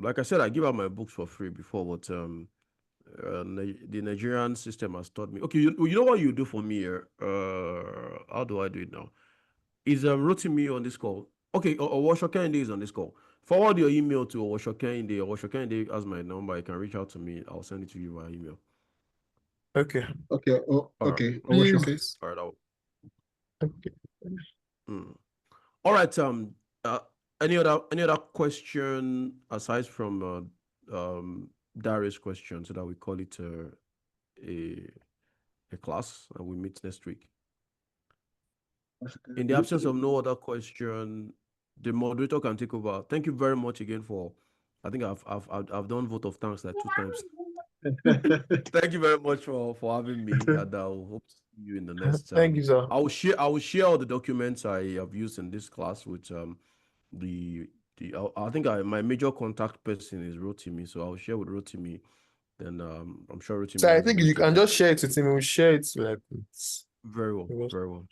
S1: Like I said, I give out my books for free before, but the Nigerian system has taught me. Okay, you know what you do for me here? How do I do it now? Is Rotimi on this call? Okay, Owosho Kehinde is on this call. Forward your email to Owosho Kehinde. Owosho Kehinde has my number. You can reach out to me. I'll send it to you via email.
S4: Okay.
S6: Okay. Okay.
S4: Please.
S1: All right.
S4: Okay.
S1: All right. Any other question aside from Darius' question, so that we call it a class and we meet next week? In the absence of no other question, the moderator can take over. Thank you very much again for. I think I've done vote of thanks like 2 times. Thank you very much for having me, and I'll hope to see you in the next.
S4: Thank you, sir.
S1: I will share all the documents I have used in this class with I think my major contact person is Rotimi, so I'll share with Rotimi. Then I'm sure Rotimi.
S4: So I think you can just share it with him. We'll share it like.
S1: Very well.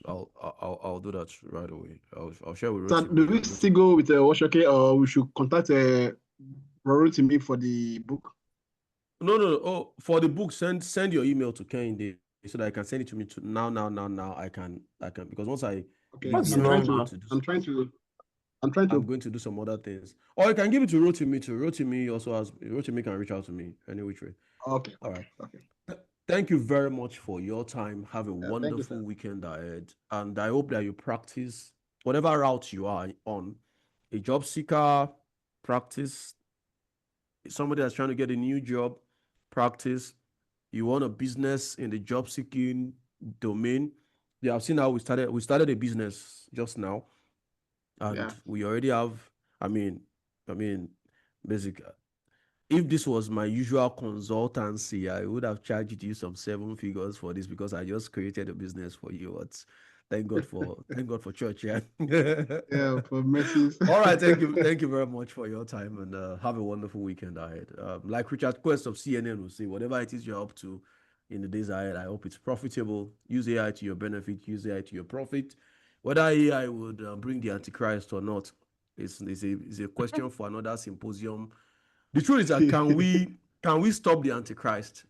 S1: I'll do that right away. I'll share with
S6: Rotimi. So do we still go with Washoke, or we should contact Rotimi for the book?
S1: No. Oh, for the book, send your email to Kehinde so that I can send it to me now. I can because once I.
S6: Okay. I'm
S1: going to do some other things. Or you can give it to Rotimi too. Rotimi also has. Rotimi can reach out to me any which way.
S6: Okay.
S1: All right.
S6: Okay.
S1: thank you very much for your time. Have a
S6: Thank you,
S1: wonderful
S6: sir.
S1: weekend ahead. And I hope that you practice whatever route you are on. A job seeker, practice. Somebody that's trying to get a new job, practice. You want a business in the job seeking domain. Yeah, I've seen how we started a business just now, and
S6: Yeah.
S1: we already have, I mean, basic. If this was my usual consultancy, I would have charged you some 7 figures for this because I just created a business for you. But thank God for church, yeah.
S6: Yeah, for messages.
S1: All right, thank you very much for your time, and have a wonderful weekend ahead. Like Richard Quest of CNN will say, whatever it is you're up to in the days ahead, I hope it's profitable. Use AI to your benefit. Use AI to your profit. Whether AI would bring the Antichrist or not is a question for another symposium. The truth is that can we stop the Antichrist?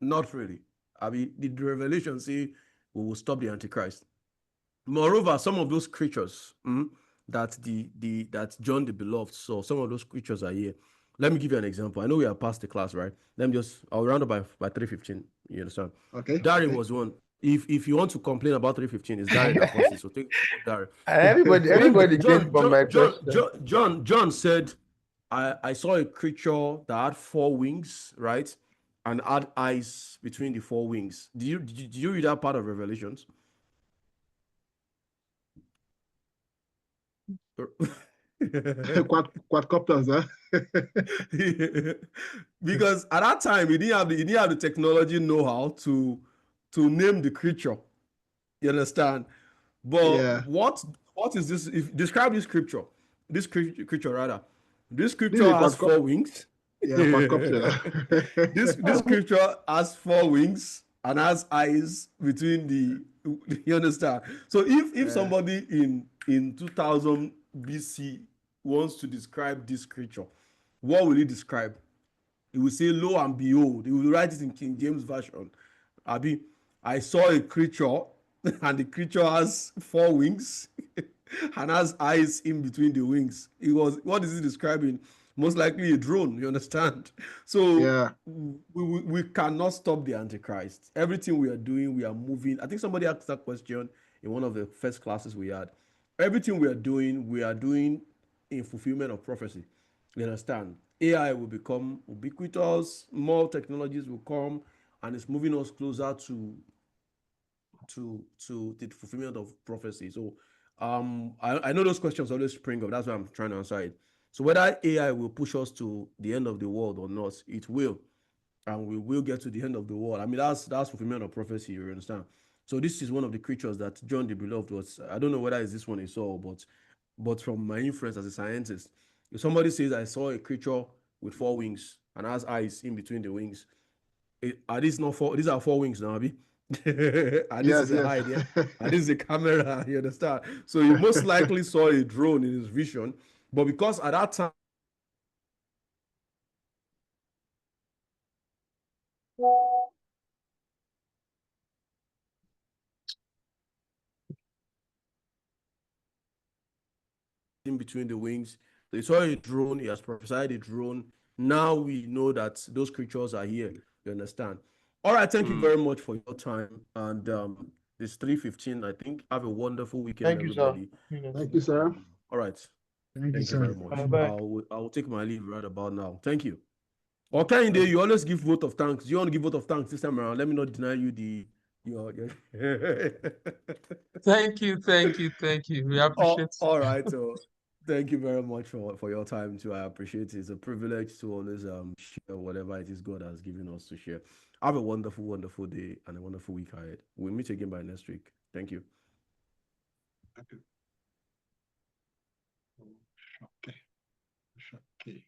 S1: Not really. I mean, the revelation say we will stop the Antichrist. Moreover, some of those creatures that John the Beloved saw, some of those creatures are here. Let me give you an example. I know we are past the class, right? I'll round up by 3:15. You understand?
S6: Okay.
S1: Darren was one. If you want to complain about 3:15, it's Darren that caused it. So take Darren.
S4: Everybody came from my question.
S1: John said, I saw a creature that had 4 wings, right? And had eyes between the 4 wings. Did you read that part of Revelations?
S6: Quadcopters, huh?
S1: Because at that time he didn't have the technology know-how to name the creature. You understand? But
S6: Yeah.
S1: what is this? Describe this creature. This creature rather. This
S6: This
S1: creature
S6: is
S1: has 4 wings.
S6: Yeah, quadcopter.
S1: This creature has 4 wings and has eyes between the. You understand? So if somebody in 2000 BC wants to describe this creature, what will he describe? He will say, "Lo and behold." He will write it in King James Version. Abi, I saw a creature, and the creature has 4 wings and has eyes in between the wings. What is he describing? Most likely a drone, you understand? So
S6: Yeah.
S1: we cannot stop the Antichrist. Everything we are doing, we are moving. I think somebody asked that question in one of the first classes we had. Everything we are doing in fulfillment of prophecy. You understand? AI will become ubiquitous, more technologies will come, and it's moving us closer to the fulfillment of prophecy. So I know those questions always spring up. That's why I'm trying to answer it. So whether AI will push us to the end of the world or not, it will. And we will get to the end of the world. I mean, that's fulfillment of prophecy, you understand? So this is one of the creatures that John the Beloved was. I don't know whether it's this one he saw, but from my inference as a scientist, if somebody says I saw a creature with 4 wings and has eyes in between the wings, are these not 4? These are 4 wings now, Abi. And this is a hide, yeah. And this is a camera, you understand? So he most likely saw a drone in his vision, but because at that time in between the wings, so he saw a drone, he has prophesied a drone. Now we know that those creatures are here. You understand? All right, thank you very much for your time. And it's 3:15, I think. Have a wonderful weekend,
S4: Thank you, sir.
S1: everybody.
S6: Thank you, sir.
S1: All right. Thank you very much.
S4: Bye.
S1: I will take my leave right about now. Thank you. Okay, Inde, you always give vote of thanks. Do you want to give vote of thanks this time around? Let me not deny you your
S3: Thank you. We appreciate it.
S1: all right. So thank you very much for your time too. I appreciate it. It's a privilege to always share whatever it is God has given us to share. Have a wonderful, wonderful day and a wonderful week ahead. We'll meet again by next week. Thank you.
S6: Okay.